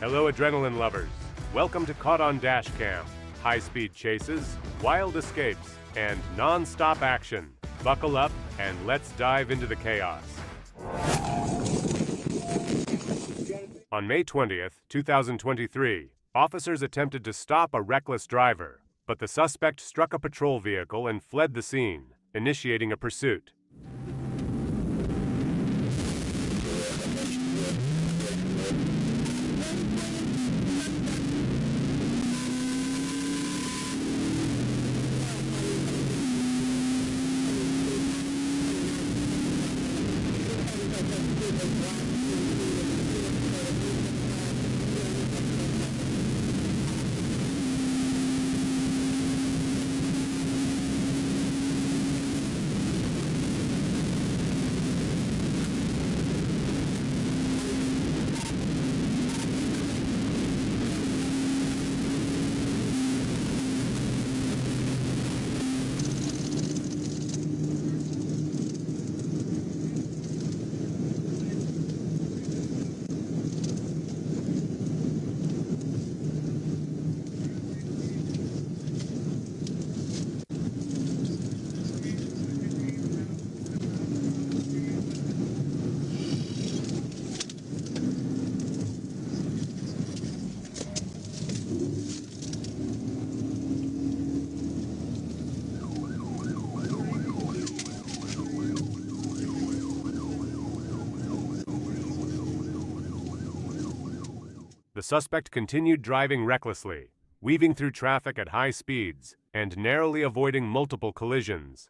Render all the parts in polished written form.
Hello, adrenaline lovers. Welcome to Caught on Dashcam. High-speed chases, wild escapes, and non-stop action. Buckle up and let's dive into the chaos. On May 20th, 2023, officers attempted to stop a reckless driver, but the suspect struck a patrol vehicle and fled the scene, initiating a pursuit. The suspect continued driving recklessly, weaving through traffic at high speeds and narrowly avoiding multiple collisions.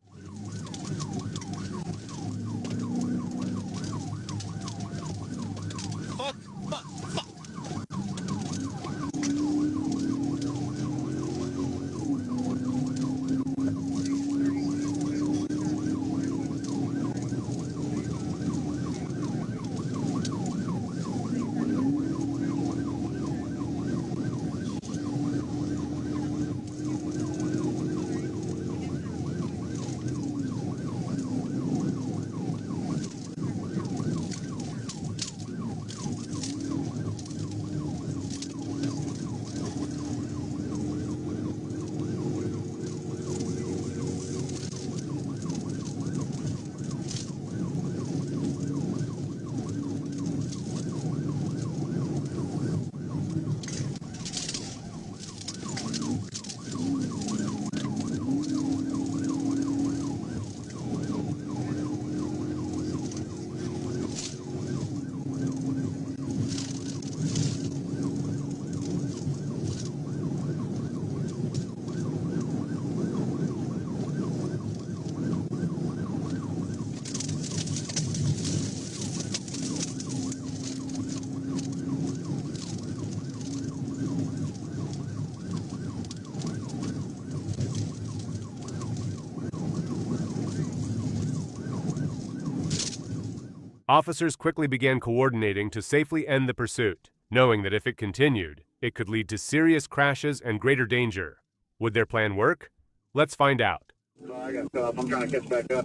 Officers quickly began coordinating to safely end the pursuit, knowing that if it continued, it could lead to serious crashes and greater danger. Would their plan work? Let's find out. I got cut off. I'm trying to catch back up.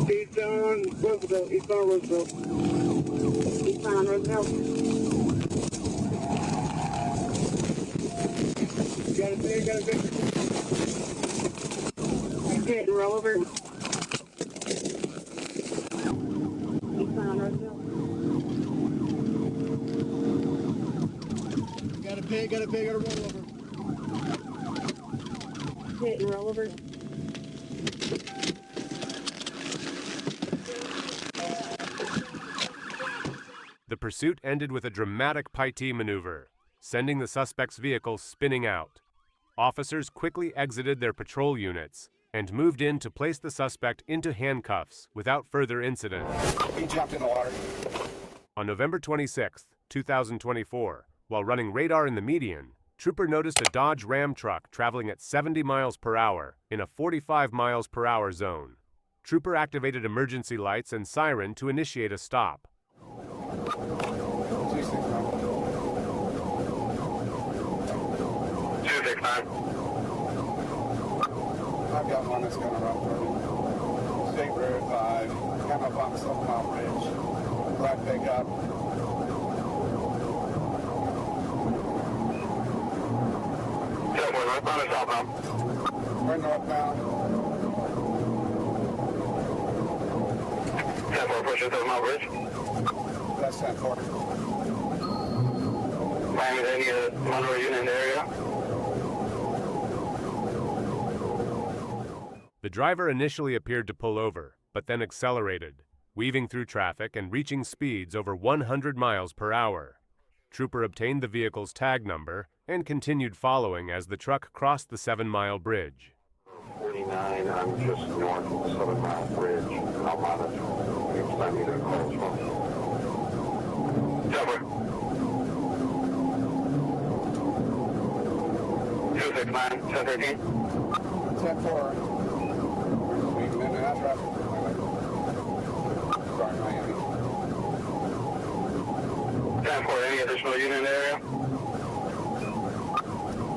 Eastbound Roosevelt. Eastbound Roosevelt. Eastbound Roosevelt. Got it there, got it there. Hit and roll over. Eastbound Roosevelt. Got a pig, got a roll over. Hit and roll over. The pursuit ended with a dramatic Paitee maneuver, sending the suspect's vehicle spinning out. Officers quickly exited their patrol units and moved in to place the suspect into handcuffs without further incident. He jumped in the water. On November 26, 2024, while running radar in the median, Trooper noticed a Dodge Ram truck traveling at 70 miles per hour in a 45 miles per hour zone. Trooper activated emergency lights and siren to initiate a stop. 269. I've got one that's going to run through State Road 5, Camaro Box, 7 Mile Bridge, right Black pickup. We're northbound or southbound? We're northbound. 10-4 pushing 7 Mile Bridge. That's 10-4. Miami, any Monroe unit in the area? The driver initially appeared to pull over, but then accelerated, weaving through traffic and reaching speeds over 100 miles per hour. Trooper obtained the vehicle's tag number and continued following as the truck crossed the 7-mile bridge. 49, I'm just north of the 7 Mile Bridge. I'll monitor. Next time you get a call from. Cover. 269, 1013. 10-4. We've been in that traffic. Sorry, Miami. 10-4, any additional unit in the area?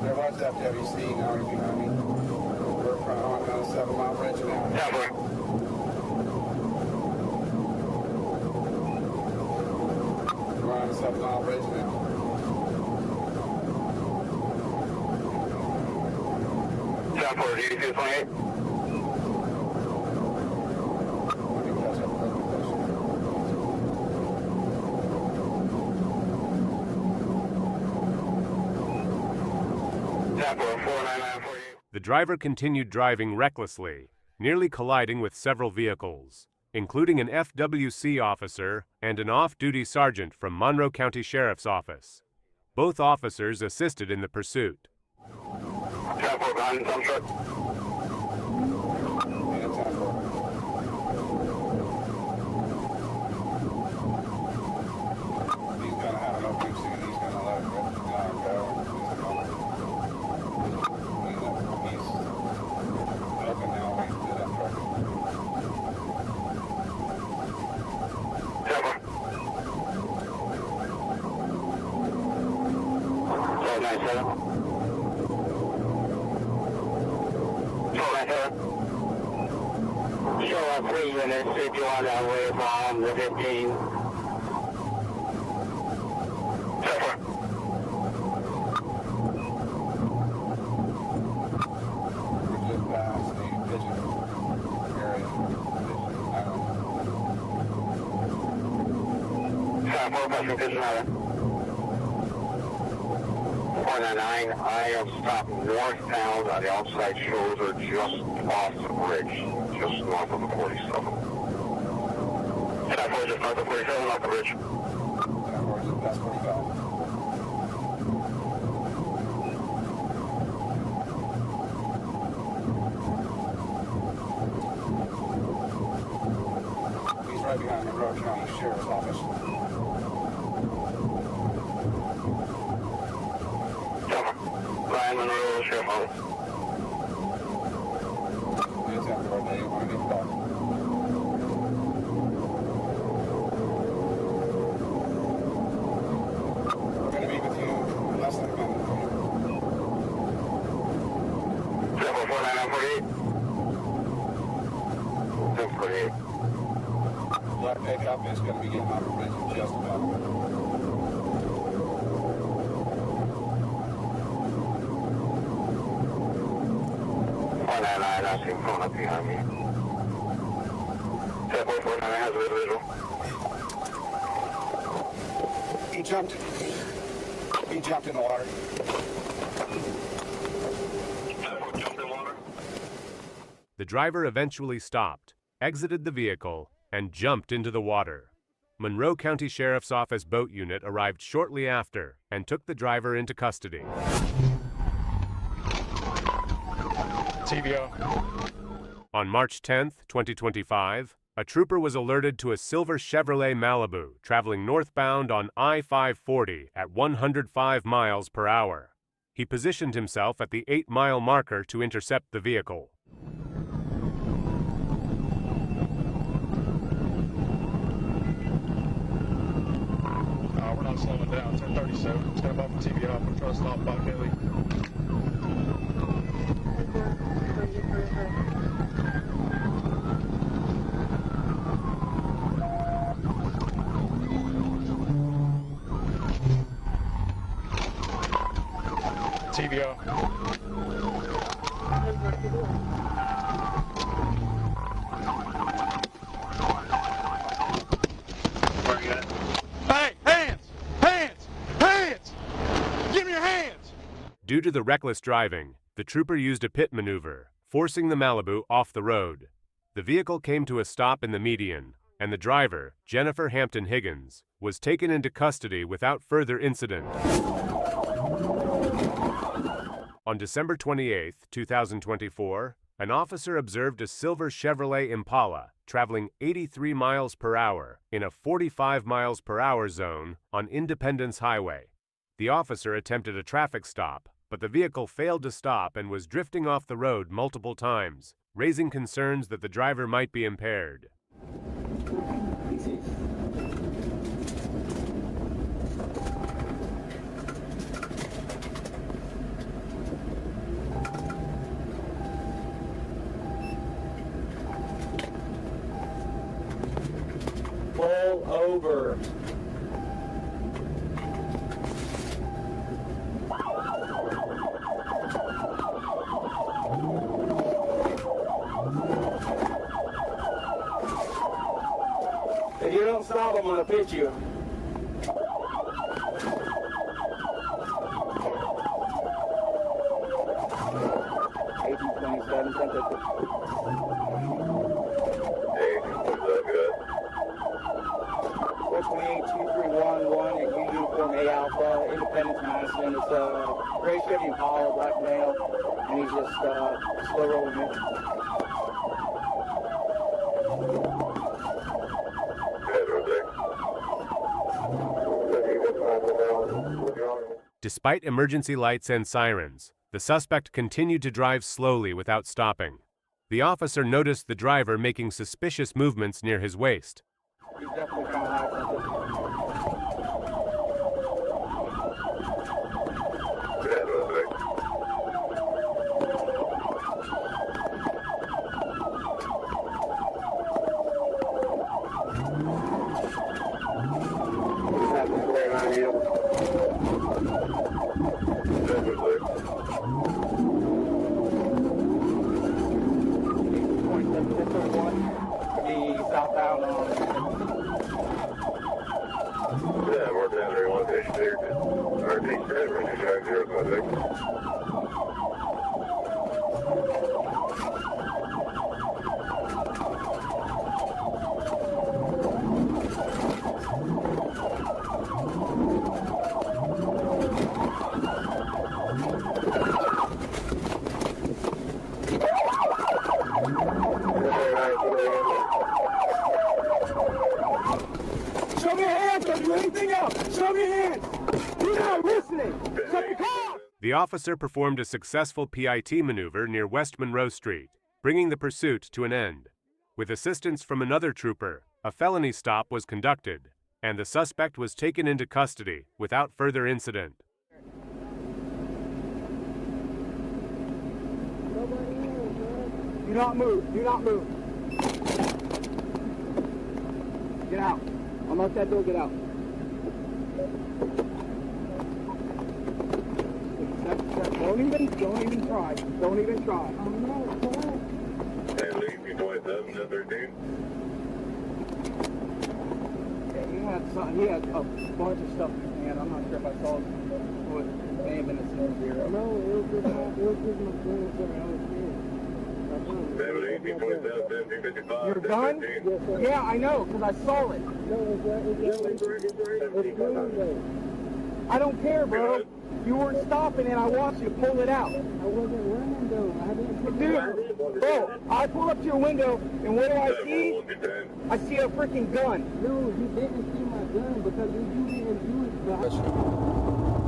There was FWC, now we're behind me. We're on the 7-mile bridge now. 10-4. We're on the 7-mile bridge now. Down for 8228. Let me catch up real quick. Down for 499 for you. The driver continued driving recklessly, nearly colliding with several vehicles, including an FWC officer and an off-duty sergeant from Monroe County Sheriff's Office. Both officers assisted in the pursuit. Down for behind some truck. Yeah, 10-4. He's gonna have an opening soon. He's gonna let it go. He's open now, waiting for that truck. Down for 497. 497. Show up 3 units if you want that way from the 15. Down for. We're just past the pigeon area. Down for Western Pigeon Island. 499, I am stopped northbound on the outside shoulder just off the bridge, just north of the 47. 10-4, just north of 47 off the bridge. That's 45. He's right behind the Monroe County Sheriff's Office. Ryan Monroe, Sheriff Office. It's after our day. Want to get back. We're going to be with you in less than a minute. 49948. 1048. Black pickup is going to be getting off the bridge in just a moment. 499, I see him phone up behind me. 10-449 has a visual. He jumped in the water. Jumped in water. The driver eventually stopped, exited the vehicle, and jumped into the water. Monroe County Sheriff's Office boat unit arrived shortly after and took the driver into custody. TVO. On March 10, 2025, a trooper was alerted to a silver Chevrolet Malibu traveling northbound on I-540 at 105 miles per hour. He positioned himself at the 8-mile marker to intercept the vehicle. We're not slowing down. 1037. Stand by for TVO. I'm going to try to stop by Kelly. TV off. Where you at? Hey, hands! Hands! Hands! Give me your hands! Due to the reckless driving, the trooper used a pit maneuver, forcing the Malibu off the road. The vehicle came to a stop in the median, and the driver, Jennifer Hampton Higgins, was taken into custody without further incident. On December 28, 2024, an officer observed a silver Chevrolet Impala traveling 83 miles per hour in a 45 miles per hour zone on Independence Highway. The officer attempted a traffic stop, but the vehicle failed to stop and was drifting off the road multiple times, raising concerns that the driver might be impaired. Pull over. If you don't stop, I'm gonna pitch you. Independence, Madison. It's a gray Chevy Impala, black male, and he's just slow rolling me. Despite emergency lights and sirens, the suspect continued to drive slowly without stopping. The officer noticed the driver making suspicious movements near his waist. He's definitely coming out of something. Show me your hands, don't do anything else. Show me your hands. You're not listening. Shut the car. The officer performed a successful PIT maneuver near West Monroe Street, bringing the pursuit to an end. With assistance from another trooper, a felony stop was conducted, and the suspect was taken into custody without further incident. Do not move. Do not move. Get out. Unlock that door, get out. Don't even try. Don't even try. I'm not trying. Hey, leave me, boy, 713. He had a bunch of stuff in his hand. I'm not sure if I saw it. It may have been a snow zero. No, it was just my grandson. I was here. Your gun? Yes, sir. Yeah, I know, because I saw it. No, it's Wednesday. I don't care, bro. You weren't stopping and I watched you pull it out. I wasn't running though. I didn't. Dude, bro, I pull up to your window and what do I see? I see a freaking gun. No, you didn't see my gun because you didn't do it. That's all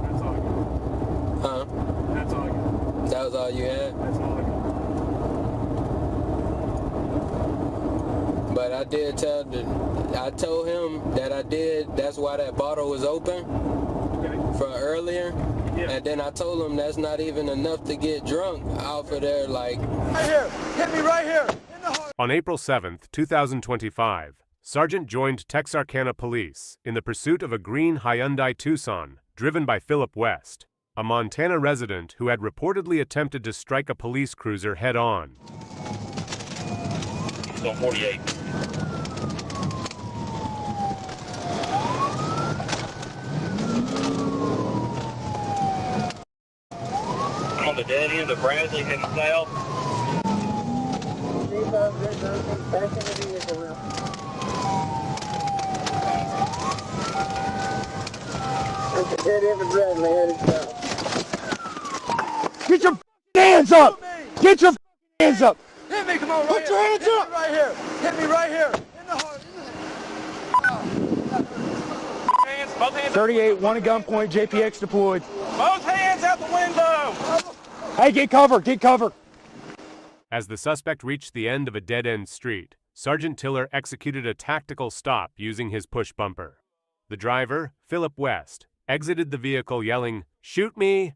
I got. Huh? That's all I got. That was all you had? That's all I got. But I did I told him that I did, that's why that bottle was open from earlier. Yeah. And then I told him that's not even enough to get drunk off of there, like. Right here. Hit me right here. In the heart. On April 7, 2025, Sergeant joined Texarkana Police in the pursuit of a green Hyundai Tucson driven by Philip West. a Montana resident who had reportedly attempted to strike a police cruiser head-on. He's on 48. On the dead end of Bradley heading south. Dead end of Bradley headed south. Get your hands up! Get your hands up! Hit me, come on, Put your hands up! Right here. Hit me right here. In the heart. Hands, both hands. 38, one at gunpoint, JPX deployed. Both hands out the window. Hey, get cover, get cover. As the suspect reached the end of a dead-end street, Sergeant Tiller executed a tactical stop using his push bumper. The driver, Philip West, exited the vehicle yelling, "Shoot me!"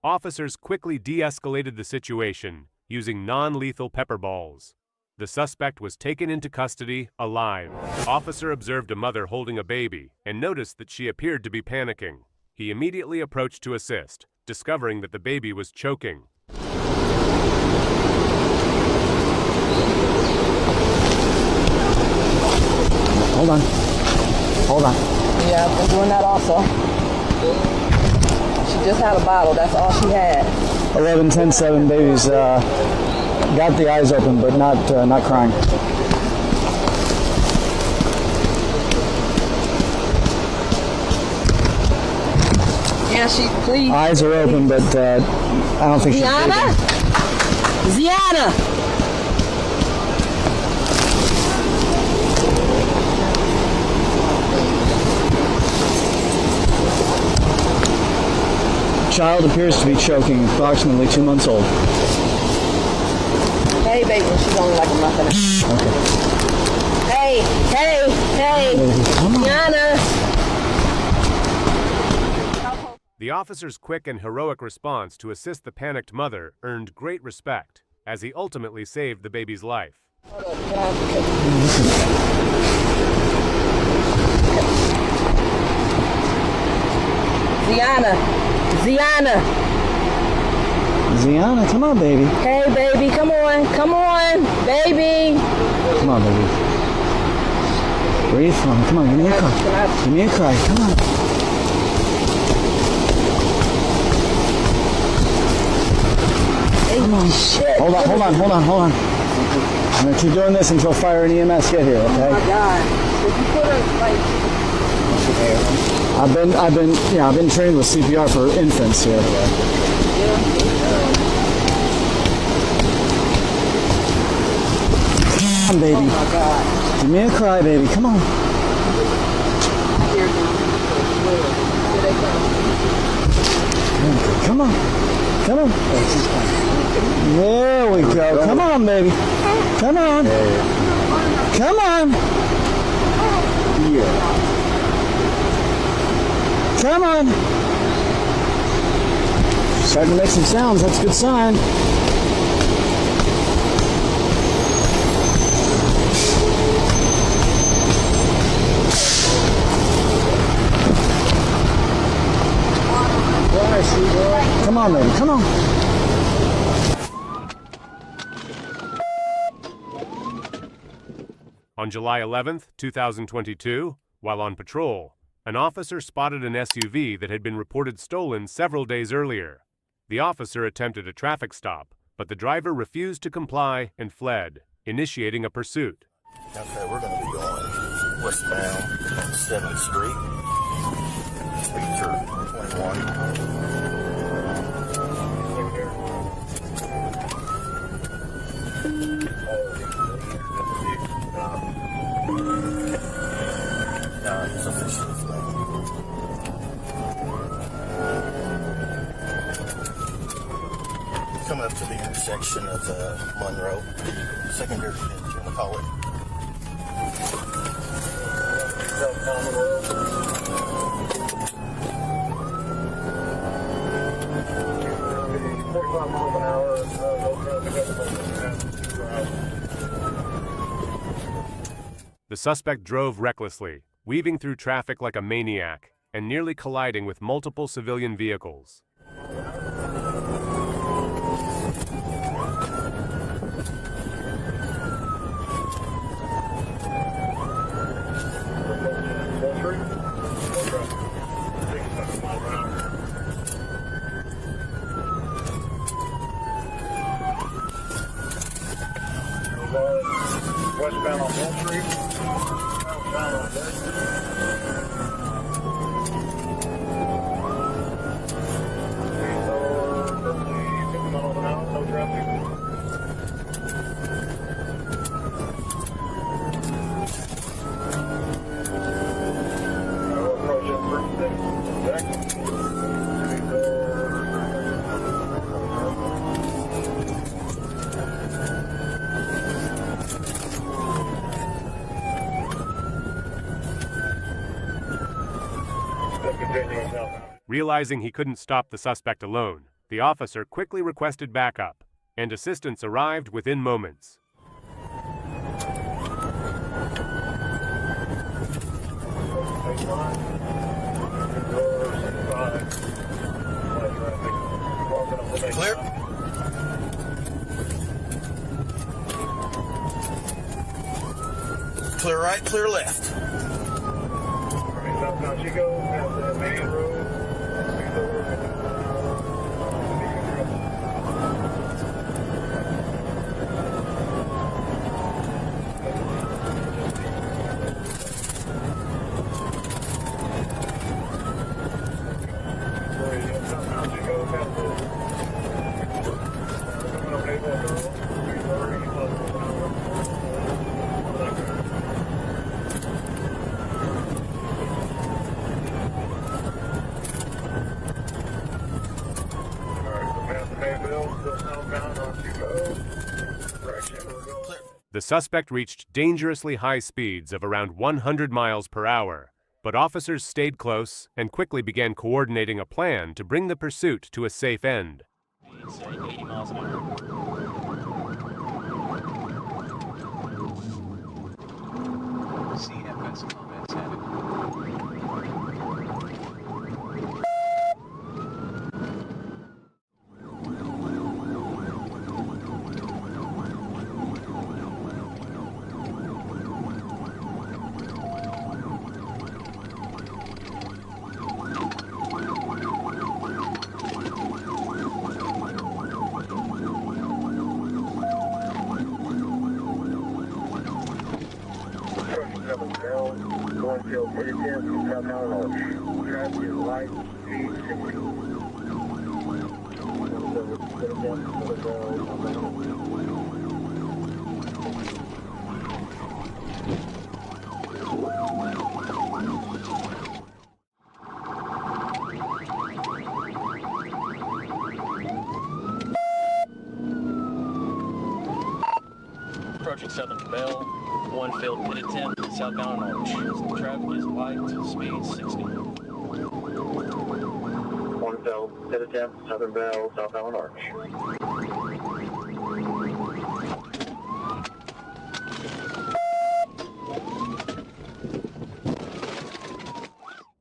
Officers quickly de-escalated the situation using non-lethal pepper balls. The suspect was taken into custody alive. Officer observed a mother holding a baby and noticed that she appeared to be panicking. He immediately approached to assist, discovering that the baby was choking. Hold on. Hold on. Yeah, I've been doing that also. She just had a bottle, that's all she had. 11-10-7 babies got the eyes open, but not crying. Yeah, she, please. Eyes are open, but I don't think she's Ziana? Ziana! Child appears to be choking, approximately 2 months old. Hey, baby, she's only like a month and a half. Okay. Hey, Come on. Ziana! The officer's quick and heroic response to assist the panicked mother earned great respect, as he ultimately saved the baby's life. Ziana! Ziana, come on, baby. Hey, baby, come on, baby! Come on, baby. Breathe for me. Come on, give me a cry. Give me a cry. Come on. Come on. Shit. Hold on. I'm gonna keep doing this until fire and EMS get here, okay? Oh my God. Did you put her, like... I've been trained with CPR for infants here. Come on, baby. Oh my God. Give me a cry, baby. Come on. Here they come. Come on. There we go. Come on, baby. Come on. Come on. Come on. Starting to make some sounds. That's a good sign. Come on, baby. Come on. On July 11th, 2022, while on patrol, an officer spotted an SUV that had been reported stolen several days earlier. The officer attempted a traffic stop, but the driver refused to comply and fled, initiating a pursuit. Okay, we're going to be going westbound on 7th Street. Seizure 21. It's officially flagged. Coming up to the intersection of Monroe, secondary ditch, you want to call it. The suspect drove recklessly, weaving through traffic like a maniac, and nearly colliding with multiple civilian vehicles. Realizing he couldn't stop the suspect alone, the officer quickly requested backup, and assistance arrived within moments. Clear. Clear right, clear left. The suspect reached dangerously high speeds of around 100 miles per hour, but officers stayed close and quickly began coordinating a plan to bring the pursuit to a safe end. 80 miles an hour. CFS comments have it. Approaching Southern Bell, one failed pit attempt, southbound on Arch. Traffic is light, speed 60. One failed pit attempt, Southern Bell, southbound Arch.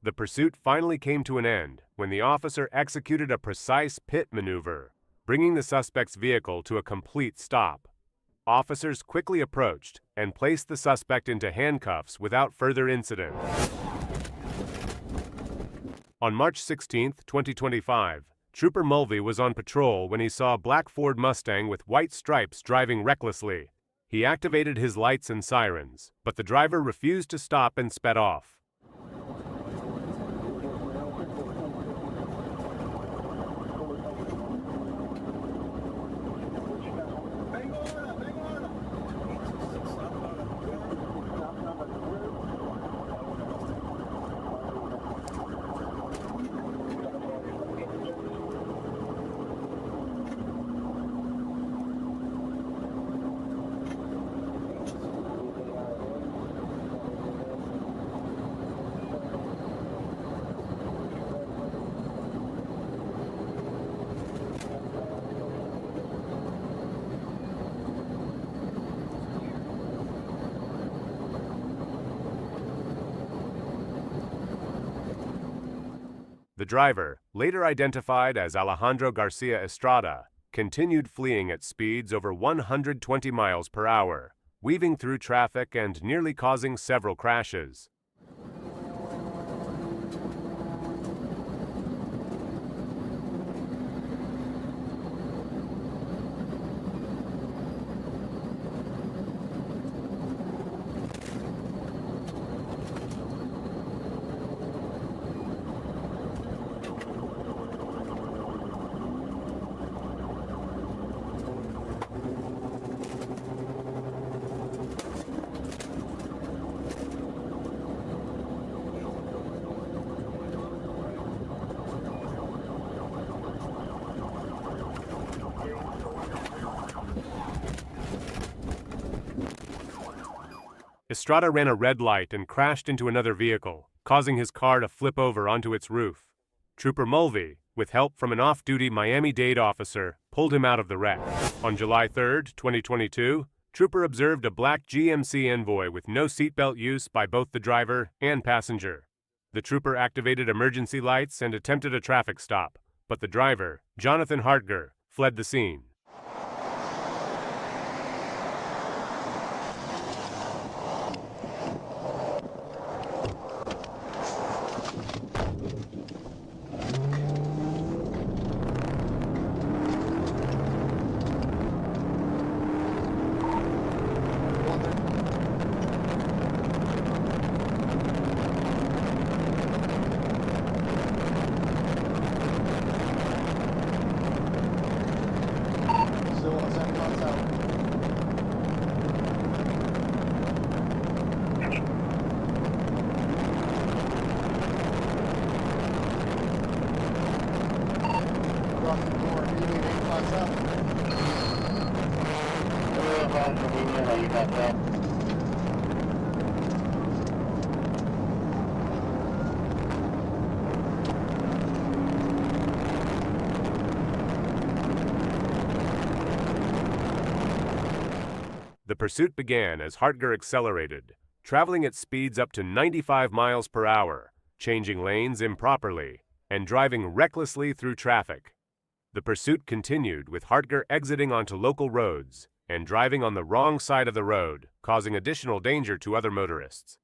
The pursuit finally came to an end when the officer executed a precise pit maneuver, bringing the suspect's vehicle to a complete stop. Officers quickly approached and placed the suspect into handcuffs without further incident. On March 16, 2025, Trooper Mulvey was on patrol when he saw a black Ford Mustang with white stripes driving recklessly. He activated his lights and sirens, but the driver refused to stop and sped off. The driver, later identified as Alejandro Garcia Estrada, continued fleeing at speeds over 120 miles per hour, weaving through traffic and nearly causing several crashes. Estrada ran a red light and crashed into another vehicle, causing his car to flip over onto its roof. Trooper Mulvey, with help from an off-duty Miami-Dade officer, pulled him out of the wreck. On July 3, 2022, Trooper observed a black GMC Envoy with no seatbelt use by both the driver and passenger. The trooper activated emergency lights and attempted a traffic stop, but the driver, Jonathan Hartger, fled the scene. The pursuit began as Hartger accelerated, traveling at speeds up to 95 miles per hour, changing lanes improperly, and driving recklessly through traffic. The pursuit continued with Hartger exiting onto local roads and driving on the wrong side of the road, causing additional danger to other motorists.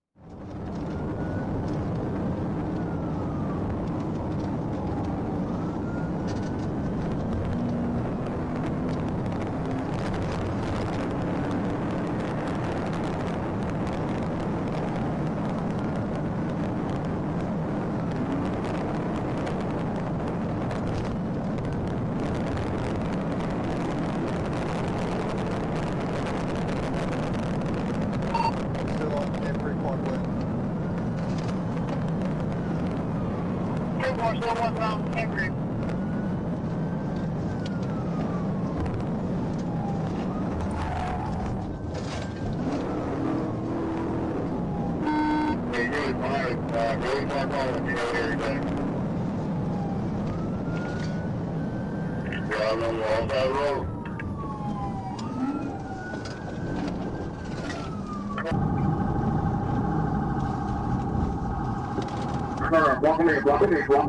Block me.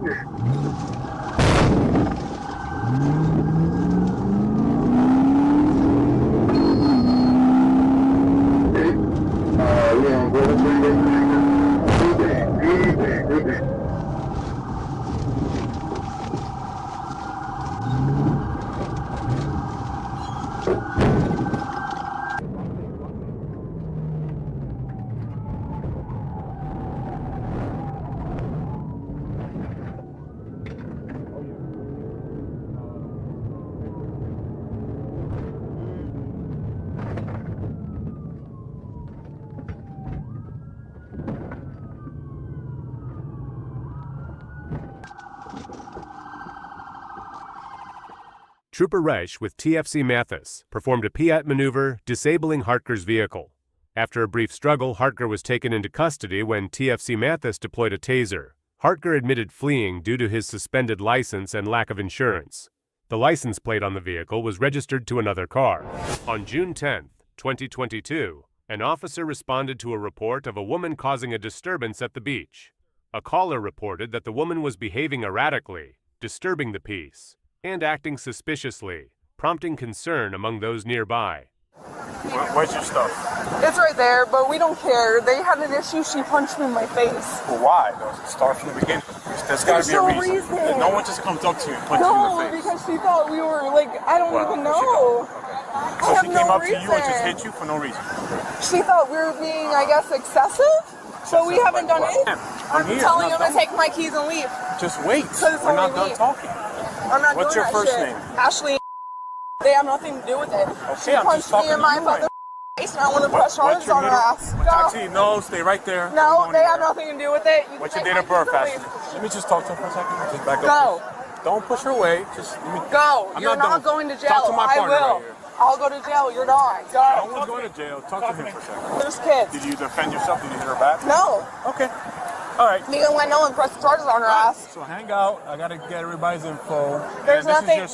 Trooper Reich with TFC Mathis performed a Piat maneuver, disabling Hartger's vehicle. After a brief struggle, Hartger was taken into custody when TFC Mathis deployed a taser. Hartger admitted fleeing due to his suspended license and lack of insurance. The license plate on the vehicle was registered to another car. On June 10, 2022, an officer responded to a report of a woman causing a disturbance at the beach. A caller reported that the woman was behaving erratically, disturbing the peace, and acting suspiciously, prompting concern among those nearby. Where's your stuff? It's right there, but we don't care. They had an issue. She punched me in my face. Well, why? Start from the beginning. There's got to be a reason. No one just comes up to you and punches you in the face. No, because she thought we were like, I don't even know. So she came up to you and just hit you for no reason? She thought we were being, I guess, excessive. So we haven't done anything. I'm telling him to take my keys and leave. Just wait. We're not done talking. I'm not What's doing your that first shit. name? Ashley. They have nothing to do with it. Okay, she punched me in my fucking face and I want to press charges on her ass. Actually, no, stay right there. No, they have nothing to do with it. What's your date of birth, Ashley? Let me just talk to her for a second. Just back up. Go. Don't push her away. Just let me go. You're not going to jail. Talk to my partner right here. I'll go to jail. You're not. Go. No one's going to jail. Talk to him for a second. There's kids. Did you defend yourself? Did you hit her back? No. Okay. All right. Because when no one pressed charges on her ass. So hang out. I gotta get everybody's info. There's nothing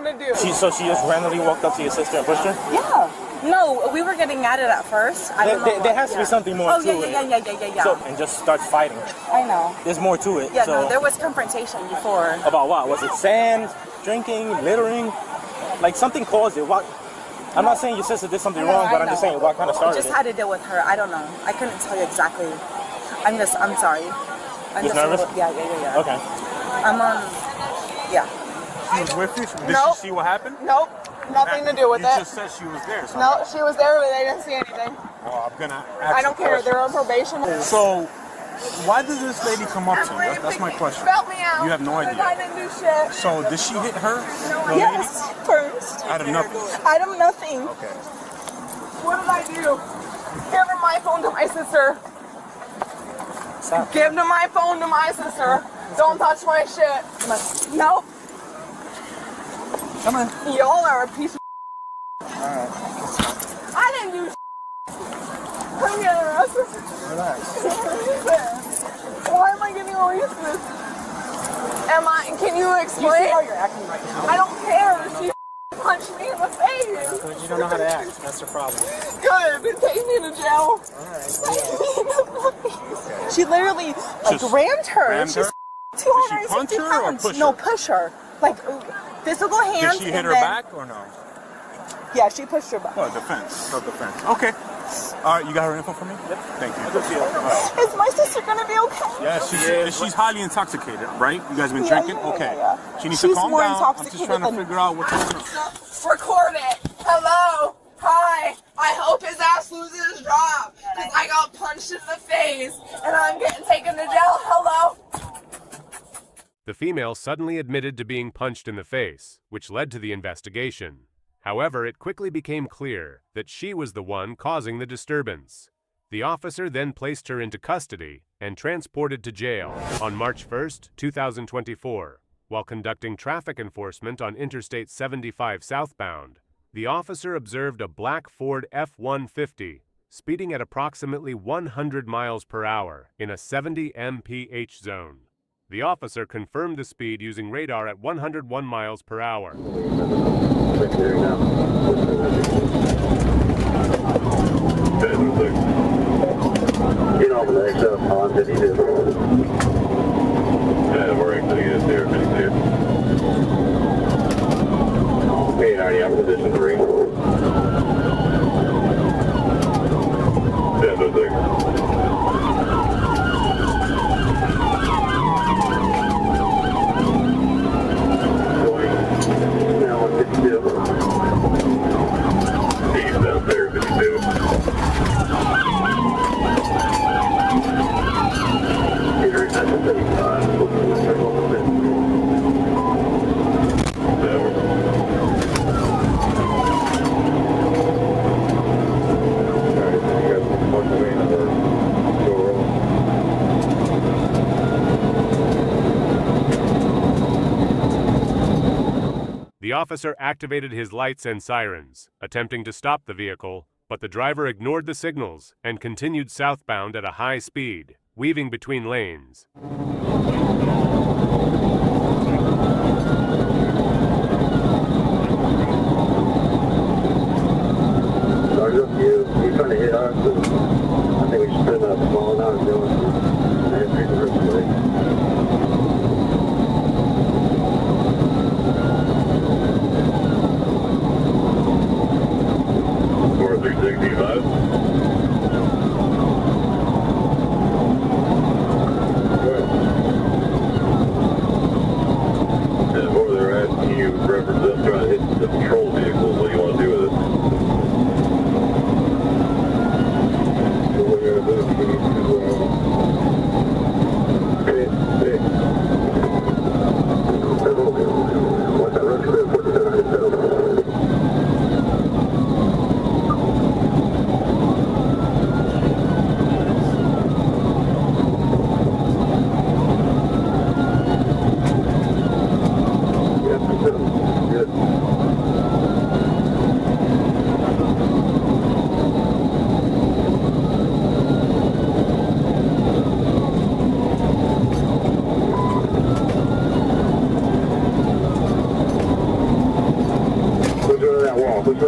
to do. So she just randomly walked up to your sister and pushed her? Yeah. No, we were getting at it at first. I don't know there has to be something more to it. Yeah. So, and just starts fighting. I know. There's more to it. Yeah, so. no, there was confrontation before. About what? Was it sand, drinking, littering? Like something caused it. What? I'm not saying your sister did something wrong, but I'm just saying what kind of started it. Just had to deal with her. I don't know. I couldn't tell you exactly. I'm sorry. I'm just nervous? Yeah. Okay. Yeah. She was with you? Did she see what happened? Nope. Nothing to do with it. You just said she was there. So no, she was there, but they didn't see anything. Oh, I'm gonna ask I don't care. They're on probation. So, why did this lady come up to you? That's my question. Felt me out. You have no idea. I didn't do shit. So, did she hit her? Yes, first. Out of nothing? Out of nothing. Okay. What did I do? Give her my phone to my sister. Stop. Give my phone to my sister. Don't touch my shit. Nope. Come on. Y'all are a piece of Alright. I didn't do shit. Come here, Russ. Relax. Why am I giving away this? Can you explain? You see how you're acting right now? I don't care. She punched me in the face. Because you don't know how to act. That's the problem. Good. Take me to jail. Alright. She literally rammed her. Rammed her? She's Did she 260 punch her or pounds. push her? No, push her. Like physical hands. Did she hit her back or no? Yeah, she pushed her back. Oh, defense. Self-defense. Okay. All right, you got her info for me? Yep. Thank you. Right. Is my sister gonna be okay? Yeah, she's highly intoxicated, right? You guys been drinking? Okay. She needs She's to calm more down. I'm just intoxicated trying to than- figure out what's going on. Record it. Hello. Hi. I hope his ass loses his job because I got punched in the face and I'm getting taken to jail. Hello. The female suddenly admitted to being punched in the face, which led to the investigation. However, it quickly became clear that she was the one causing the disturbance. The officer then placed her into custody and transported to jail. On March 1st, 2024, while conducting traffic enforcement on Interstate 75 southbound, the officer observed a black Ford F-150 speeding at approximately 100 miles per hour in a 70 mph zone. The officer confirmed the speed using radar at 101 miles per hour. Get over the exit on, did he do? Yeah, we're exiting there, there. Okay, already out of position 3. Yeah, no, there. He's down there, 52. The officer activated his lights and sirens, attempting to stop the vehicle, but the driver ignored the signals and continued southbound at a high speed, weaving between lanes. Sergeant, you trying to hit us? I think we should spend a small amount of doing and take the rest of the way. What you're going to do is you need to The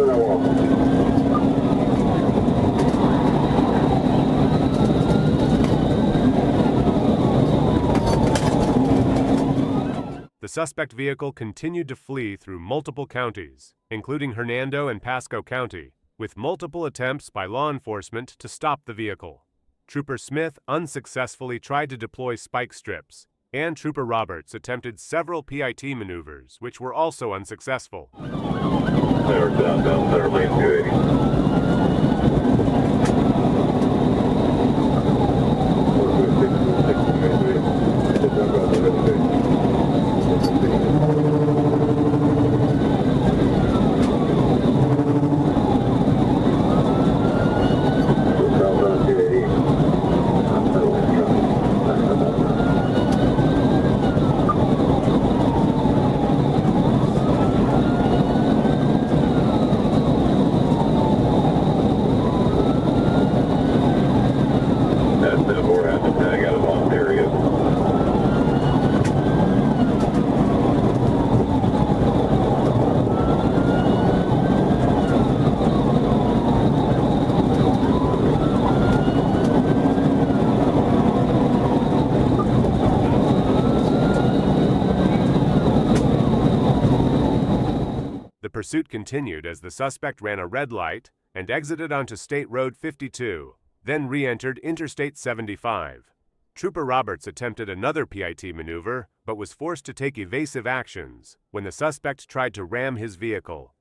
suspect vehicle continued to flee through multiple counties, including Hernando and Pasco County, with multiple attempts by law enforcement to stop the vehicle. Trooper Smith unsuccessfully tried to deploy spike strips, and Trooper Roberts attempted several PIT maneuvers, which were also unsuccessful. They were down there, lane 280. The pursuit continued as the suspect ran a red light and exited onto State Road 52, then re-entered Interstate 75. Trooper Roberts attempted another PIT maneuver, but was forced to take evasive actions when the suspect tried to ram his vehicle.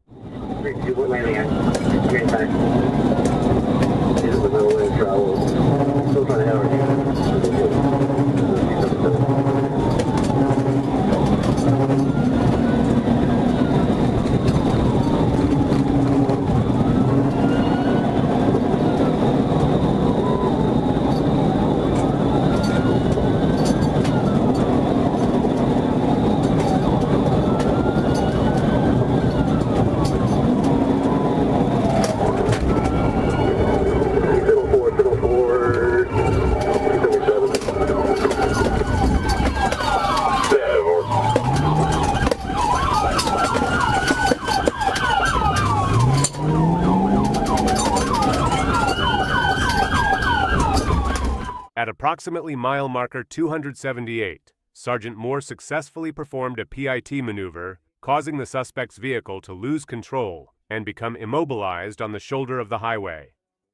At approximately mile marker 278, Sergeant Moore successfully performed a PIT maneuver, causing the suspect's vehicle to lose control and become immobilized on the shoulder of the highway.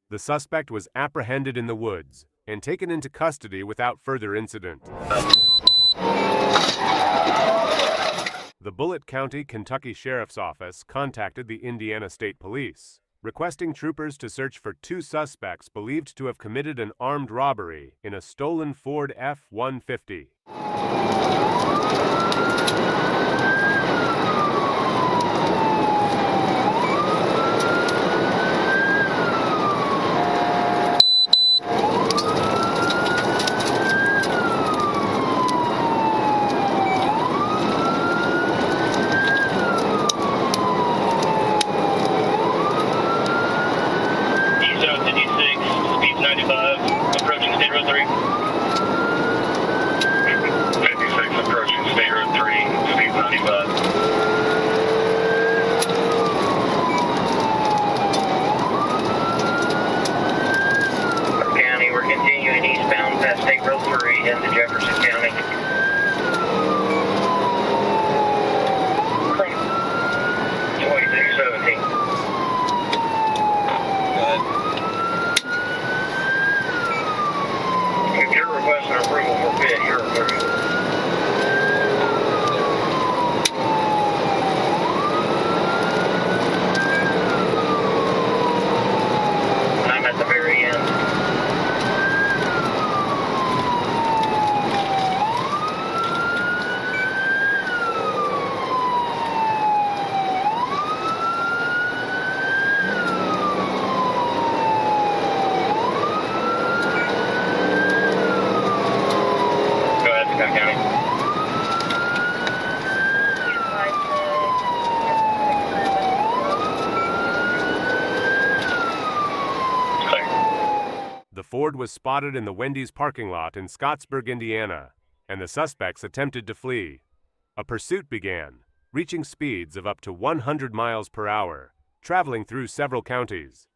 The suspect was apprehended in the woods and taken into custody without further incident. The Bullitt County, Kentucky Sheriff's Office contacted the Indiana State Police, requesting troopers to search for two suspects believed to have committed an armed robbery in a stolen Ford F-150. The Ford was spotted in the Wendy's parking lot in Scottsburg, Indiana, and the suspects attempted to flee. A pursuit began, reaching speeds of up to 100 miles per hour. traveling through several counties.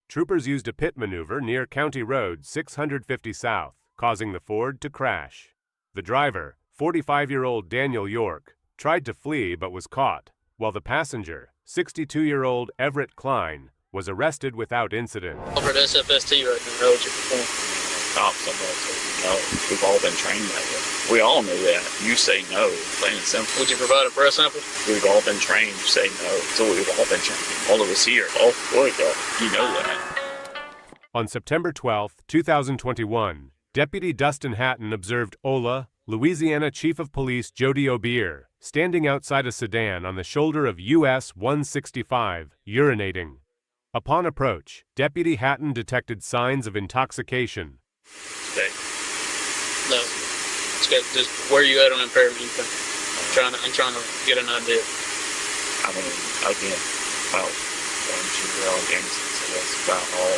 Troopers used a pit maneuver near County Road 650 South, causing the Ford to crash. The driver, 45-year-old Daniel York, tried to flee but was caught, while the passenger, 62-year-old Everett Klein, was arrested without incident. Over at SFST right now, road you're cops no, we've all been trained that way. We all know that. You say no, plain and simple. Would you provide a breath sample? We've all been trained to say no. So we've all been trained. All of us here. Oh, boy, you know that. On September 12, 2021, Deputy Dustin Hatton observed Ola, Louisiana Chief of Police Jody O'Beer, standing outside a sedan on the shoulder of US 165, urinating. Upon approach, Deputy Hatton detected signs of intoxication. Stay. No. Just where you at on Impaired? I'm trying to get an idea. I mean, again, well, Juvenile games, so that's about all.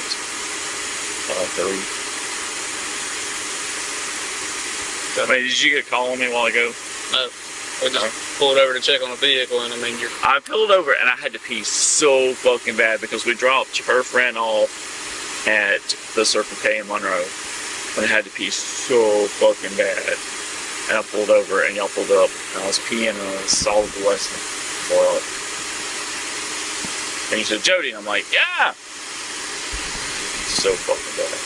3. I mean, did you get a call on me a while ago? No. We just pulled over to check on the vehicle, and I mean, I pulled over and I had to pee so fucking bad because we dropped her friend off at the Circle K in Monroe. And I had to pee so fucking bad. And I pulled over and y'all pulled up and I was peeing and I saw the Western boil it. And you said, Jody, and I'm like, yeah! So fucking bad.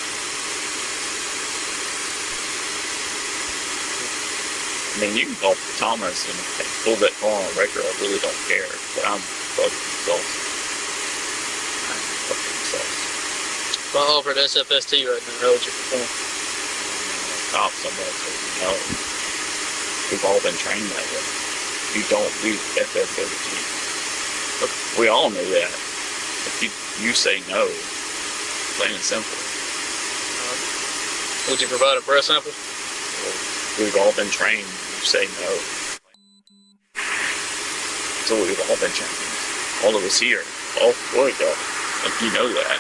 I mean, you can call Thomas and pull that car on a record. I really don't care. But I'm fucking exhausted. I'm fucking exhausted. Well, over at SFST right now, road you're performing. Cops somewhere, so you know. We've all been trained that way. You don't do FFST. Look, we all know that. If you say no, plain and simple. Would you provide a breath sample? We've all been trained. You say no. So we've all been trained. All of us here. Oh, boy, you know that.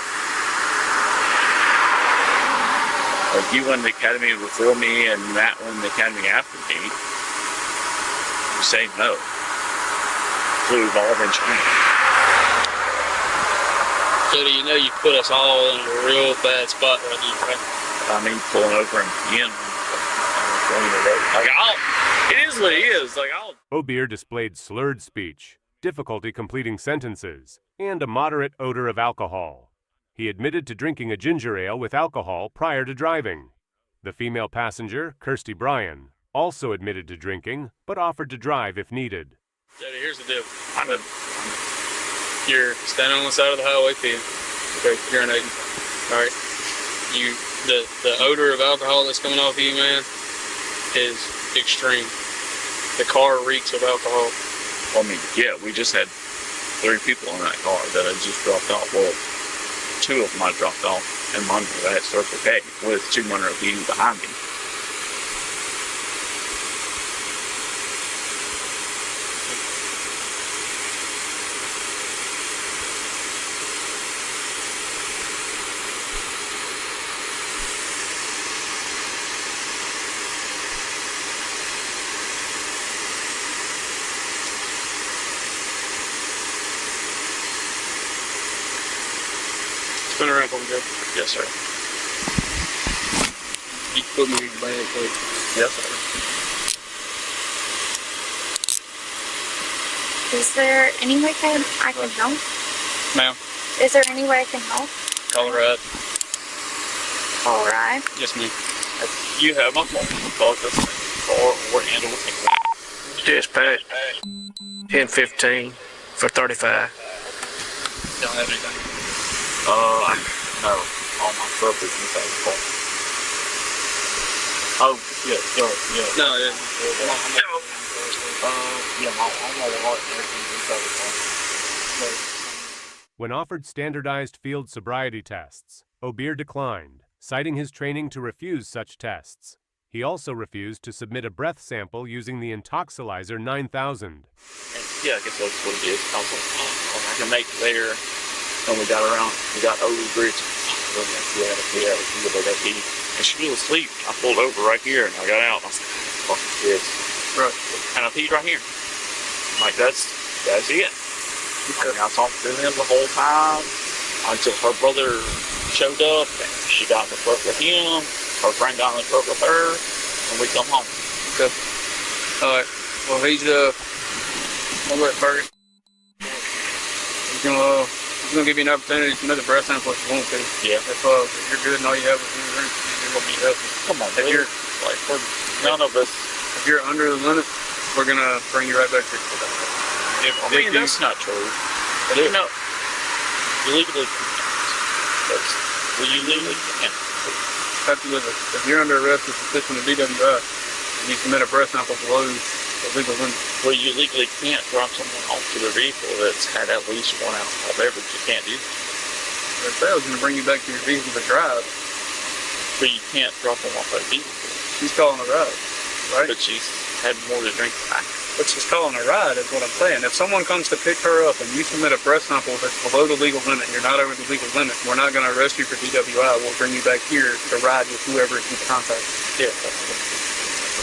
Like you won the academy before me and Matt won the academy after me. You say no. So we've all been trained. Jody, you know you put us all in a real bad spot right now, right? I mean, pulling over and peeing. Like, it is what it is. Like, O'Beer displayed slurred speech, difficulty completing sentences, and a moderate odor of alcohol. He admitted to drinking a ginger ale with alcohol prior to driving. The female passenger, Kirsty Bryan, also admitted to drinking, but offered to drive if needed. Daddy, here's the deal. You're standing on the side of the highway peeing. Okay, urinating. All right. The odor of alcohol that's coming off of you, man, is extreme. The car reeks of alcohol. I mean, yeah, we just had 3 people in that car that I just dropped off. Well, 2 of them I dropped off, and one was at Circle K with 200 of you behind me. Spin around for me, Joe. Yes, sir. You can put me in your bag, please. Yes, sir. Is there any way I can help? Ma'am? Is there any way I can help? Call a ride. All right. Yes, ma'am. You have my phone. Call this or handle it. Dispatch 1015 for 35. Don't have anything. No. All my stuff is inside the car. Oh, yeah, yeah. No, yeah. Yeah, I'm all heart and everything inside the car. When offered standardized field sobriety tests, Obeer declined, citing his training to refuse such tests. He also refused to submit a breath sample using the Intoxilizer 9000. Yeah, I guess that's what it is. I was like, oh, I can make it there. And we got over the bridge. And she was asleep. I pulled over right here and I got out. And I was like, fuck this. Right. And I peed right here. Like, that's it. I mean, I talked to him the whole time until her brother showed up and she got in the truck with him. Her friend got in the truck with her, and we come home. Okay. All right. Well, he's I'll let first. He's gonna give you an opportunity to submit a breath sample if you want to. Yeah. If you're good and all you have is your drink, you're gonna be healthy. Come on, if you're like none of us. If you're under the limit, we're gonna bring you right back here. That's not true. But you know, you legally can't. Well, you legally can't. If you're under arrest for suspicion of DWI, and you submit a breath sample below the legal limit. Well, you legally can't drop someone off to their vehicle that's had at least 1 alcohol beverage. You can't do that. If I was going to bring you back to your vehicle to drive. But you can't drop them off at a vehicle. She's calling a ride, right? But she's had more to drink than I. But she's calling a ride is what I'm saying. If someone comes to pick her up and you submit a breath sample that's below the legal limit, you're not over the legal limit, we're not going to arrest you for DWI. We'll bring you back here to ride with whoever you contact. Yeah, that's what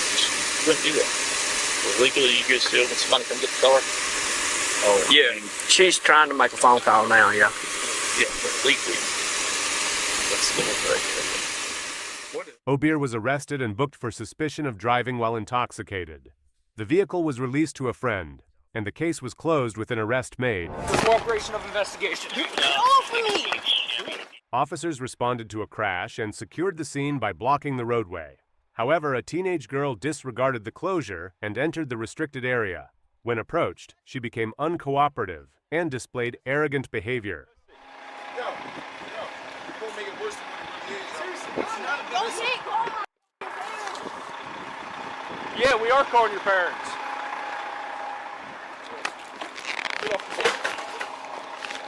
you wouldn't do that. Well, legally, you could still when somebody come get the car. Oh, yeah. I mean, she's trying to make a phone call now, yeah. Yeah, but legally, that's still right. Obeer was arrested and booked for suspicion of driving while intoxicated. The vehicle was released to a friend, and the case was closed with an arrest made. For cooperation of investigation. Get off of me! Officers responded to a crash and secured the scene by blocking the roadway. However, a teenage girl disregarded the closure and entered the restricted area. When approached, she became uncooperative and displayed arrogant behavior. Yeah, we are calling your parents.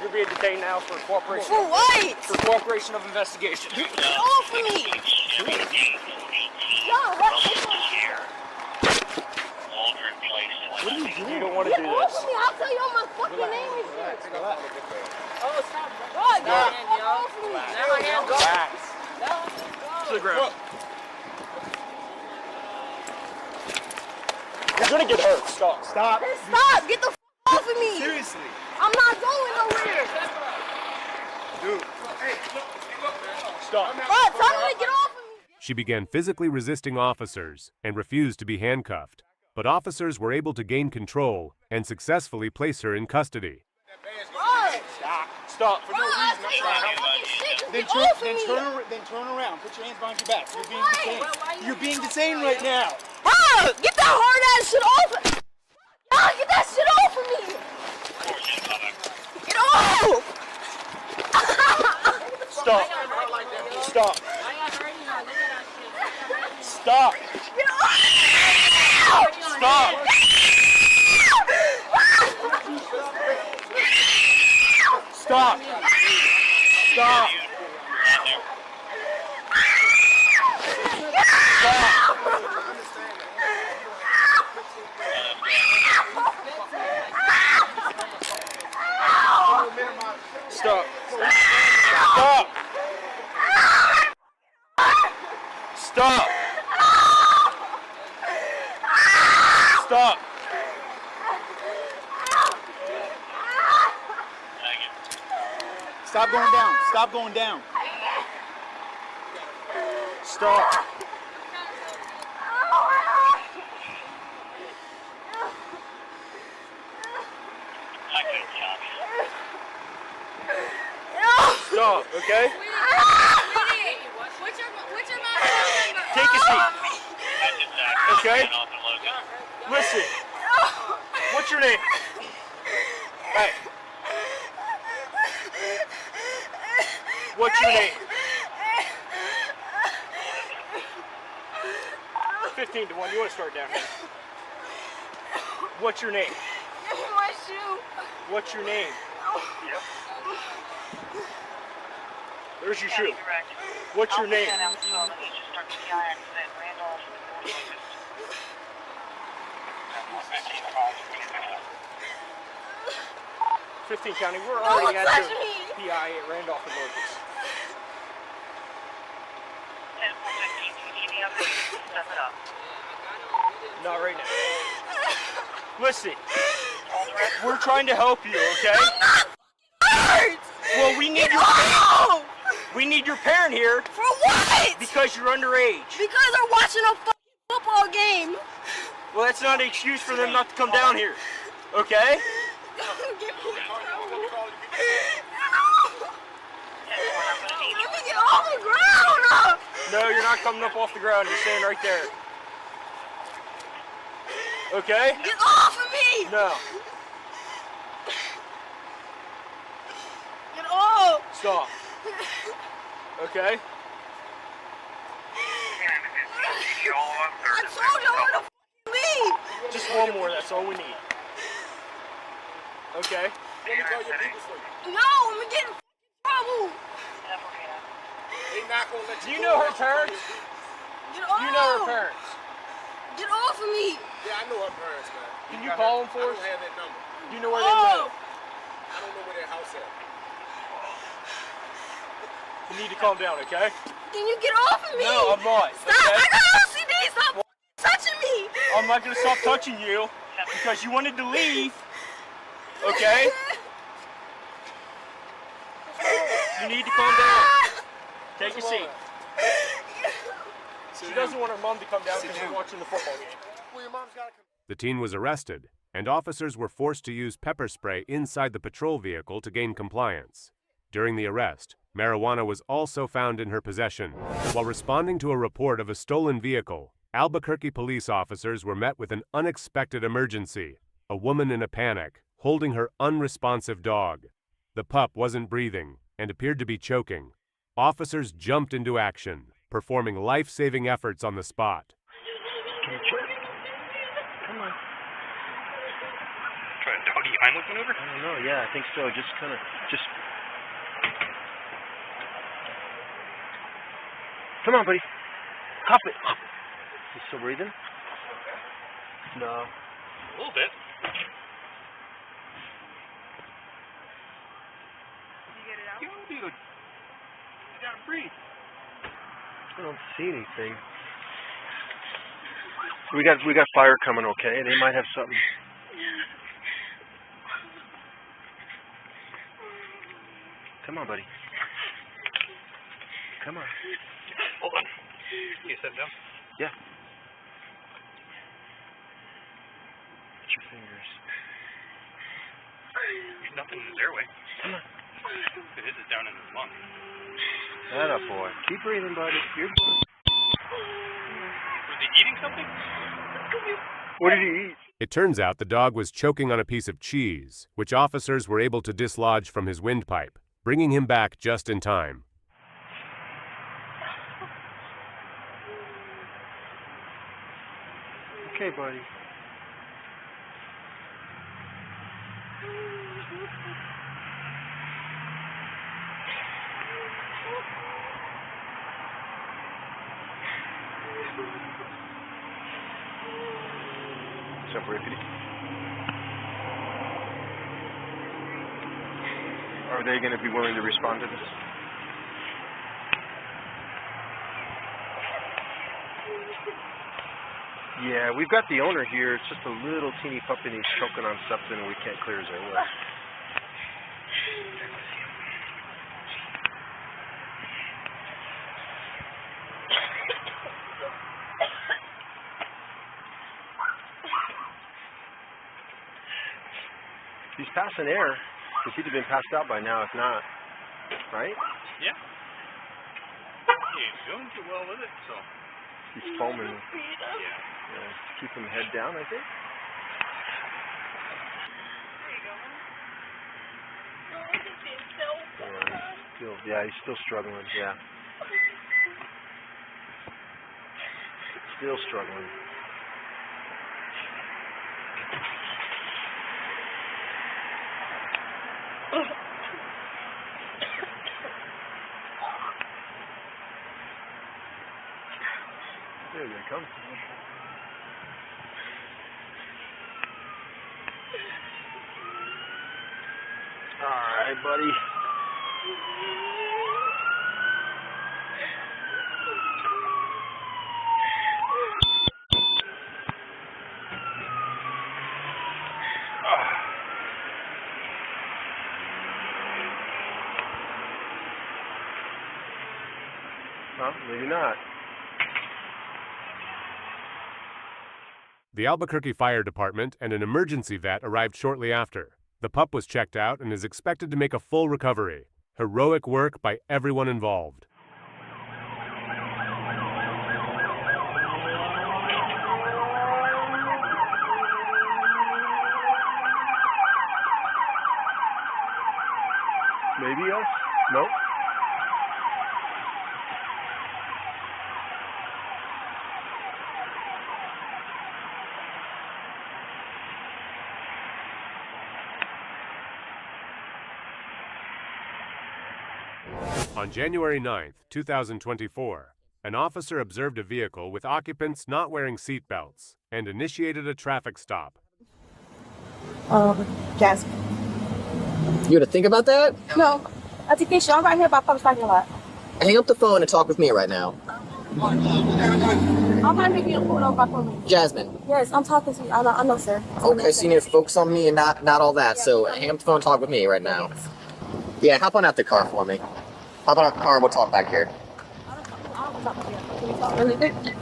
You're being detained now for cooperation. For what? For cooperation of investigation. Get off of me! What are you doing? You don't want to do Get off this. of me! I'll tell you all my fucking name and shit. Oh, stop. God, get off of me! Now my hands off. To the ground. You're gonna get hurt. Stop. Stop. Stop! Get the off of me! Seriously. I'm not going nowhere! Dude. Hey, stop. Bro, tell me to get off of me! She began physically resisting officers and refused to be handcuffed, but officers were able to gain control and successfully place her in custody. Bro, Stop. For no reason, I'm trying to help you. Then turn around. Put your hands behind your back. You're being detained. You're being detained right now. Bro, get that hard ass shit off. Ah, get that shit off of me. Get off. Stop. Stop. Stop. Get off. Stop. Stop. Stop. Stop. Stop. Stop. Stop. Stop going down. Stop going down. Stop. Stop, okay? Take a seat. Okay? Listen. What's your name? Hey. What's your name? 15 to 1. You want to start down here. What's your name? My shoe. What's your name? There's your shoe. What's your name? 15 County. We're already at your PI at Randolph and Locust. Not right now. Listen, we're trying to help you, okay? Well, we need your parent here. For what? Because you're underage. Because they're watching a football game. Well, that's not an excuse for them not to come down here, okay? Let me get off the ground! No, you're not coming up off the ground. You're staying right there. Okay? Get off of me! No. Get off! Stop. Okay? I told you where to leave! Just one more, that's all we need. Okay? No, I'm getting in trouble! Do you know her parents? Get off! You know her parents? Get off of me! Yeah, I know her parents, man. Can you call them for us? I don't have that number. Do you know where they live? I don't know where their house is. You need to calm down, okay? Can you get off of me? No, I'm not. Stop! Okay? I got OCD! Stop touching me! I'm not going to stop touching you because you wanted to leave. Okay? You need to calm down. Take a seat. She doesn't want her mom to come down because we're watching the football game. The teen was arrested, and officers were forced to use pepper spray inside the patrol vehicle to gain compliance. During the arrest, marijuana was also found in her possession. While responding to a report of a stolen vehicle, Albuquerque police officers were met with an unexpected emergency: a woman in a panic, holding her unresponsive dog. The pup wasn't breathing and appeared to be choking. Officers jumped into action, performing life-saving efforts on the spot. Come on. Try a doggy Heimlich maneuver? I don't know, yeah, I think so. Just kind of, Come on, buddy. Cuff it. You still breathing? No. A little bit. Yo, dude. You gotta breathe. I don't see anything. We got fire coming, okay? They might have something. Come on, buddy. Come on. Hold on. You sit down? Yeah. Put your fingers. There's nothing in his airway. Come on. It is down in his lung. Atta boy. Keep breathing, buddy. You're... Was he eating something? What did he eat? It turns out the dog was choking on a piece of cheese, which officers were able to dislodge from his windpipe, bringing him back just in time. Okay, buddy. What's up, Rickety? Are they going to be willing to respond to this? Yeah, we've got the owner here. It's just a little teeny puppy and he's choking on something and we can't clear his airway. He's passing air, because he'd have been passed out by now if not. Right? Yeah. He's doing too well with it, so. He's foaming. Yeah. Keep him head down, I think. Yeah, he's still struggling, yeah. Still struggling. There they come. All right, buddy. Well, maybe not. The Albuquerque Fire Department and an emergency vet arrived shortly after. The pup was checked out and is expected to make a full recovery. Heroic work by everyone involved. Maybe us? Nope. On January 9th, 2024, an officer observed a vehicle with occupants not wearing seat belts and initiated a traffic stop. Jasmine. You gonna think about that? No. Education, I'm right here by public parking lot. Hang up the phone and talk with me right now. I'm not making a phone over for me. Jasmine. Yes, I'm talking to you. I know, sir. Okay, so you need to focus on me and not all that. So hang up the phone and talk with me right now. Yeah, hop on out the car for me. Hop on out the car and we'll talk back here.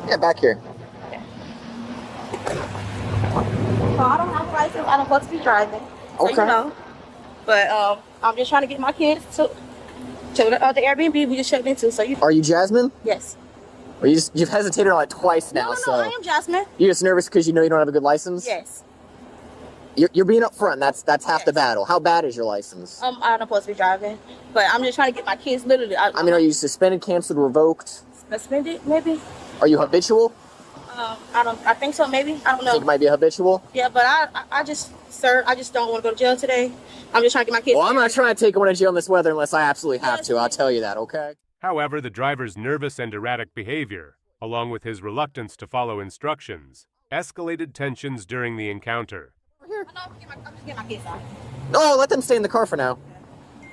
Yeah, back here. So I don't have a license. I don't supposed to be driving. So, Okay. you know. But I'm just trying to get my kids to the Airbnb we just checked into. So you. Are you Jasmine? Yes. Or you've hesitated on it twice now, No, so. I am Jasmine. You're just nervous because you know you don't have a good license? Yes. You're being upfront. That's half the battle. How bad is your license? I'm not supposed to be driving, but I'm just trying to get my kids literally. I mean, are you suspended, canceled, revoked? Suspended, maybe? Are you habitual? I think so, maybe. I don't know. Think it might be habitual? Yeah, but I just don't want to go to jail today. I'm just trying to get my kids. Well, I'm not trying to take one to jail in this weather unless I absolutely have to. I'll tell you that, okay? However, the driver's nervous and erratic behavior, along with his reluctance to follow instructions, escalated tensions during the encounter. I'm just getting my kids out. No, let them stay in the car for now.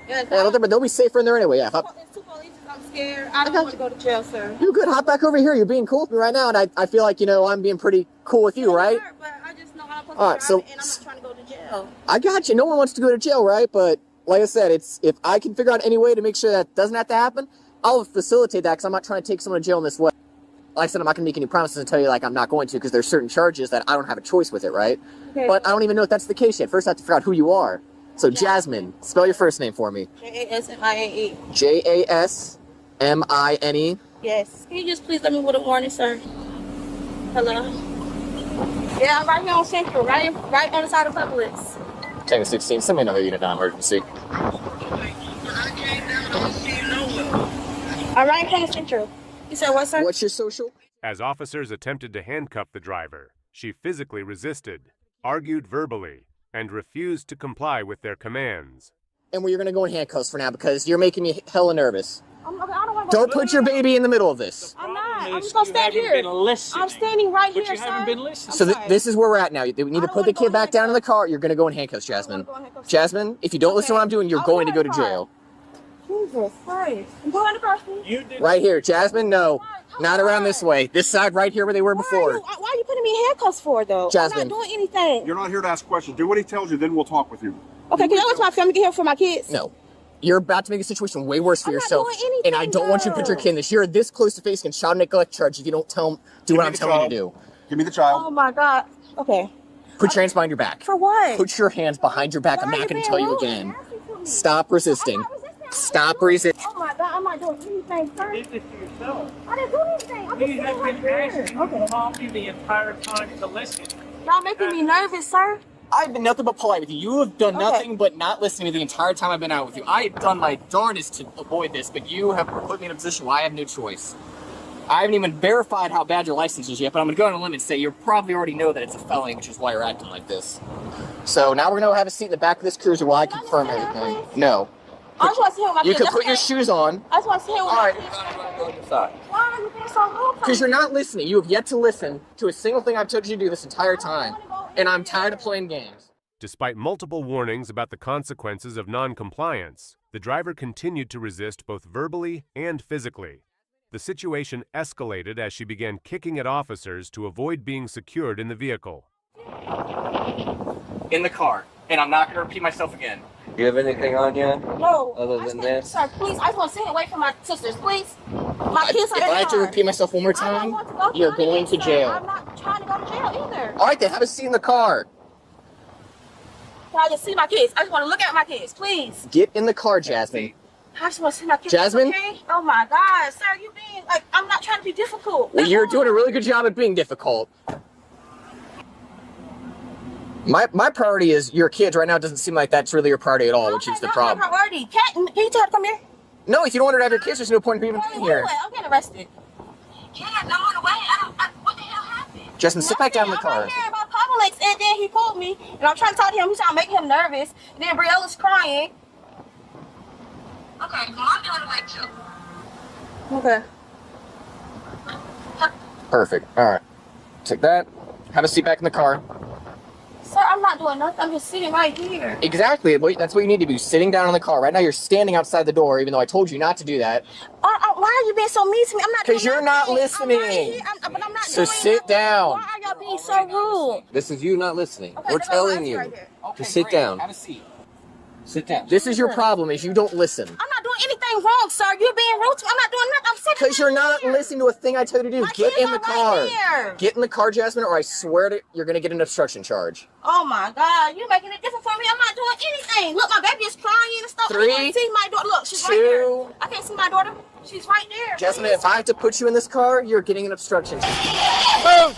Yeah, but they'll be safer in there anyway. Yeah. It's two police. I'm scared. I don't want to go to jail, sir. You're good. Hop back over here. You're being cool with me right now, and I feel like, I'm being pretty cool with you, right? Sure, but I just know I'm supposed All to right, so and I'm not trying to go to jail. I got you. No one wants to go to jail, right? But like I said, if I can figure out any way to make sure that doesn't have to happen, I'll facilitate that because I'm not trying to take someone to jail in this way. Like I said, I'm not going to make any promises and tell you I'm not going to because there's certain charges that I don't have a choice with it, right? Okay. But I don't even know if that's the case yet. First, I have to figure out who you are. So Jasmine, spell your first name for me. Jasmine. Jasmine. Yes. Can you just please let me with a warning, sir? Hello? Yeah, I'm right here on Central, right on the side of Publix. Tango 16, send me another unit non-emergency. I'm right in front of Central. You said what, sir? What's your social? As officers attempted to handcuff the driver, she physically resisted, argued verbally, and refused to comply with their commands. And you're going to go in handcuffs for now because you're making me hella nervous. I don't want to Don't put your baby in the middle of this. I'm not. I'm just going to stand here. I'm standing right here, But you haven't been listening. So this is where we're at now. We need to put the kid back down in the car. You're going to go in handcuffs, Jasmine. Jasmine, if you don't listen to what I'm doing, you're going to go to jail. Jesus Christ. I'm going to cross me. Right here. Jasmine, no. Not around this way. This side right here where they were before. Why are you putting me in handcuffs for, though? Jasmine. I'm not doing anything. You're not here to ask questions. Do what he tells you, then we'll talk with you. Okay, can I let my family get here for my kids? No. You're about to make a situation way worse for yourself. Not doing anything, and I don't want you to put your kid in this. You're this close to facing a child neglect charge if you don't do what I'm telling you to do. Give me the child. Oh my God. Okay. Put your hands behind your back. For what? Put your hands behind your back. I'm not going to tell you again. Stop resisting. Stop resisting. Oh my God, I'm not doing anything, sir. You did this to yourself. I didn't do anything. I'm You have been asking me to talk to you the entire time to listen. Y'all making me nervous, sir. I've been nothing but polite with you. You have done nothing but not listening to me the entire time I've been out with you. I have done my darndest to avoid this, but you have put me in a position where I have no choice. I haven't even verified how bad your license is yet, but I'm going to go on a limb and say you probably already know that it's a felony, which is why you're acting like this. So now we're going to have a seat in the back of this cruiser while I confirm everything. No. I just want to see what my You can put your shoes on. I just want to see what All my right. kids. Why are you being so rude? Because you're not listening. You have yet to listen to a single thing I've told you to do this entire time. And I'm tired of playing games. Despite multiple warnings about the consequences of non-compliance, the driver continued to resist both verbally and physically. The situation escalated as she began kicking at officers to avoid being secured in the vehicle. In the car. And I'm not going to repeat myself again. Do you have anything on you? No. Other than this? Sir, please, I just want to stay away from my sisters, please. My kids are If I have to repeat myself one more time, you're going to jail. I'm not trying to go to jail either. All right, then have a seat in the car. Can I just see my kids? I just want to look at my kids, please. Get in the car, Jasmine. I just want to see my kids. Jasmine? Okay? Oh my God, sir, you being like, I'm not trying to be difficult. Well, you're doing a really good job at being difficult. My priority is your kids. Right now, it doesn't seem like that's really your priority at all, which is the problem. My priority. Can you tell her to come here? No, if you don't want her to have your kids, there's no point in even being here. I'm getting arrested. Cat, I'm on the way. What the hell happened? Jasmine, sit back down in the car. I'm right here about Publix, and then he pulled me, and I'm trying to talk to him. He's trying to make him nervous. And then Briella's crying. Okay, well, I'm doing the right job. Okay. Perfect. All right. Take that. Have a seat back in the car. Sir, I'm not doing nothing. I'm just sitting right here. Exactly. That's what you need to do. Sitting down in the car. Right now, you're standing outside the door, even though I told you not to do that. Why are you being so mean to me? I'm not. Because you're not listening. But I'm not. So sit down. Why are y'all being so rude? This is you not listening. Okay, We're telling you to sit down. Have a seat. Sit down. This is your problem, is you don't listen. I'm not doing anything wrong, sir. You're being rude to me. I'm not doing nothing. I'm sitting Because you're not listening to a thing I told you to do. Get in the car. Right here. Get in the car, Jasmine, or I swear to you're going to get an obstruction charge. Oh my God, you're making it different for me. I'm not doing anything. Look, my baby is crying and stuff. 3, I can't see my daughter. Look, she's right there. I can't see my daughter. She's right there. Jasmine, if I have to put you in this car, you're getting an obstruction charge. Move!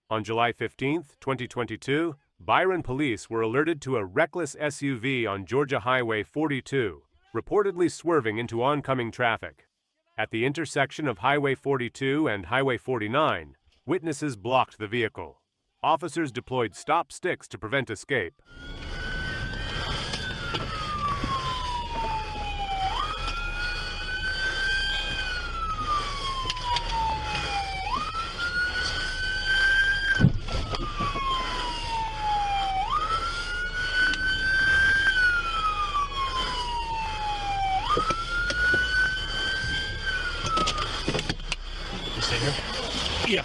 On July 15th, 2022, Byron police were alerted to a reckless SUV on Georgia Highway 42, reportedly swerving into oncoming traffic. At the intersection of Highway 42 and Highway 49, witnesses blocked the vehicle. Officers deployed stop sticks to prevent escape. Yeah.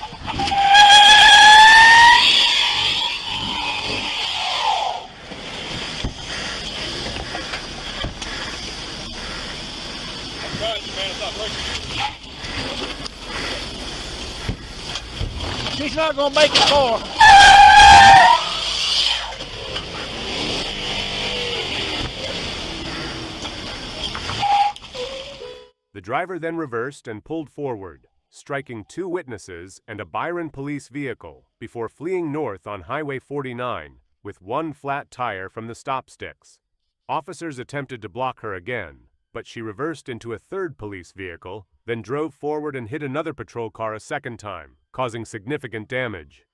She's not gonna make it far. The driver then reversed and pulled forward, striking 2 witnesses and a Byron police vehicle before fleeing north on Highway 49 with 1 flat tire from the stop sticks. Officers attempted to block her again, but she reversed into a 3rd police vehicle, then drove forward and hit another patrol car a 2nd time, causing significant damage.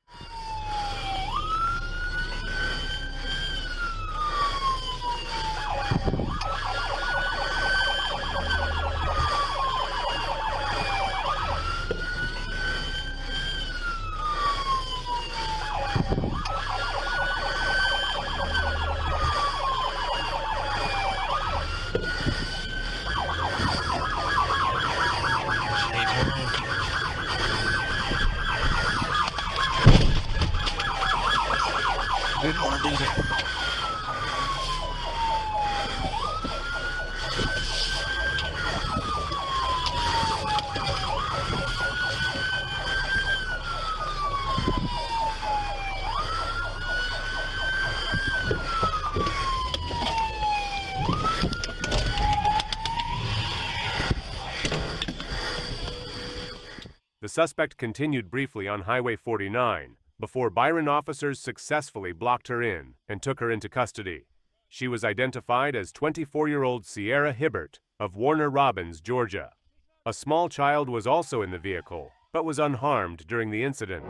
The suspect continued briefly on Highway 49 before Byron officers successfully blocked her in and took her into custody. She was identified as 24-year-old Sierra Hibbert of Warner Robins, Georgia. A small child was also in the vehicle, but was unharmed during the incident.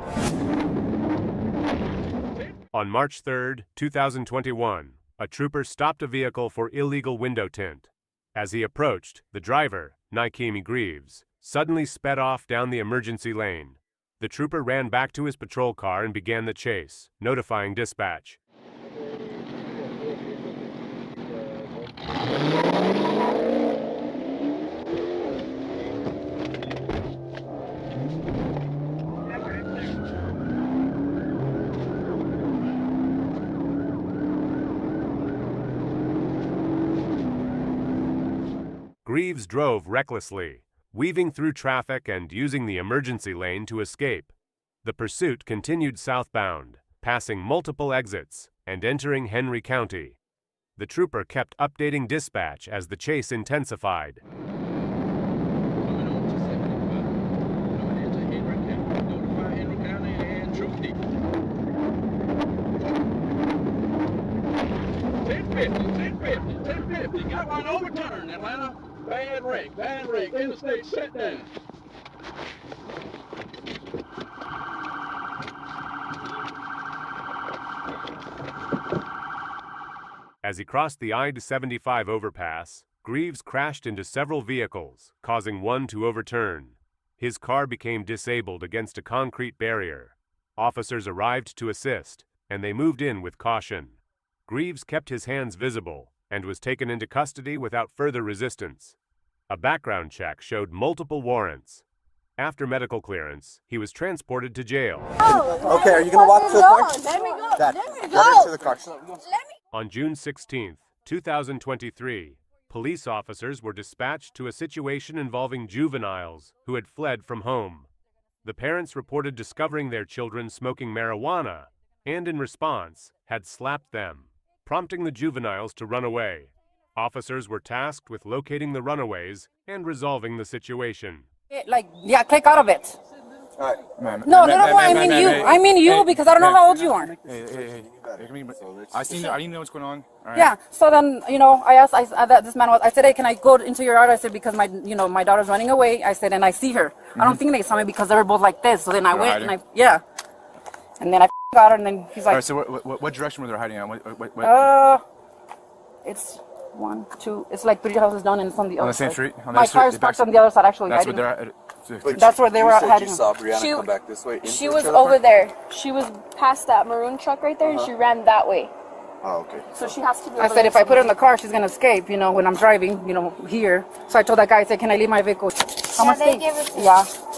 On March 3, 2021, a trooper stopped a vehicle for illegal window tint. As he approached, the driver, Nikemi Greaves, suddenly sped off down the emergency lane. The trooper ran back to his patrol car and began the chase, notifying dispatch. Greaves drove recklessly, weaving through traffic and using the emergency lane to escape. The pursuit continued southbound, passing multiple exits and entering Henry County. The trooper kept updating dispatch as the chase intensified. Got one overturned, Atlanta. Bad wreck, interstate shut down. As he crossed the I-75 overpass, Greaves crashed into several vehicles, causing one to overturn. His car became disabled against a concrete barrier. Officers arrived to assist, and they moved in with caution. Greaves kept his hands visible and was taken into custody without further resistance. A background check showed multiple warrants. After medical clearance, he was transported to jail. Okay, are you going to walk to the car? Let me go. Dad, Let me get go. into the car. On June 16, 2023, police officers were dispatched to a situation involving juveniles who had fled from home. The parents reported discovering their children smoking marijuana and, in response, had slapped them, prompting the juveniles to run away. Officers were tasked with locating the runaways and resolving the situation. Click out of it. All right, ma'am. No, I mean you. I mean you because I don't know how old you are. Hey. I didn't know what's going on. All right. Yeah. So then, I asked. This man was. I said, hey, can I go into your yard? I said because my daughter's running away. I said, and I see her. I don't think they saw me because they were both like this. So then I went and and then I got her, and then he's like. All right. So what direction were they hiding on? It's 1, 2. It's like 3 houses down, and it's on the other side. On the same street. My car's parked on the other side, actually. That's where they're at. That's where they were hiding. You saw Brianna come back this way. She was over there. She was past that maroon truck right there, and she ran that way. Oh, okay. So she has to be. I said if I put her in the car, she's gonna escape. When I'm driving, here. So I told that guy, I said, can I leave my vehicle? How much they give it to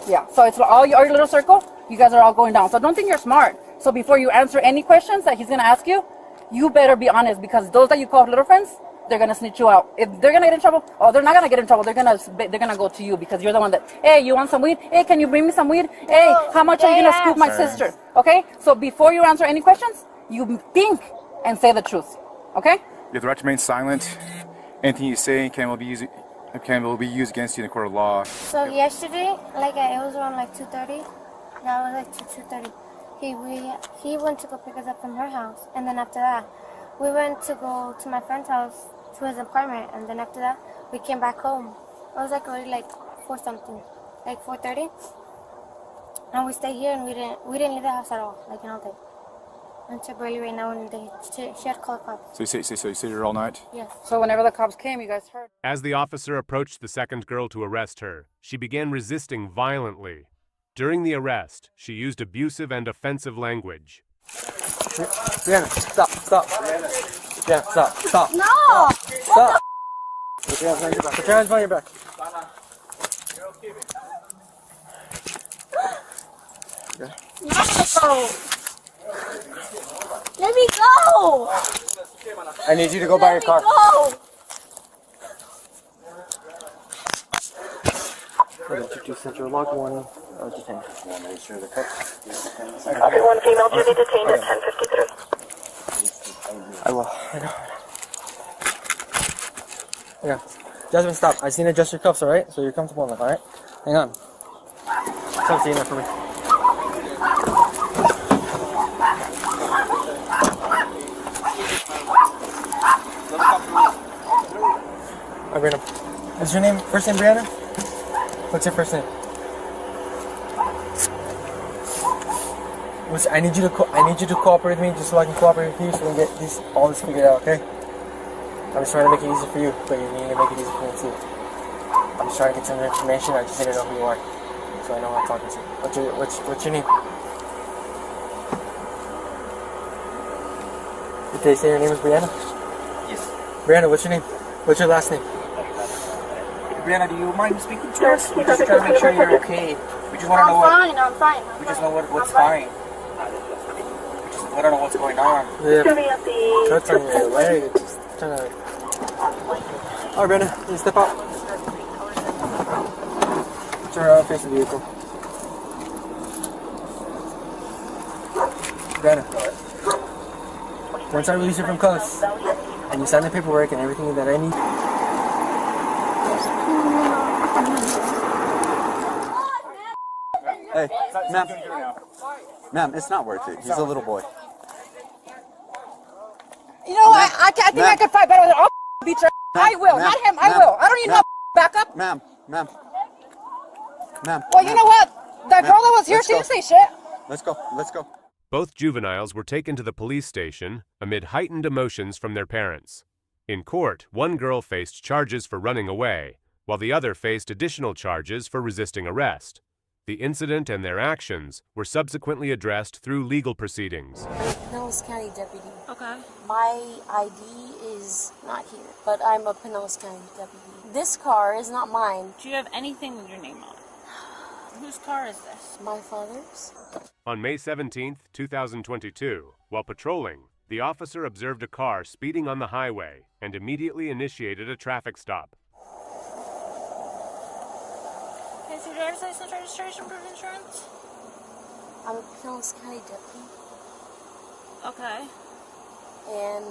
Yeah. So it's all your little circle. You guys are all going down. So don't think you're smart. So before you answer any questions that he's gonna ask you, you better be honest because those that you call little friends, they're gonna snitch you out. If they're gonna get in trouble, they're not gonna get in trouble. They're gonna go to you because you're the one that. Hey, you want some weed? Hey, can you bring me some weed? Hey, how much are you gonna scoop my sister? Okay. So before you answer any questions, you think and say the truth. Okay. You have the right to remain silent. Anything you say will be used Okay, but will be used against you in a court of law. So yesterday, like it was around like 2:30. Yeah, it was like 2:30. He went to go pick us up from her house, and then after that, we went to go to my friend's house to his apartment, and then after that, we came back home. It was like already like 4-something, like 4:30, and we stayed here and we didn't leave the house at all, like all day. Until barely right now, and she had called cops. So you stayed here all night? Yes. So whenever the cops came, you guys heard. As the officer approached the second girl to arrest her, she began resisting violently. During the arrest, she used abusive and offensive language. Brianna, stop. Yeah, stop. No! Stop. Put your hands behind your back. Okay. No! Let me go! I need you to go by your car. Let me Go. 2 Central Log 1, detained. Make sure the cups. Everyone female to be detained at 10:53. I will. I know. Yeah. Jasmine, stop. I just need to adjust your cuffs, alright? So you're comfortable enough, alright? Hang on. Stop seeing that for me. Alright, Brianna. What's your name? First name, Brianna? What's your first name? I need you to cooperate with me, just so I can cooperate with you, so we can get all this figured out, okay? I'm just trying to make it easy for you, but you need to make it easy for me too. I'm just trying to get some information. I just need to know who you are, so I know who I'm talking to. What's your name? Did they say your name is Brianna? Yes. Brianna, what's your name? What's your last name? Brianna, do you mind speaking to us? We're just trying to make sure you're okay. We just want to know what. I'm fine. We just know what's fine. We don't know what's going on. Yeah. Cuts on your leg. Just trying to. Alright, Brandon, you step out. Turn face the vehicle. Brandon, once I release you from cuffs, and you sign the paperwork and everything that I need. Hey, ma'am, it's not worth it. He's a little boy. You know what? I think I could fight better than all beat your ass. I will, not him. I will. I don't need no backup. Ma'am. Well, you know what? That girl that was here, she didn't say shit. Let's go. Both juveniles were taken to the police station amid heightened emotions from their parents. In court, one girl faced charges for running away, while the other faced additional charges for resisting arrest. The incident and their actions were subsequently addressed through legal proceedings. Pinellas County deputy. Okay. My ID is not here, but I'm a Pinellas County deputy. This car is not mine. Do you have anything with your name on it? Whose car is this? My father's. On May 17, 2022, while patrolling, the officer observed a car speeding on the highway and immediately initiated a traffic stop. Okay, so driver's license, registration, proof of insurance? I'm a Pinellas County deputy. Okay. And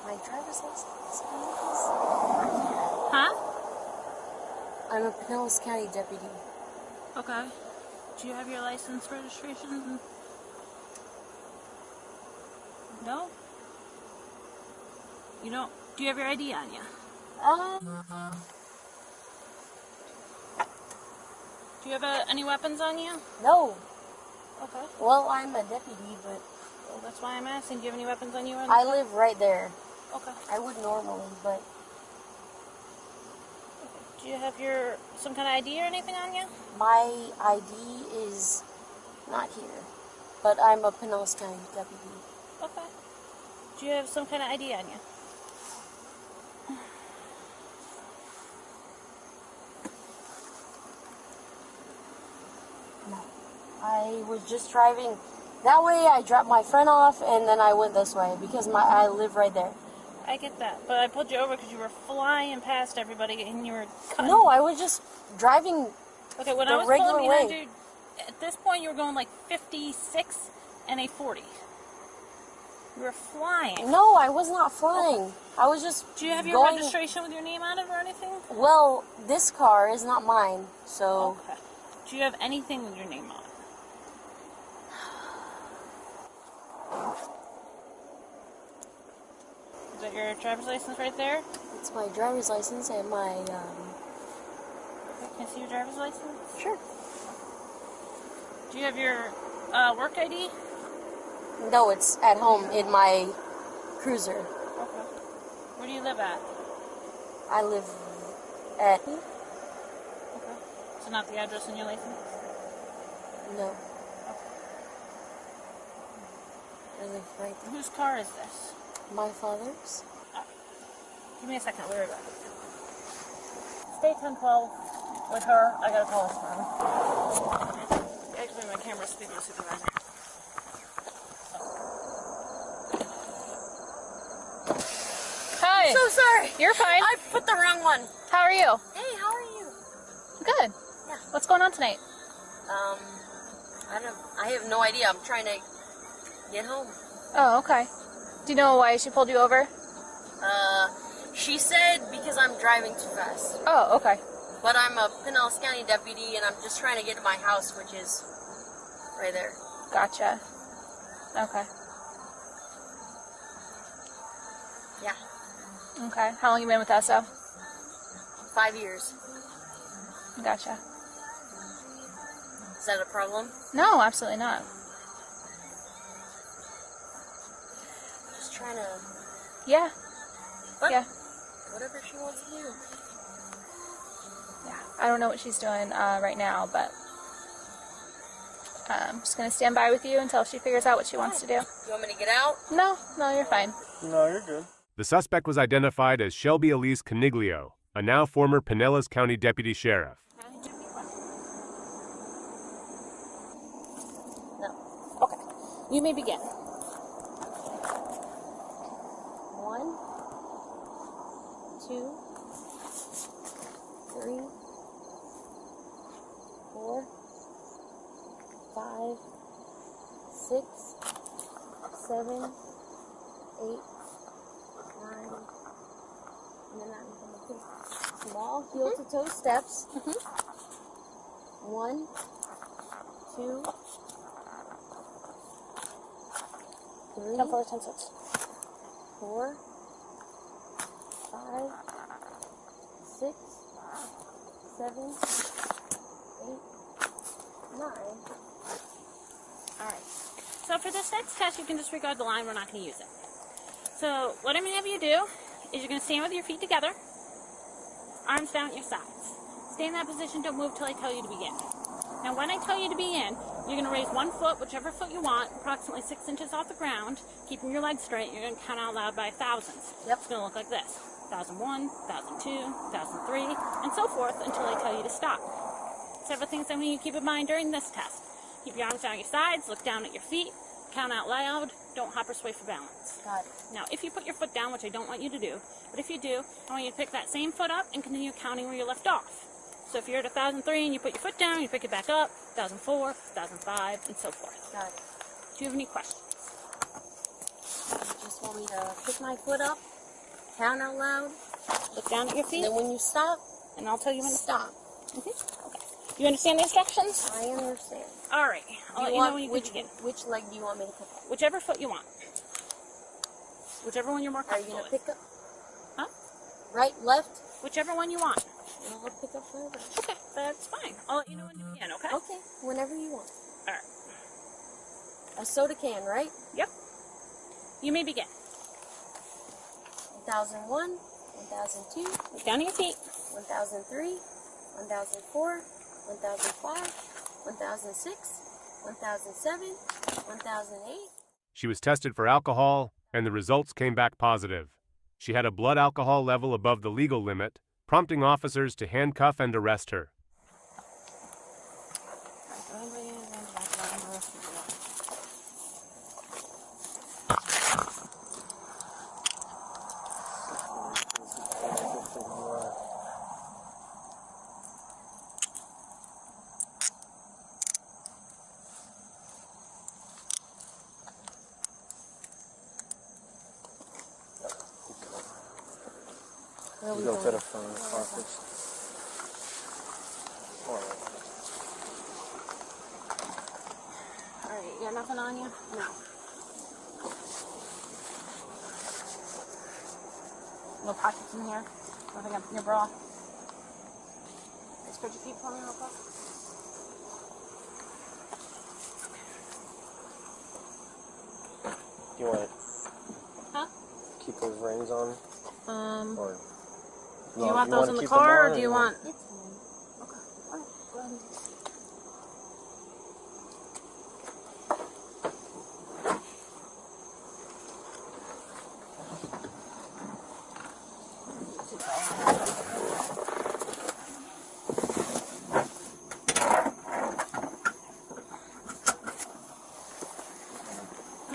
my driver's license is... Huh? I'm a Pinellas County deputy. Okay. Do you have your license, registration? No? You don't? Do you have your ID on you? Do you have any weapons on you? No. Okay. Well, I'm a deputy, but... Well, that's why I'm asking. Do you have any weapons on you? I live right there. Okay. I would normally, but... Do you have some kind of ID or anything on you? My ID is not here, but I'm a Pinellas County deputy. Okay. Do you have some kind of ID on you? No. I was just driving. That way I dropped my friend off and then I went this way because I live right there. I get that, but I pulled you over because you were flying past everybody and you were cutting. No, I was just driving. Okay, when the I was regular pulling way. behind you, at this point you were going like 56 and a 40. You were flying. No, I was not flying. I was just. Do you have your registration with your name on it or anything? Well, this car is not mine, so. Okay. Do you have anything with your name on it? Is that your driver's license right there? It's my driver's license and my. Can I see your driver's license? Sure. Do you have your work ID? No, it's at home in my cruiser. Okay. Where do you live at? I live at. Okay. So not the address in your license? No. I live right there. Whose car is this? My father's. Give me a second. We'll be right back. Stay 10-12 with her. I gotta call this phone. Actually, my camera's speaking to supervisor. Hi. I'm so sorry. You're fine. I put the wrong one. How are you? Hey, how are you? Good. Yeah. What's going on tonight? I have no idea. I'm trying to get home. Oh, okay. Do you know why she pulled you over? She said because I'm driving too fast. Oh, okay. But I'm a Pinellas County deputy, and I'm just trying to get to my house, which is right there. Gotcha. Okay. Yeah. Okay. How long you been with ESO? 5 years. Gotcha. Is that a problem? No, absolutely not. Just trying to... Yeah. What? Yeah. Whatever she wants to do. Yeah. I don't know what she's doing right now, but I'm just going to stand by with you until she figures out what she wants to do. You want me to get out? No, you're fine. No, you're good. The suspect was identified as Shelby Elise Caniglio, a now former Pinellas County Deputy Sheriff. No. Okay. You may begin. 1, 2, 3, 4, 5, 6, 7, 8, 9, and then I'm going to take small heel-to-toe steps. 1, 2, 3, 10 4, 10 6. 4, 5, 6, 7, 8, 9. Alright. So for this next test, you can disregard the line. We're not going to use it. So what I'm going to have you do is you're going to stand with your feet together, arms down at your sides. Stay in that position. Don't move till I tell you to begin. Now when I tell you to begin, you're going to raise one foot, whichever foot you want, approximately 6 inches off the ground, keeping your legs straight. You're going to count out loud by thousands. Yep. It's going to look like this. 1001, 1002, 1003, and so forth until I tell you to stop. Several things I want you to keep in mind during this test. Keep your arms down your sides, look down at your feet, count out loud, don't hop or sway for balance. Got it. Now, if you put your foot down, which I don't want you to do, but if you do, I want you to pick that same foot up and continue counting where you left off. So if you're at 1003 and you put your foot down, you pick it back up, 1004, 1005, and so forth. Got it. Do you have any questions? You just want me to pick my foot up, count out loud, look down at your feet, and then when you stop, and I'll tell you when to stop. Okay. You understand the instructions? I understand. All right. I'll let you know when you can begin. Which leg do you want me to pick up? Whichever foot you want. Whichever one you're more Are you comfortable going to with. pick up? Huh? Right, left? Whichever one you want. I'll pick up whatever. Okay, that's fine. I'll let you know when to begin, okay? Okay, whenever you want. All right. A soda can, right? Yep. You may begin. 1001, 1002. Look down at your feet. 1003, 1004, 1005, 1006, 1007, 1008. She was tested for alcohol, and the results came back positive. She had a blood alcohol level above the legal limit, prompting officers to handcuff and arrest her. Where are we Go going? to the front of the car first. Alright, you got nothing on you? No. No pockets in here? Nothing up in your bra? Spread your feet for me real quick. You want Huh? to keep those rings on? Or Do you want those in the car, or do you want...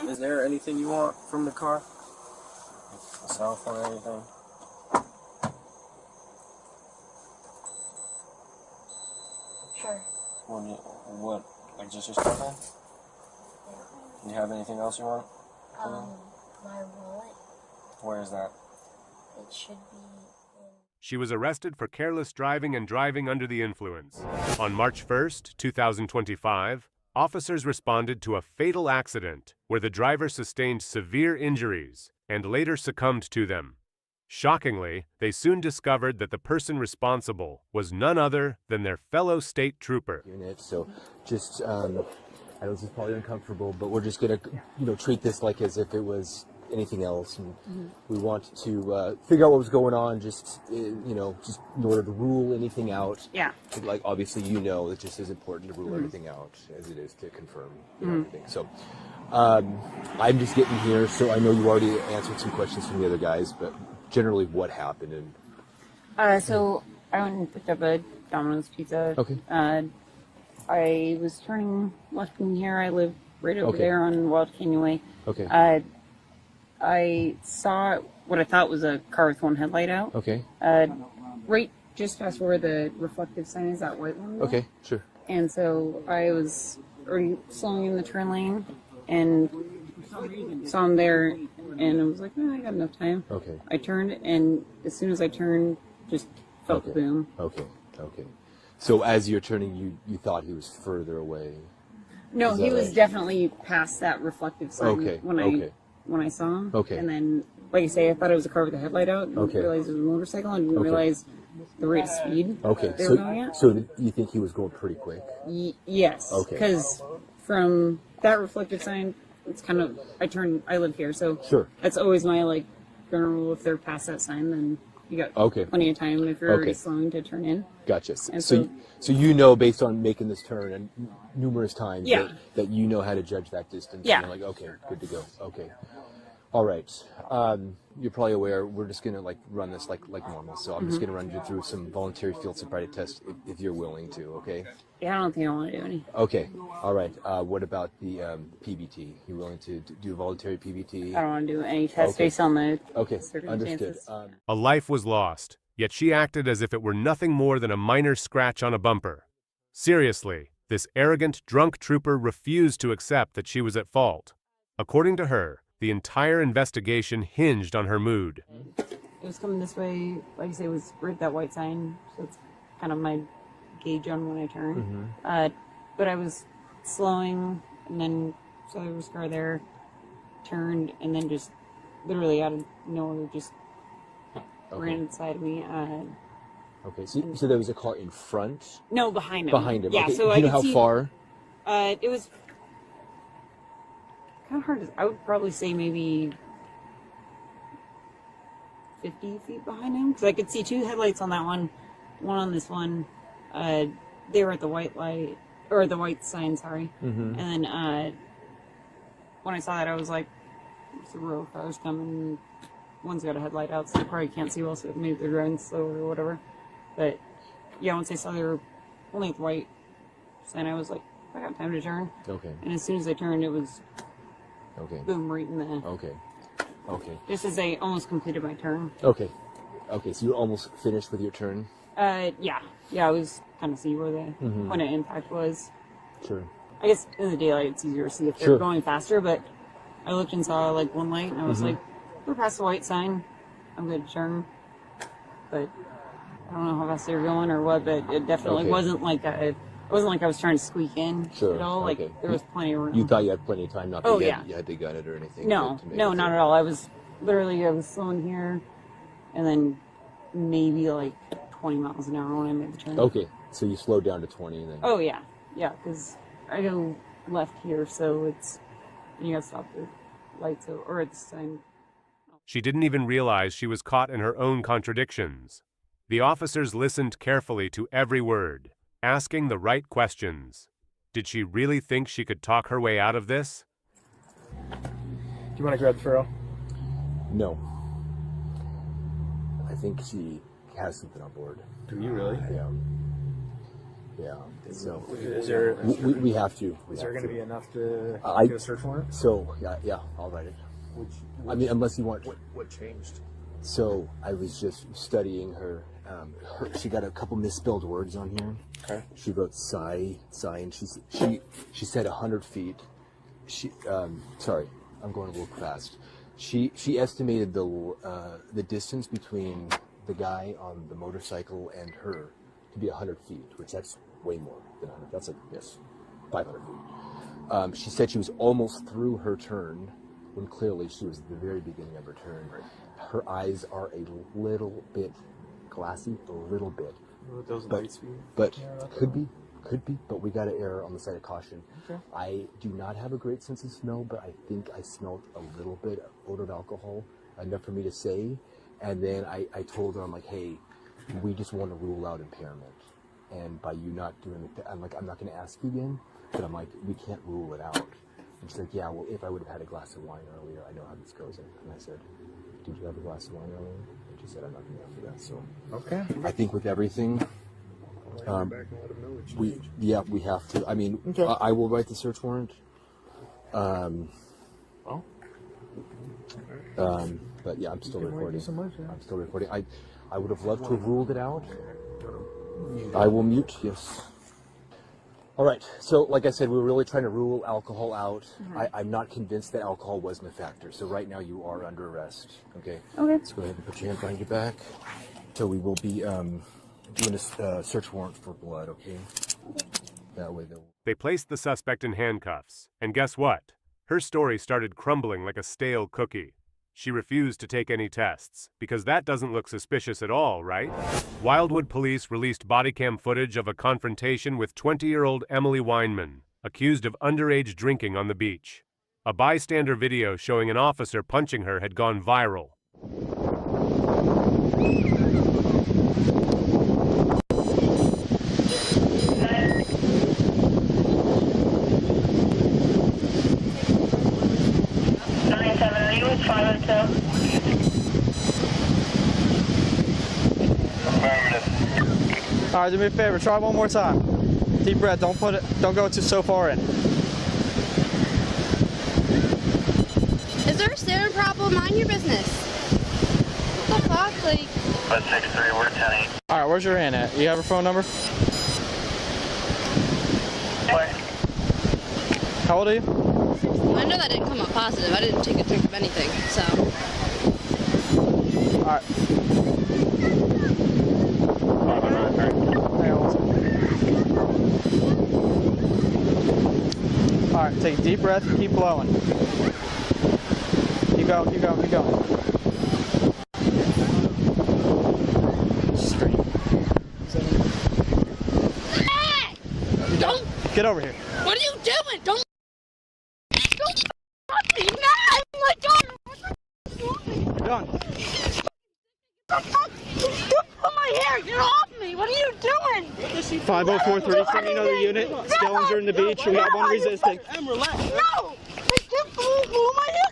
Is there anything you want from the car? A cell phone or anything? Sure. What? Like just your cell phone? Do you have anything else you want? My wallet. Where is that? It should be. She was arrested for careless driving and driving under the influence. On March 1st, 2025, officers responded to a fatal accident where the driver sustained severe injuries and later succumbed to them. Shockingly, they soon discovered that the person responsible was none other than their fellow state trooper. So just, I know this is probably uncomfortable, but we're just going to, treat this like as if it was anything else. And we want to figure out what was going on, just, just in order to rule anything out. Yeah. Like, obviously, it's just as important to rule everything out as it is to confirm everything. So I'm just getting here, so I know you already answered some questions from the other guys, but generally what happened? And So I went and picked up a Domino's pizza. Okay. I was turning left in here. I live right over Okay. there on Wild Canyon Way. Okay. I saw what I thought was a car with one headlight out. Okay. Right just past where the reflective sign is, that white one. Okay, sure. And so I was already slowing in the turn lane and saw him there, and I was like, I got enough time. Okay. I turned, and as soon as I turned, just felt the boom. Okay. So as you're turning, you thought he was further away? No, Is he that was right? definitely past that reflective sign when I saw him. Okay. And then, like I say, I thought it was a car with a headlight out. Didn't Okay. realize it was a motorcycle. I didn't Okay. realize the rate of speed Okay. they were going at. So you think he was going pretty quick? Yes. Okay. Because from that reflective sign, it's kind of, I live here, so Sure. that's always my general rule. If they're past that sign, then you got plenty of time if you're already slowing to turn in. Gotcha. And So based on making this turn and numerous times, Yeah. that you know how to judge that distance. Yeah. And you're like, okay, good to go. Okay. All right. You're probably aware we're just gonna run this like normal. So I'm just Mhm. gonna run you through some voluntary field sobriety tests if you're willing to. Okay. Yeah, I don't think I want to do any. Okay. All right. What about the PBT? You willing to do a voluntary PBT? I don't want to do any tests based on the circumstances. Understood. A life was lost, yet she acted as if it were nothing more than a minor scratch on a bumper. Seriously, this arrogant, drunk trooper refused to accept that she was at fault. According to her, the entire investigation hinged on her mood. It was coming this way, like I say, it was right at that white sign, so it's kind of my gauge on when I turn. But I was slowing, and then saw there was a car there, turned, and then just literally out of nowhere, just ran inside of me. Okay. So there was a car in front? No, behind him. Behind him. Yeah, Okay. so Do I you know could how see, far? It was kind of hard to, I would probably say maybe 50 feet behind him, because I could see two headlights on that one on this one. They were at the white light, or the white sign, sorry. Mhm. And then when I saw that, I was like, there's a row of cars coming. One's got a headlight out, so you probably can't see well, so maybe they're driving slower or whatever. But yeah, once I saw they were only at the white sign, I was like, I got time to turn. Okay. And as soon as I turned, it was Okay. boom right in the... Okay. Just as I almost completed my turn. Okay. So you're almost finished with your turn? Yeah, I was kind of see where the Mhm. point of impact was. Sure. I guess in the daylight it's easier to see if they're Sure. going faster, but I looked and saw one light, and I was Mhm. like, we're past the white sign. I'm good to turn. but I don't know how fast they were going or what, but it definitely wasn't like it wasn't like I was trying to squeak in at all. Like there was plenty of room. You thought you had plenty of time, not that you had to gun it or anything. No, no, not at all. I was slowing here, and then maybe like 20 miles an hour when I made the turn. Okay, so you slowed down to 20 and then. Oh yeah, because I go left here, so you gotta stop the lights or it's time. She didn't even realize she was caught in her own contradictions. The officers listened carefully to every word, asking the right questions. Did she really think she could talk her way out of this? Do you want to grab the furrow? No. I think she has something on board. Do you really? Yeah. Yeah. So Is there? We have to. Is there going to be enough to get a search warrant? So yeah, I'll write it. I mean, unless you want. What changed? So I was just studying her. She got a couple misspelled words on here. Okay. She wrote sigh, and she said 100 feet. Sorry, I'm going a little fast. She estimated the distance between the guy on the motorcycle and her to be 100 feet, which that's way more than 100. That's 500 feet. She said she was almost through her turn when clearly she was at the very beginning of her turn. Her eyes are a little bit glassy, a little bit. But could be, but we got to err on the side of caution. Okay. I do not have a great sense of smell, but I think I smelled a little bit of odor of alcohol, enough for me to say. And then I told her, I'm like, hey, we just want to rule out impairment. And by you not doing it, I'm like, I'm not going to ask you again, but I'm like, we can't rule it out. And she's like, yeah, well, if I would have had a glass of wine earlier, I know how this goes. And I said, did you have a glass of wine earlier? And she said, I'm not going to after that. So okay. I think with everything, we have to. I mean, I will write the search warrant. But yeah, I'm still recording. I'm still recording. I would have loved to have ruled it out. I will mute. Yes. All right. So, like I said, we were really trying to rule alcohol out. I'm not convinced that alcohol wasn't a factor. So right now you are under arrest. Okay. Okay. Let's go ahead and put your hand behind your back. So we will be doing a search warrant for blood. Okay. That way they'll. They placed the suspect in handcuffs, and guess what? Her story started crumbling like a stale cookie. She refused to take any tests, because that doesn't look suspicious at all, right? Wildwood police released body cam footage of a confrontation with 20-year-old Emily Weinman, accused of underage drinking on the beach. A bystander video showing an officer punching her had gone viral. All right, do me a favor. Try one more time. Deep breath. Don't go so far in. Is there a staring problem? Mind your business. What the fuck? Like. 563, we're 10-8. All right, where's your hand at? You have her phone number? What? How old are you? I know that didn't come up positive. I didn't take a drink of anything, so. All right. All right, take a deep breath, keep blowing. Keep going, keep going, keep going. Scream. Don't! Get over here. What are you doing? Don't fuck me, man! Oh my god! Done. Put my hair! Get off me! What are you doing? 5043, send me another unit. Skellinger in the beach. We got one resisting. Relax. No! I can't blow my hair!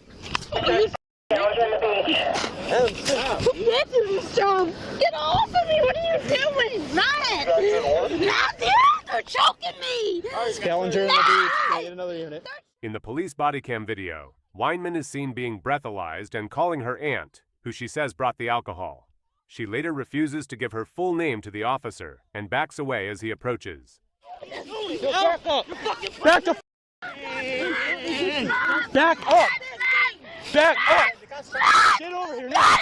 Skellinger in the beach. Get to this job! Get off of me! What are you doing? Matt! Matt, they're choking me! Skellinger in the beach. Get another unit. In the police body cam video, Weinman is seen being breathalyzed and calling her aunt, who she says brought the alcohol. She later refuses to give her full name to the officer and backs away as he approaches. Back up! Back the Back up! Back up! Get over here now!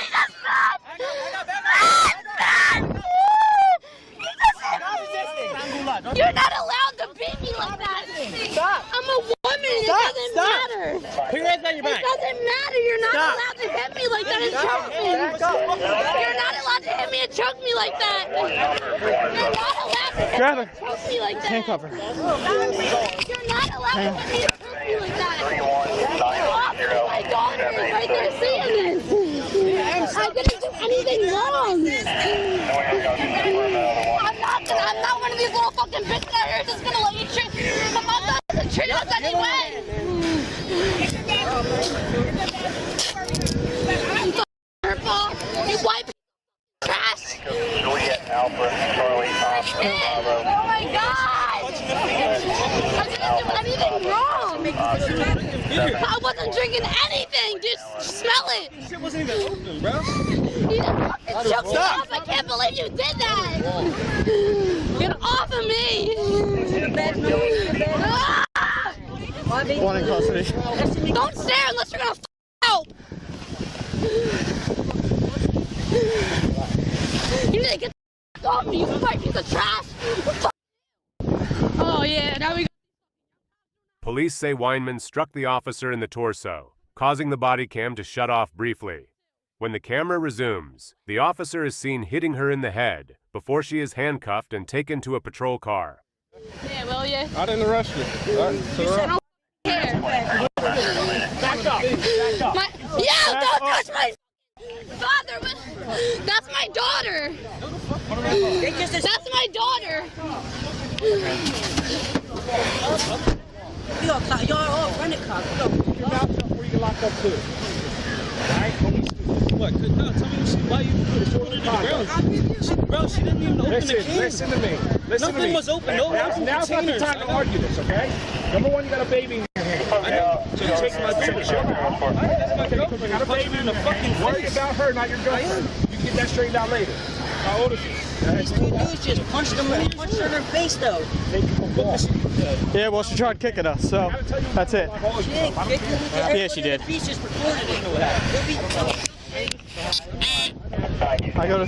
You're not allowed to beat me like that. Stop. I'm a woman. It doesn't matter. Put your hands on your back. It doesn't matter. You're not allowed to hit me like that and choke me. You're not allowed to hit me and choke me like that. You're not allowed to hit me and choke me like that. Handcuff her. You're not allowed to hit me and choke me like that. My daughter is right there seeing this. I didn't do anything wrong. I'm not one of these little fucking bitches out here that's gonna let you treat. My mom doesn't treat us anyway. You white trash. Oh my god! I didn't do anything wrong. I wasn't drinking anything. Just smell it. This shit wasn't even open, bro. You fucking choked me off. I can't believe you did that. Get off of me. One in custody. Don't stare unless you're gonna out. You need to get the off me, you white piece of trash. Oh yeah, now we go. Police say Weinman struck the officer in the torso, causing the body cam to shut off briefly. When the camera resumes, the officer is seen hitting her in the head before she is handcuffed and taken to a patrol car. Yeah, will you? I didn't arrest you. You said I don't care. Back up. Back up. Don't touch my father. That's my daughter. That's my daughter. Y'all all running cops. Keep your mouth shut before you get locked up too. Alright? What? No, tell me why you put her to the ground. Bro, she didn't even open the can. Listen to me. Nothing was open. No, now's not the time to argue this, okay? Number one, you got a baby in your hand. I know. So you take my baby. That's my girlfriend. I got a baby in the fucking face. Worry about her, not your girlfriend. You can get that straightened out later. How old is she? These two dudes just punched her in her face, though. Yeah, well, she tried kicking us, so that's it. Yeah, she did. He's just recorded it. I go to.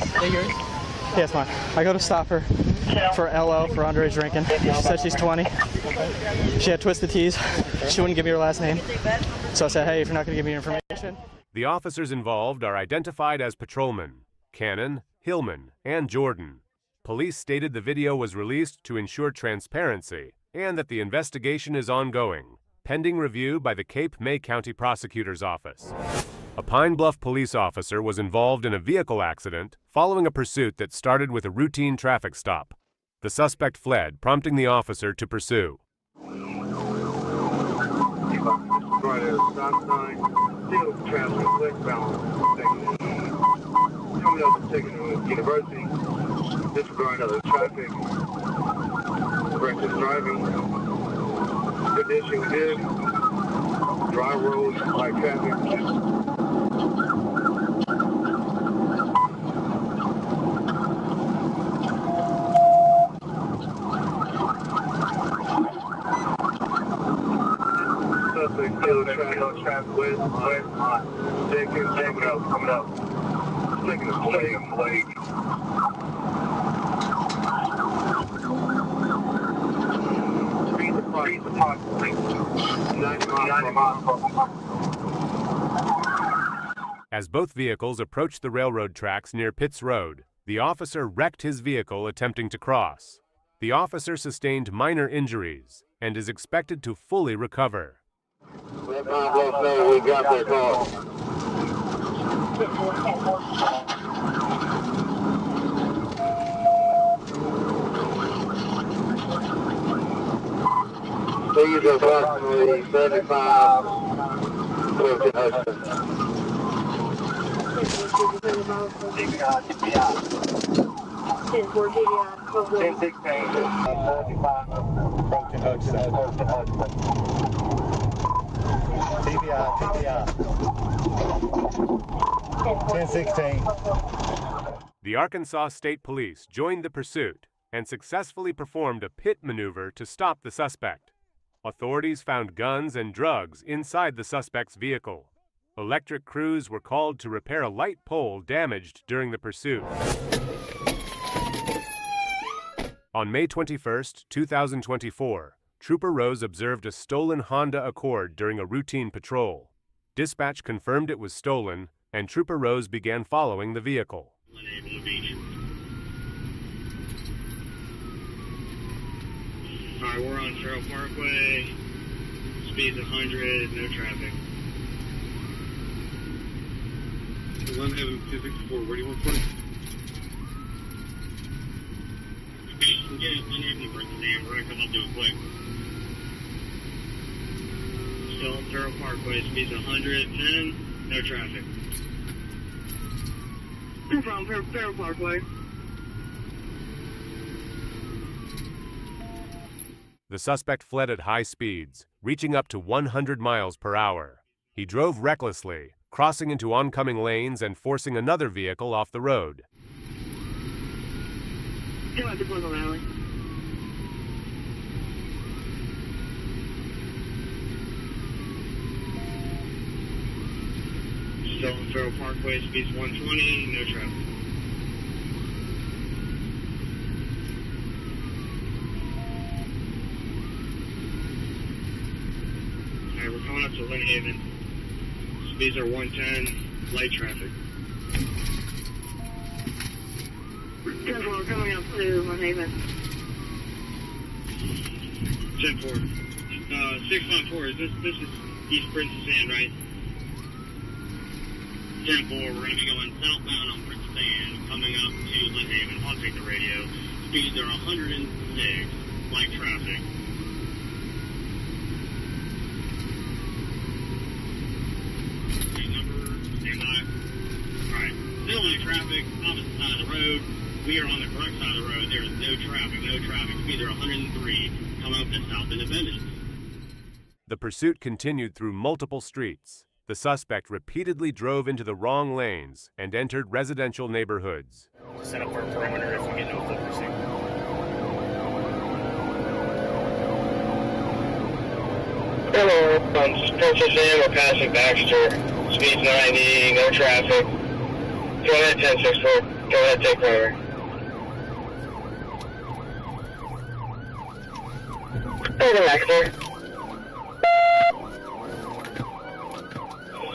Yeah, it's mine. I go to stop her for LO for underage drinking. She said she's 20. She had twisted tees. She wouldn't give me her last name. So I said, hey, if you're not going to give me your information. The officers involved are identified as patrolmen Cannon, Hillman, and Jordan. Police stated the video was released to ensure transparency and that the investigation is ongoing, pending review by the Cape May County Prosecutor's Office. A Pine Bluff police officer was involved in a vehicle accident following a pursuit that started with a routine traffic stop. The suspect fled, prompting the officer to pursue. Coming up and taking to University, disregarding other traffic, reckless driving, condition good, dry roads, light traffic. Suspect still traffic west, coming up. Taking a plate. As both vehicles approached the railroad tracks near Pitts Road, the officer wrecked his vehicle attempting to cross. The officer sustained minor injuries and is expected to fully recover. We got their call. Please approximately 75 to Hudson. 1016. The Arkansas State Police joined the pursuit and successfully performed a pit maneuver to stop the suspect. Authorities found guns and drugs inside the suspect's vehicle. Electric crews were called to repair a light pole damaged during the pursuit. On May 21, 2024, Trooper Rose observed a stolen Honda Accord during a routine patrol. Dispatch confirmed it was stolen, and Trooper Rose began following the vehicle. Alright, we're on Trail Parkway. Speed's 100, no traffic. 264, where do you want to put it? Get it, unhappy birthday, we're gonna come up to it quick. Still on Trail Parkway, speed's 110, no traffic. No problem, Trail Parkway. The suspect fled at high speeds, reaching up to 100 miles per hour. He drove recklessly, crossing into oncoming lanes and forcing another vehicle off the road. Come out to Buzzle Valley. Still on Trail Parkway, speed's 120, no traffic. Alright, we're coming up to Lynn Haven. Speeds are 110, light traffic. 10-4, coming up to Lynn Haven. 10-4. 654, this is East Princess Anne, right? 10-4, we're going to be going southbound on Princess Anne, coming up to Lynn Haven. I'll take the radio. Speeds are 106, light traffic. Alright, still light traffic, opposite side of the road. We are on the correct side of the road. There is no traffic. Speeds are 103, coming up to South Independence. The pursuit continued through multiple streets. The suspect repeatedly drove into the wrong lanes and entered residential neighborhoods. Set up for a perimeter if we get no full pursuit. Hello, on Princess Anne, we're passing Baxter. Speed's 90, no traffic. Go ahead, 10-6-4. Go ahead, take perimeter. Over Baxter.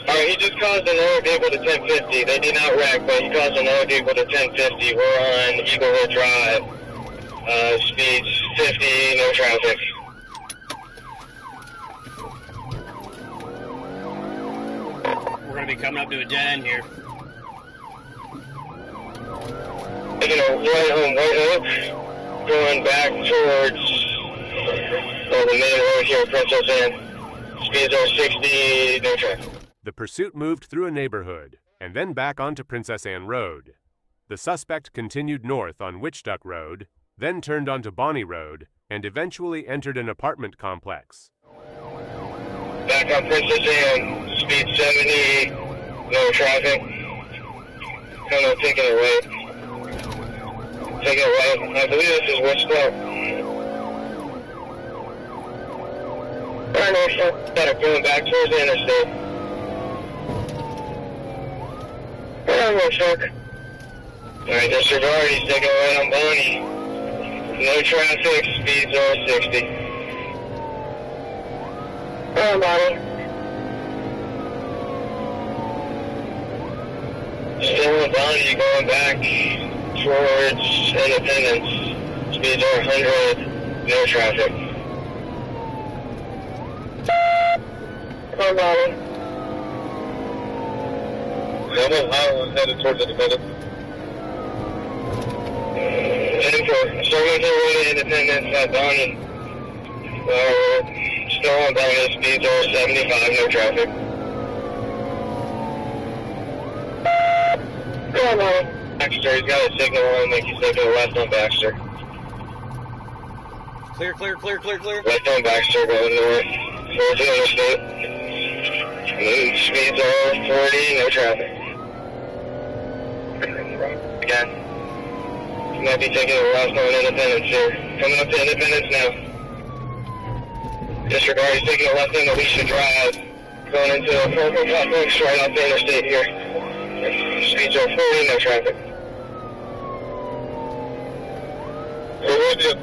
Alright, he just caused another vehicle to 1050. They did not wreck, but he caused another vehicle to 1050. We're on Eagle Hill Drive. Speeds 50, no traffic. We're going to be coming up to a dead end here. Taking a right home White Oak, going back towards the main road here, Princess Anne. Speeds are 60, no traffic. The pursuit moved through a neighborhood and then back onto Princess Anne Road. The suspect continued north on Witch Duck Road, then turned onto Bonnie Road, and eventually entered an apartment complex. Back on Princess Anne, speed 70, no traffic. Kind of taking it right. Taking it right. I believe this is Witch Duck. Alright, no, got it going back towards the interstate. Alright, disregard, he's taking right on Bonnie. No traffic, speeds are 60. Alright, Bonnie. Still on Bonnie, going back towards Independence. Speeds are 100, no traffic. Alright, Bonnie. Seven, I headed towards Independence. 10-4. Starting to way to Independence at Bonnie. Still on Bonnie, speeds are 75, no traffic. Go on, Bonnie. Baxter, he's got a signal on, like he's taking a left on Baxter. Clear. Left on Baxter, going north. Towards the interstate. Speeds are 40, no traffic. Again. You might be taking a left on Independence here. Coming up to Independence now. Disregard, he's taking a left on Alicia Drive. Going into a purple complex right off the interstate here. Speeds are 40, no traffic. We're with you.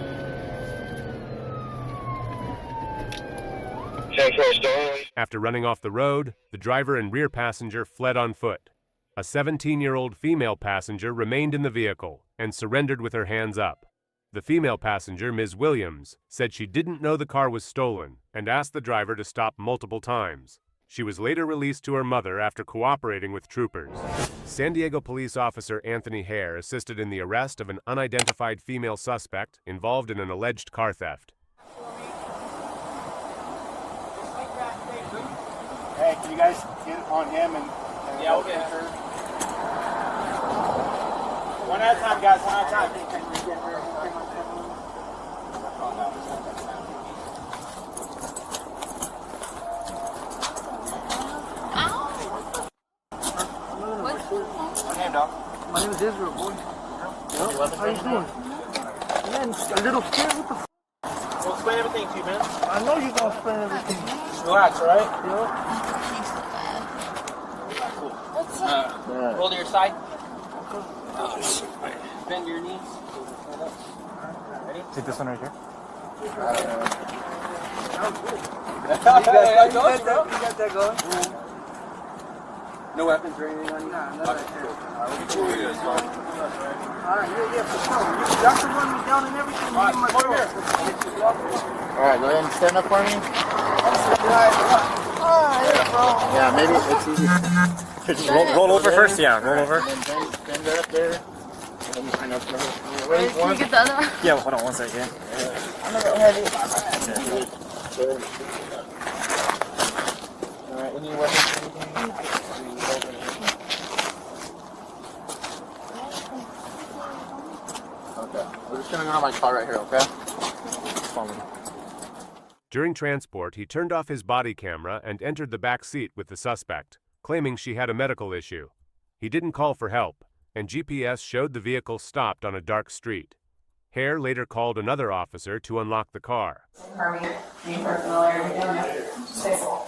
10-4 stolen. After running off the road, the driver and rear passenger fled on foot. A 17-year-old female passenger remained in the vehicle and surrendered with her hands up. The female passenger, Ms. Williams, said she didn't know the car was stolen and asked the driver to stop multiple times. She was later released to her mother after cooperating with troopers. San Diego police officer Anthony Hare assisted in the arrest of an unidentified female suspect involved in an alleged car theft. Hey, can you guys get on him and yeah, we'll get her. One at a time, guys. One at a time. What's your name, dog? My name is Israel, boy. How you doing? Man, a little scared. What the f? We'll explain everything to you, man. I know you're gonna explain everything. Just relax, alright? Yeah. What's up? Hold to your side. Bend your knees. Ready? Take this one right here. You got that going? No weapons or anything on you? Nah, not right there. Alright, yeah, for sure. Y'all can run me down and everything. Alright, come over here. Alright, go ahead and stand up for me. Yeah, maybe it's easy. Roll over first, yeah. Roll over. Bend her up there. Wait, can you get the other one? Yeah, hold on one second. I'm a bit heavy. Alright, any weapons? Okay, we're just gonna go to my car right here, okay? Follow me. During transport, he turned off his body camera and entered the back seat with the suspect, claiming she had a medical issue. He didn't call for help, and GPS showed the vehicle stopped on a dark street. Hare later called another officer to unlock the car. Army, being personal, everything down there. Stay full.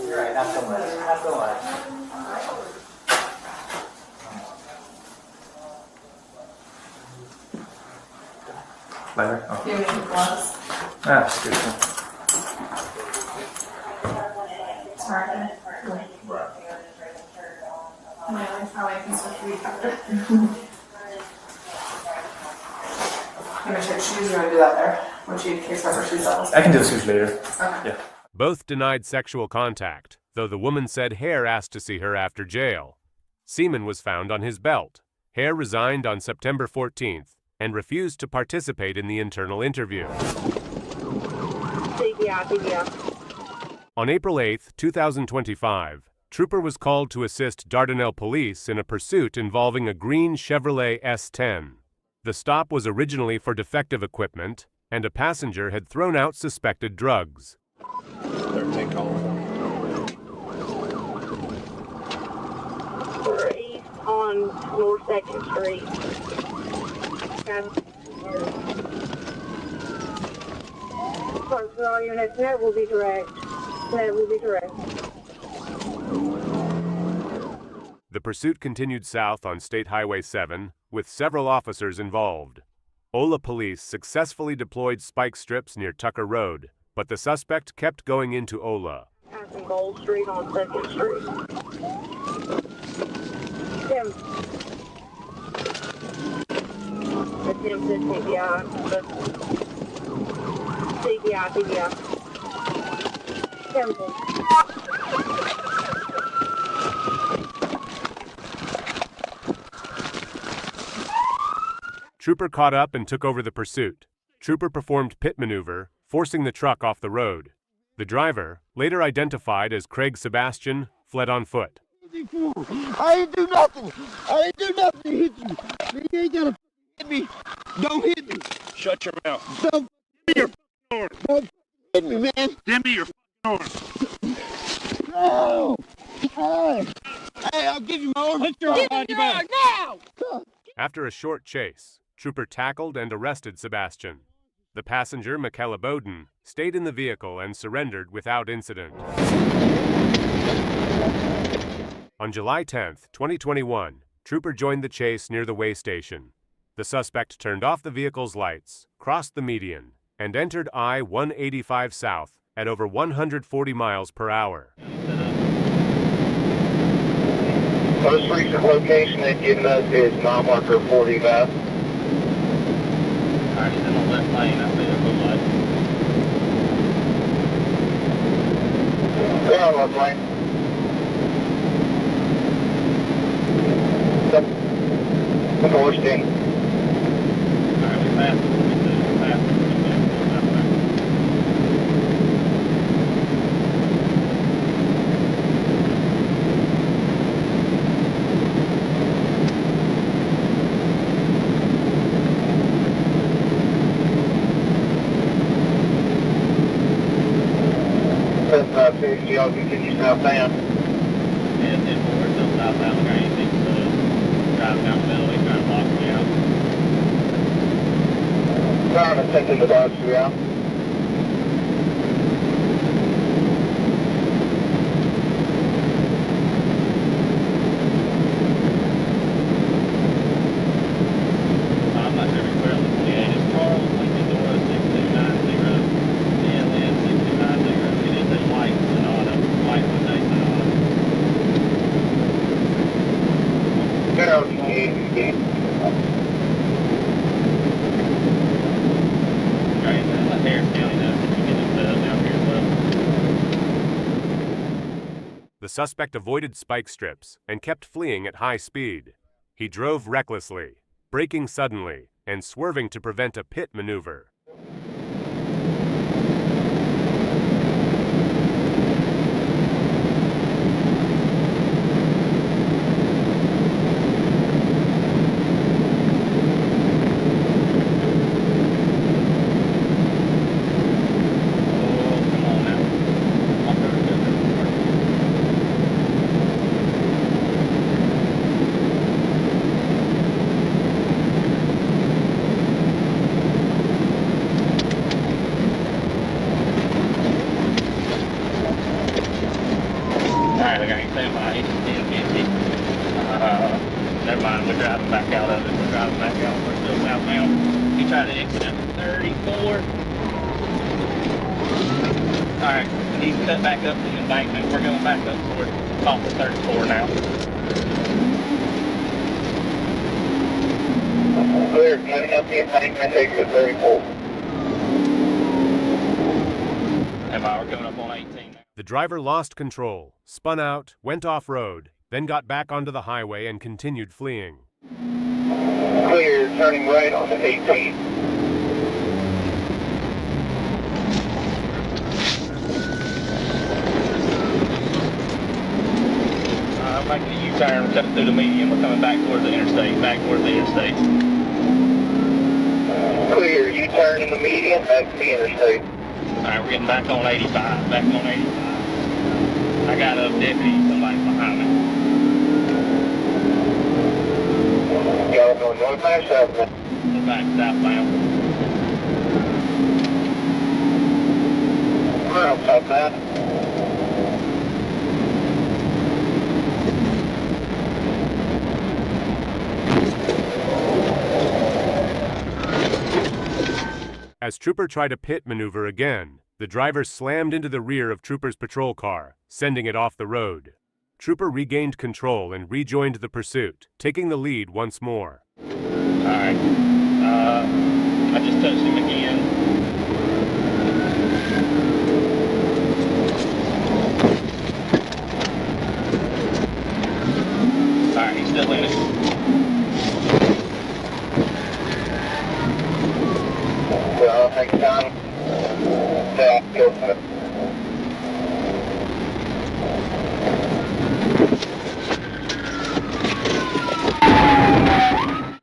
You're right, not so much. Not so much. Later? Oh. Give me some gloves. Ah, good. Sorry. How I can switch read after. I'm gonna check shoes. You want to do that there? Which you case cover shoes on? I can do the shoes later. Okay. Yeah. Both denied sexual contact, though the woman said Hare asked to see her after jail. Semen was found on his belt. Hare resigned on September 14th and refused to participate in the internal interview. On April 8, 2025, Trooper was called to assist Dardanelle police in a pursuit involving a green Chevrolet S10. The stop was originally for defective equipment, and a passenger had thrown out suspected drugs. We're east on North 2nd Street. For all units, that will be correct. That will be correct. The pursuit continued south on State Highway 7, with several officers involved. Ola police successfully deployed spike strips near Tucker Road, but the suspect kept going into Ola. Passing Gold Street on 2nd Street. Tim. That's him, CPI. CPI. Tim. Trooper caught up and took over the pursuit. Trooper performed pit maneuver, forcing the truck off the road. The driver, later identified as Craig Sebastian, fled on foot. I ain't do nothing. I ain't do nothing to hit you. You ain't gotta hit me. Don't hit me. Shut your mouth. Don't Give me your arm. Don't hit me, man. Give me your arm. No. Hey, I'll give you my arm. Put your arm behind your back. Now. After a short chase, Trooper tackled and arrested Sebastian. The passenger, Michaela Bowden, stayed in the vehicle and surrendered without incident. On July 10, 2021, Trooper joined the chase near the way station. The suspect turned off the vehicle's lights, crossed the median, and entered I-185 south at over 140 miles per hour. Most recent location they've given us is mile marker 45. Alright, he's in the left lane. I see the blue light. Go on left lane. Forced in. Alright, we passed. We passed. Y'all continue southbound. Yeah, 10-4, still southbound. Like I ain't think driving down the middle, he's trying to lock me out. Trying to take the box you out. I'm not sure if we're on the 28. It's Charles, Lincoln Dora, 6290. DLN 6290. It is a white Sonata. White with a Sonata. Get out of here. Right, man. Let Harris County know that you get this set up down here as well. The suspect avoided spike strips and kept fleeing at high speed. He drove recklessly, braking suddenly, and swerving to prevent a pit maneuver. Alright, I got you saying by 1050. Never mind, we're driving back out of it. We're driving back out. We're still southbound. He tried to exit at 34. Alright, he's cut back up to the embankment. We're going back up toward off of 34 now. Clear, coming up the embankment, take it to 34. And we're going up on 18 now. The driver lost control, spun out, went off-road, then got back onto the highway and continued fleeing. Clear, turning right on the 18. I'm making a U-turn, cut through the median. We're coming back towards the interstate, Clear, U-turn in the median, back to the interstate. Alright, we're getting back on 85, back on 85. I got a deputy, somebody behind me. Y'all going northbound or southbound? We're back southbound. We're on southbound. As Trooper tried a pit maneuver again, the driver slammed into the rear of Trooper's patrol car, sending it off the road. Trooper regained control and rejoined the pursuit, taking the lead once more. Alright, I just touched him again. Alright, he's still in it. Well, take time. Go for it.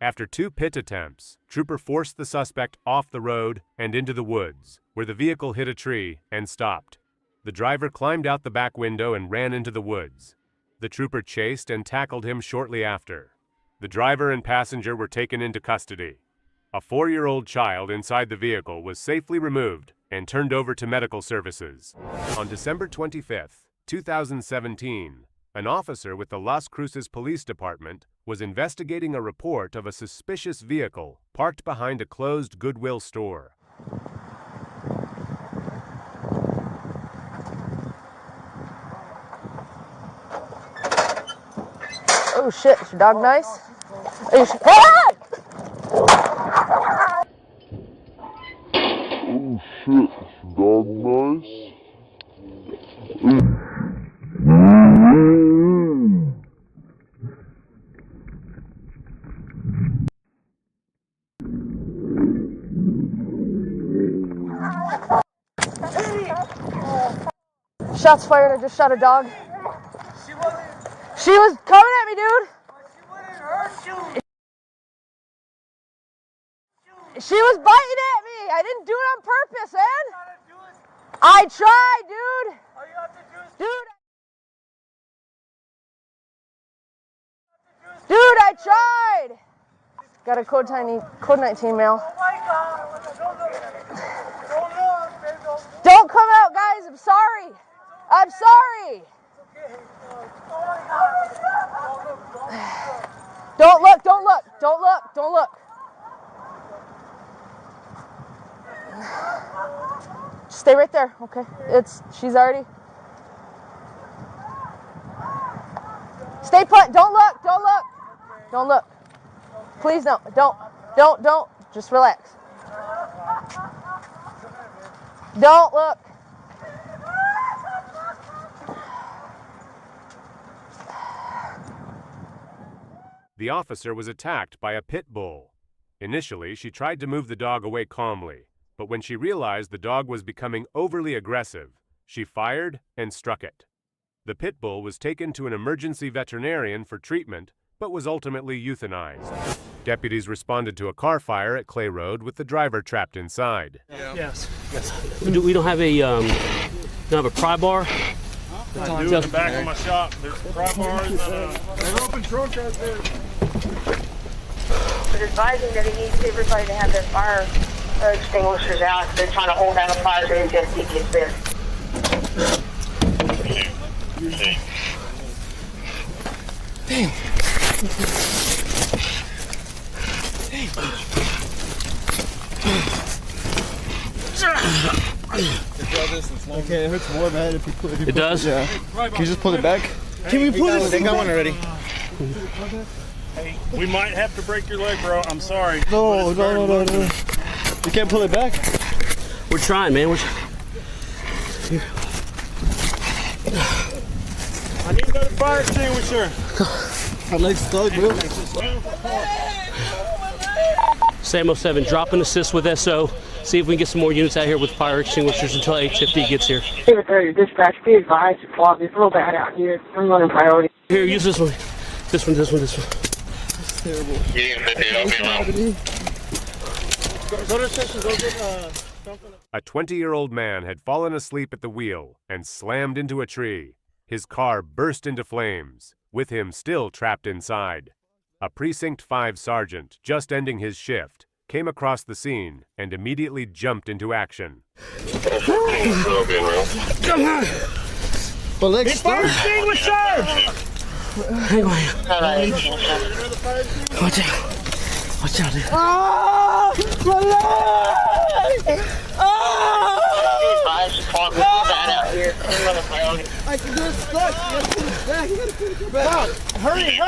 After 2 pit attempts, Trooper forced the suspect off the road and into the woods, where the vehicle hit a tree and stopped. The driver climbed out the back window and ran into the woods. The Trooper chased and tackled him shortly after. The driver and passenger were taken into custody. A 4-year-old child inside the vehicle was safely removed and turned over to medical services. On December 25, 2017, an officer with the Las Cruces Police Department was investigating a report of a suspicious vehicle parked behind a closed Goodwill store. Oh shit, is your dog nice? Hey! Oh shit, is your dog nice? Shots fired, I just shot a dog. She was coming at me, dude. She was biting at me. I didn't do it on purpose, man. I tried, dude. Dude, I tried. Got a code 19 mail. Don't come out, guys. I'm sorry. I'm sorry. Don't look, don't look, don't look, don't look. Stay right there, okay? She's already. Stay put, don't look, don't look. Don't look. Please don't, don't. Just relax. Don't look. The officer was attacked by a pit bull. Initially, she tried to move the dog away calmly, but when she realized the dog was becoming overly aggressive, she fired and struck it. The pit bull was taken to an emergency veterinarian for treatment, but was ultimately euthanized. Deputies responded to a car fire at Clay Road with the driver trapped inside. Yes. We don't have a pry bar. I do in the back of my shop. There's pry bars and An open trunk right there. But advising that he needs everybody to have their fire extinguishers out. They're trying to hold down a fire so just he gets there. Okay, it hurts more, man, if you put it. It does? Yeah. Can you just pull it back? Can we pull this? They got one already. Hey, we might have to break your leg, bro. I'm sorry. No. You can't pull it back? We're trying, man. I need another fire extinguisher. My leg's stuck, bro. Sam 07, drop an assist with SO. See if we can get some more units out here with fire extinguishers until 850 gets here. Favorite 30 dispatch, be advised, it's real bad out here. I'm running priority. Here, use this one. This one. That's terrible. A 20-year-old man had fallen asleep at the wheel and slammed into a tree. His car burst into flames, with him still trapped inside. A Precinct 5 sergeant, just ending his shift, came across the scene and immediately jumped into action. Come on! Fire extinguisher! Hang on. Watch out, dude. Ah! My leg! Ah! I can do it stuck. You gotta put it back. Hurry!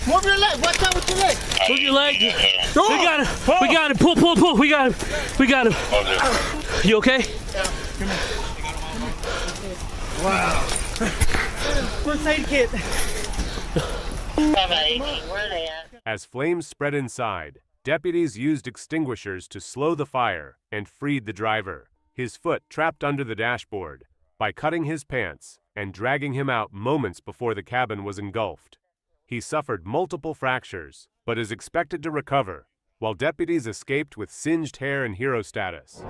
Move your leg. Watch out with your leg. Move your leg. We got him. Pull. We got him. You okay? Wow. First aid kit. Where are they at? As flames spread inside, deputies used extinguishers to slow the fire and freed the driver, his foot trapped under the dashboard, by cutting his pants and dragging him out moments before the cabin was engulfed. He suffered multiple fractures, but is expected to recover, while deputies escaped with singed hair and hero status.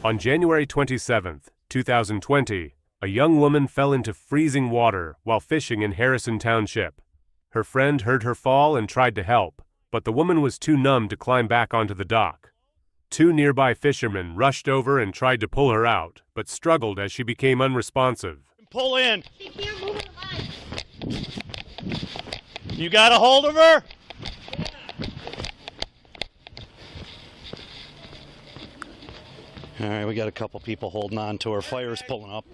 On January 27, 2020, a young woman fell into freezing water while fishing in Harrison Township. Her friend heard her fall and tried to help, but the woman was too numb to climb back onto the dock. Two nearby fishermen rushed over and tried to pull her out, but struggled as she became unresponsive. Pull in. You got a hold of her? All right, we got a couple people holding on to her. Fire's pulling up.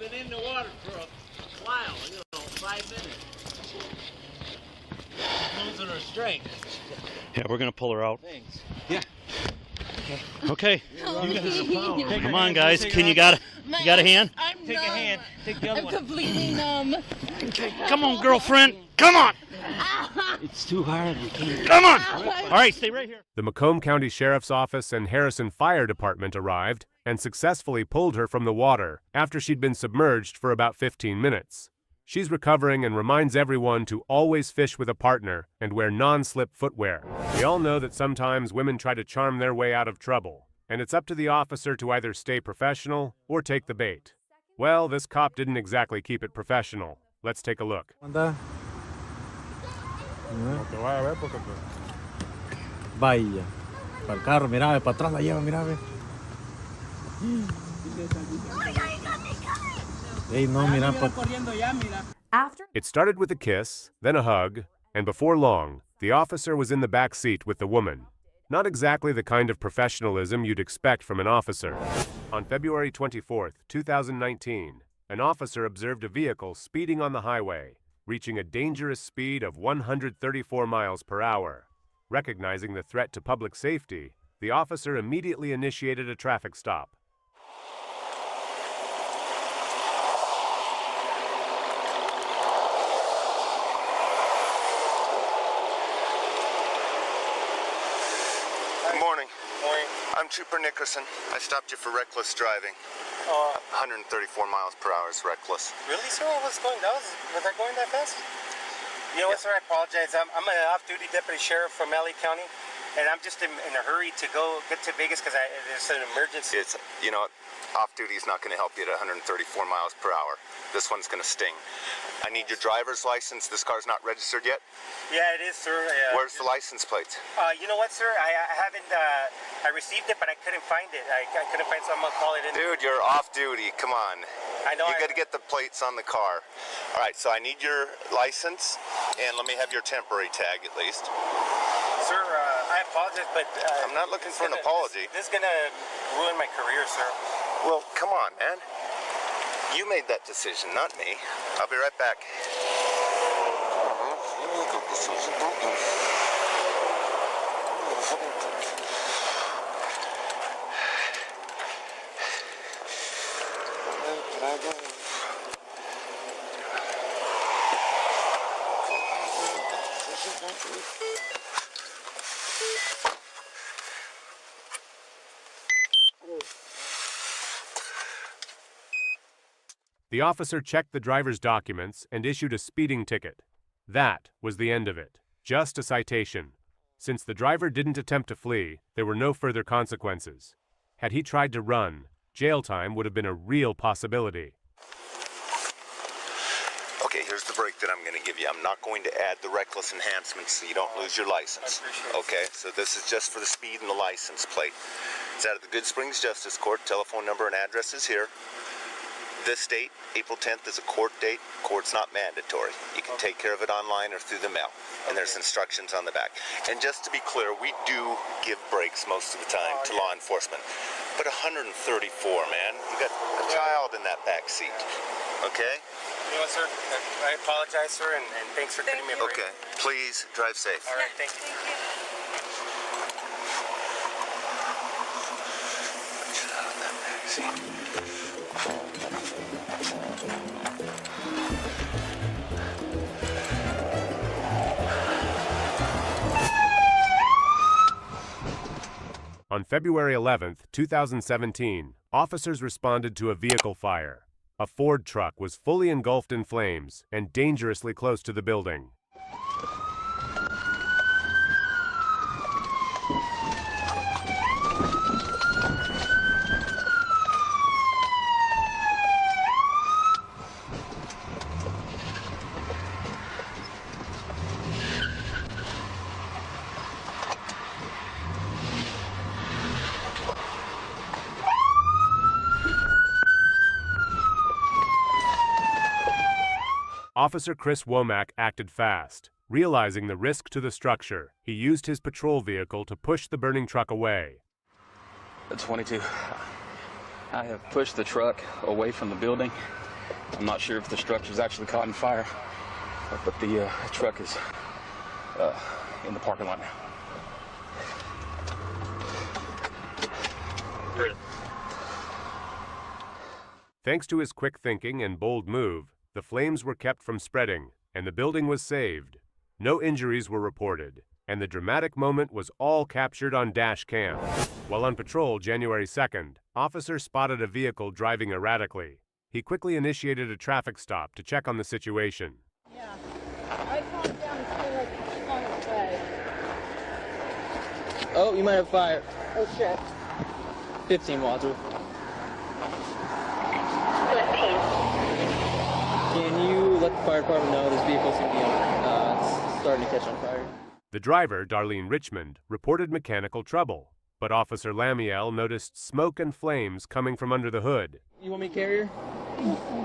Been in the water for a while, 5 minutes. Losing her strength. Yeah, we're gonna pull her out. Thanks. Yeah. Okay. Okay. Come on, guys. You got a hand? I'm Take a hand. Take the other I'm one. completely numb. Come on, girlfriend. Come on. It's too hard. Come on. All right, stay right here. The Macomb County Sheriff's Office and Harrison Fire Department arrived and successfully pulled her from the water after she'd been submerged for about 15 minutes. She's recovering and reminds everyone to always fish with a partner and wear non-slip footwear. We all know that sometimes women try to charm their way out of trouble, and it's up to the officer to either stay professional or take the bait. Well, this cop didn't exactly keep it professional. Let's take a look. Vaya. Para el carro, mira, para atrás la lleva, mira, ve. Ey, no, mira, It started with a kiss, then a hug, and before long, the officer was in the back seat with the woman. Not exactly the kind of professionalism you'd expect from an officer. On February 24, 2019, an officer observed a vehicle speeding on the highway, reaching a dangerous speed of 134 miles per hour. Recognizing the threat to public safety, the officer immediately initiated a traffic stop. Good morning. I'm Trooper Nickerson. I stopped you for reckless driving. 134 miles per hour is reckless. Really, sir? Was I going that fast? You know what, sir? I apologize. I'm an off-duty deputy sheriff from LA County, and I'm just in a hurry to go get to Vegas because there's an emergency. You know what? Off-duty is not going to help you at 134 miles per hour. This one's going to sting. I need your driver's license. This car's not registered yet? Yeah, it is, sir. Where's the license plates? You know what, sir? I haven't, I received it, but I couldn't find it. I couldn't find it, so I'm going to call it in. Dude, you're off-duty. Come on. I know. You got to get the plates on the car. All right, so I need your license, and let me have your temporary tag at least. Sir, I apologize, but... I'm not looking for an apology. This is going to ruin my career, sir. Well, come on, man. You made that decision, not me. I'll be right back. The officer checked the driver's documents and issued a speeding ticket. That was the end of it. Just a citation. Since the driver didn't attempt to flee, there were no further consequences. Had he tried to run, jail time would have been a real possibility. Okay, here's the break that I'm going to give you. I'm not going to add the reckless enhancements so you don't lose your license. Okay, so this is just for the speed and the license plate. It's out of the Good Springs Justice Court. Telephone number and address is here. This date, April 10th, is a court date. Court's not mandatory. You can take care of it online or through the mail. And there's instructions on the back. And just to be clear, we do give breaks most of the time to law enforcement. But 134, man. You got a child in that back seat. Okay? You know what, sir? I apologize, sir, and thanks for getting me a break. Okay. Please drive safe. All right, thank you. Get out of that back seat. On February 11th, 2017, officers responded to a vehicle fire. A Ford truck was fully engulfed in flames and dangerously close to the building. Officer Chris Womack acted fast. Realizing the risk to the structure, he used his patrol vehicle to push the burning truck away. At 22, I have pushed the truck away from the building. I'm not sure if the structure's actually caught in fire, but the truck is in the parking lot now. Thanks to his quick thinking and bold move, the flames were kept from spreading, and the building was saved. No injuries were reported, and the dramatic moment was all captured on Dashcam. While on patrol January 2nd, officers spotted a vehicle driving erratically. He quickly initiated a traffic stop to check on the situation. Yeah. I calmed down and feel like it's on its way. Oh, you might have fire. Oh shit. 15 Walter. 15. Can you let the fire department know this vehicle's going to be starting to catch on fire? The driver, Darlene Richmond, reported mechanical trouble, but Officer Lamiel noticed smoke and flames coming from under the hood. You want me to carry her?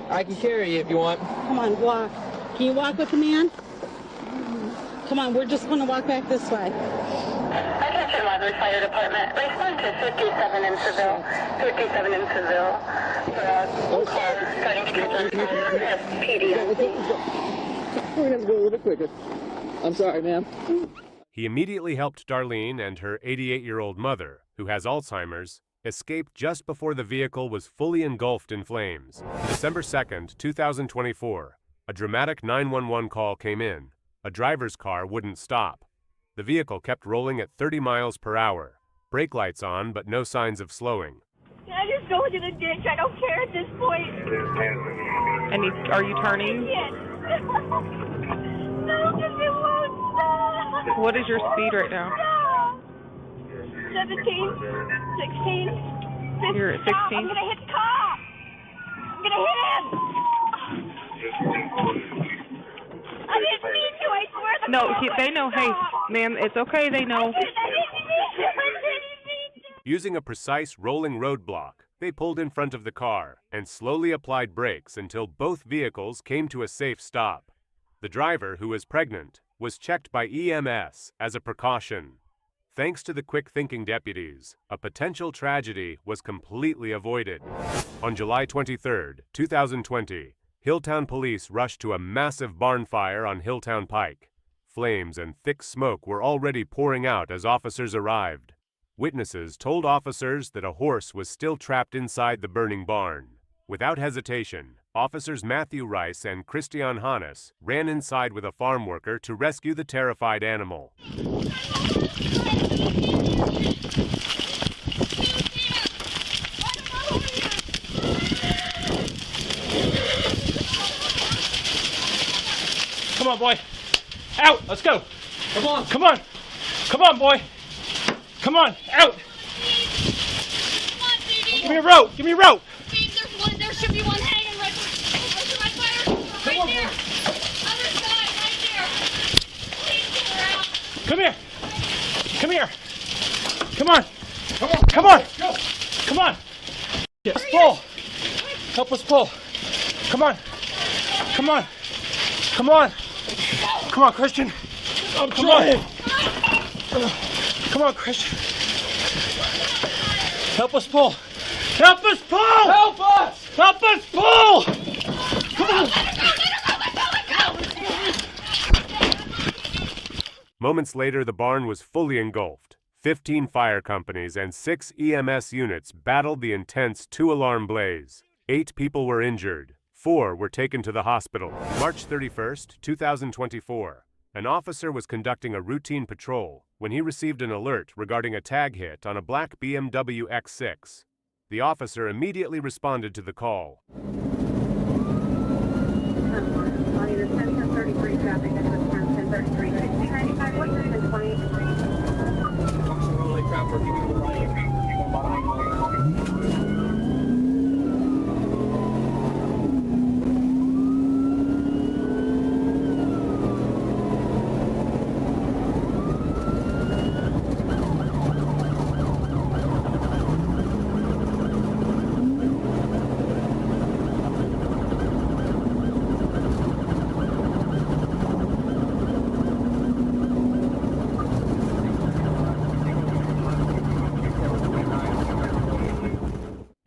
I can carry you if you want. Come on, walk. Can you walk with the man? Come on, we're just going to walk back this way. Attention, Malibu Fire Department. Respond to 57 in Seville. 57 in Seville. Car starting to catch on fire. SPD. We're going to go a little bit quicker. I'm sorry, ma'am. He immediately helped Darlene and her 88-year-old mother, who has Alzheimer's, escape just before the vehicle was fully engulfed in flames. December 2nd, 2024, a dramatic 911 call came in. A driver's car wouldn't stop. The vehicle kept rolling at 30 miles per hour. Brake lights on, but no signs of slowing. Can I just go into the ditch? I don't care at this point. And are you turning? Yes. No, because it won't stop. What is your speed right now? 17, 16, 15. You're at 16? Stop. I'm going to hit the car. I'm going to hit him. I didn't mean to. I swear the No, car they know. Hey, ma'am, it's okay. They know. I didn't mean to. Using a precise rolling roadblock, they pulled in front of the car and slowly applied brakes until both vehicles came to a safe stop. The driver, who was pregnant, was checked by EMS as a precaution. Thanks to the quick-thinking deputies, a potential tragedy was completely avoided. On July 23, 2020, Hilltown police rushed to a massive barn fire on Hilltown Pike. Flames and thick smoke were already pouring out as officers arrived. Witnesses told officers that a horse was still trapped inside the burning barn. Without hesitation, officers Matthew Rice and Christian Hannes ran inside with a farm worker to rescue the terrified animal. Come on, boy. Out. Let's go. Come on. Come on. Come on, boy. Come on. Out. Give me a rope. Give me a rope. There should be one hanging right there. Right there. Other side, right there. Please get her out. Come here. Come here. Come on. Come on. Come on. Go. Come on. Let's pull. Help us pull. Come on. Come on. Come on. Come on, Christian. I'm trying. Come on, Christian. Help us pull. Help us pull. Help us. Help us pull. Come on. Moments later, the barn was fully engulfed. 15 fire companies and 6 EMS units battled the intense 2-alarm blaze. 8 people were injured. 4 were taken to the hospital. March 31st, 2024, an officer was conducting a routine patrol when he received an alert regarding a tag hit on a black BMW X6. The officer immediately responded to the call. On either 10-33 traffic and 10-33, 295, 120.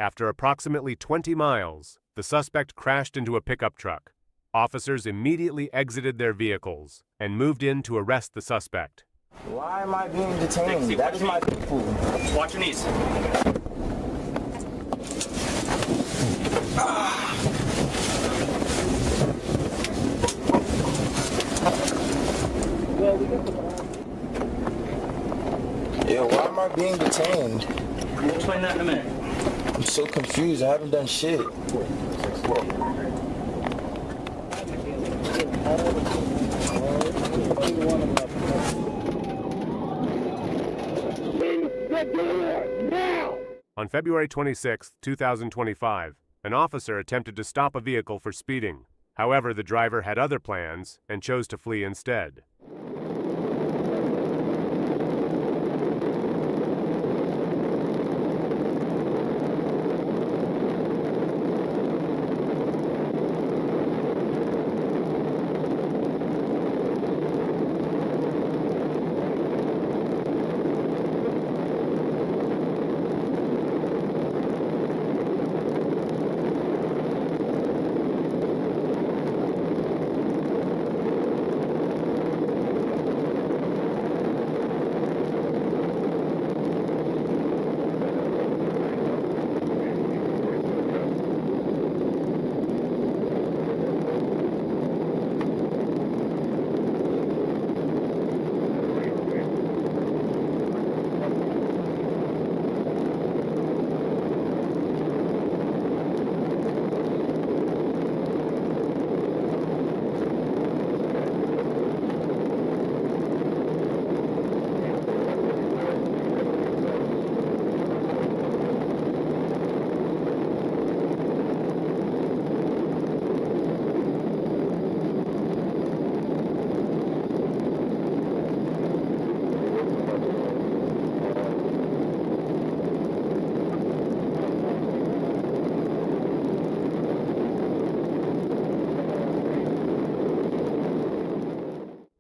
After approximately 20 miles, the suspect crashed into a pickup truck. Officers immediately exited their vehicles and moved in to arrest the suspect. Why am I being detained? That is my people. Watch your knees. Yeah, why am I being detained? We'll explain that in a minute. I'm so confused. I haven't done shit. On February 26, 2025, an officer attempted to stop a vehicle for speeding. However, the driver had other plans and chose to flee instead.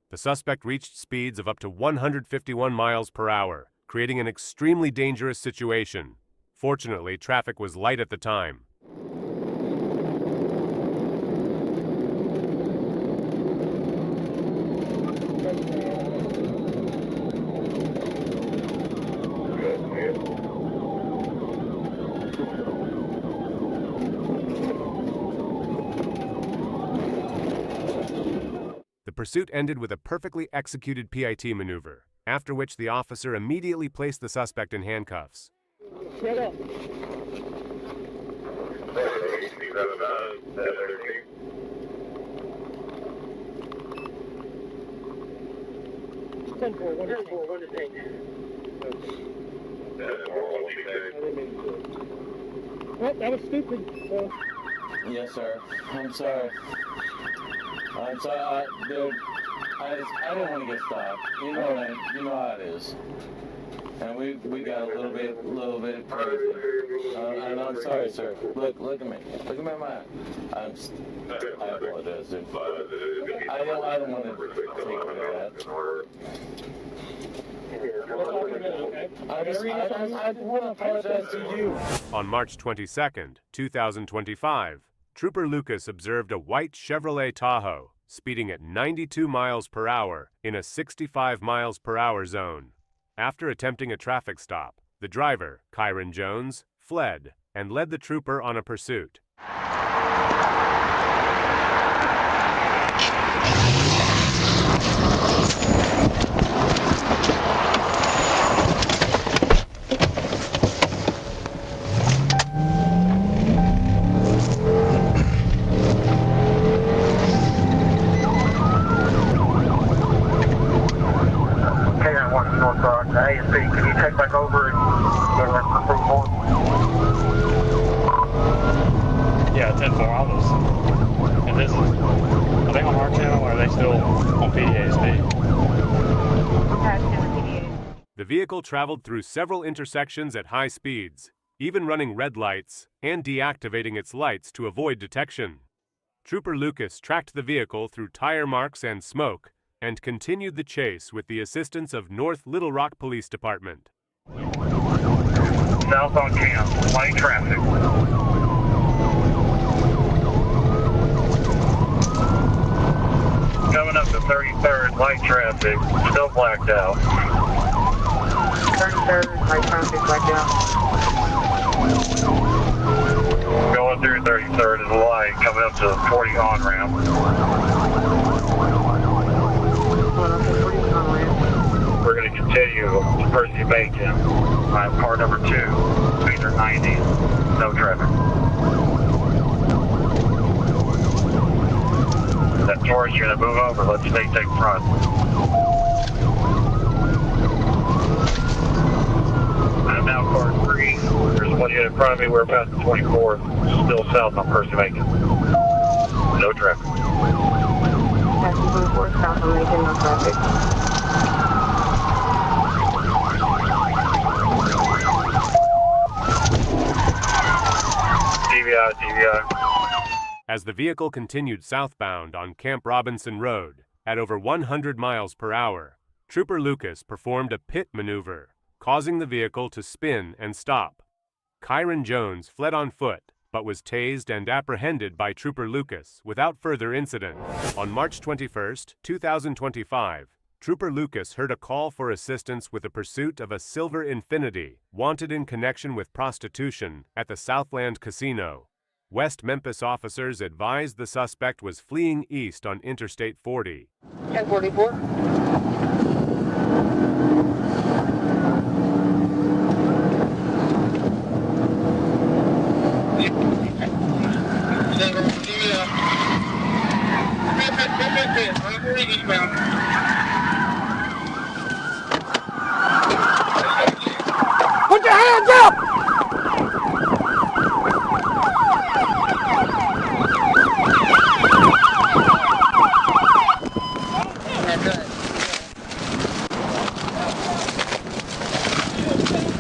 The suspect reached speeds of up to 151 miles per hour, creating an extremely dangerous situation. Fortunately, traffic was light at the time. The pursuit ended with a perfectly executed PIT maneuver, after which the officer immediately placed the suspect in handcuffs. Shut up. Well, that was stupid. Yes, sir. I'm sorry. I'm sorry, dude. I didn't want to get stopped. You know how it is. And we got a little bit crazy. And I'm sorry, sir. Look at me. Look at me in my eye. I apologize, dude. I don't want to take rid of that. I want to apologize to you. On March 22nd, 2025, Trooper Lucas observed a white Chevrolet Tahoe speeding at 92 miles per hour in a 65 miles per hour zone. After attempting a traffic stop, the driver, Kyron Jones, fled and led the trooper on a pursuit. ASP, can you check back over and get an approval? Yeah, 10-4, almost. And this is, are they on our channel or are they still on PDASP? The vehicle traveled through several intersections at high speeds, even running red lights and deactivating its lights to avoid detection. Trooper Lucas tracked the vehicle through tire marks and smoke and continued the chase with the assistance of North Little Rock Police Department. South on Camp, light traffic. Coming up to 33rd, light traffic, still blacked out. 33rd, light traffic, blacked out. Going through 33rd is a light, coming up to the 40 on-ramp. We're going to continue to Percy Bacon. Car number 2, speeds are 90, no traffic. That Taurus, you're going to move over, let's stay take front. I'm now car 3. There's one unit in front of me, we're past the 24th, still south on Percy Bacon. No traffic. Past the 24th, south on Bacon, no traffic. TVI. As the vehicle continued southbound on Camp Robinson Road at over 100 miles per hour, Trooper Lucas performed a pit maneuver, causing the vehicle to spin and stop. Kyron Jones fled on foot, but was tased and apprehended by Trooper Lucas without further incident. On March 21, 2025, Trooper Lucas heard a call for assistance with the pursuit of a silver Infiniti wanted in connection with prostitution at the Southland Casino. West Memphis officers advised the suspect was fleeing east on Interstate 40. 1044. Put your hands up!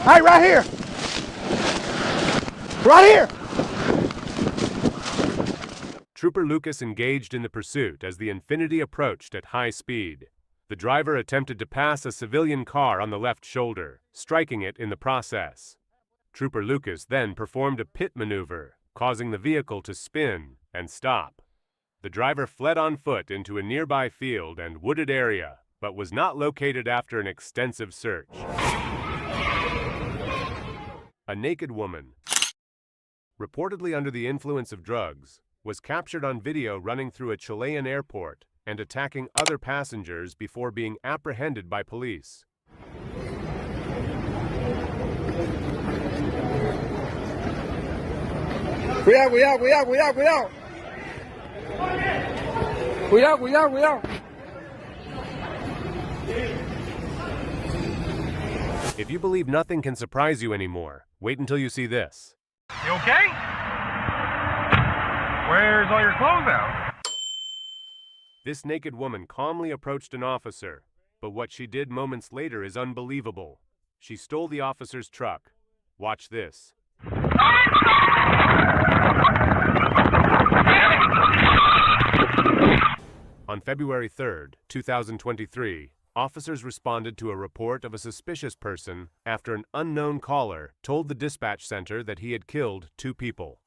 Hey, right here! Right here! Trooper Lucas engaged in the pursuit as the Infiniti approached at high speed. The driver attempted to pass a civilian car on the left shoulder, striking it in the process. Trooper Lucas then performed a pit maneuver, causing the vehicle to spin and stop. The driver fled on foot into a nearby field and wooded area, but was not located after an extensive search. A naked woman, reportedly under the influence of drugs, was captured on video running through a Chilean airport and attacking other passengers before being apprehended by police. We out. If you believe nothing can surprise you anymore, wait until you see this. You okay? Where's all your clothes out? This naked woman calmly approached an officer, but what she did moments later is unbelievable. She stole the officer's truck. Watch this. On February 3, 2023, officers responded to a report of a suspicious person after an unknown caller told the dispatch center that he had killed 2 people.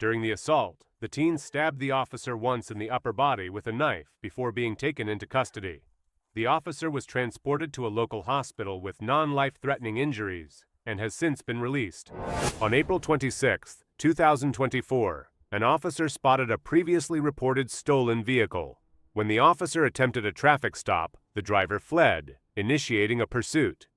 During the assault, the teen stabbed the officer once in the upper body with a knife before being taken into custody. The officer was transported to a local hospital with non-life-threatening injuries and has since been released. On April 26, 2024, an officer spotted a previously reported stolen vehicle. When the officer attempted a traffic stop, the driver fled, initiating a pursuit.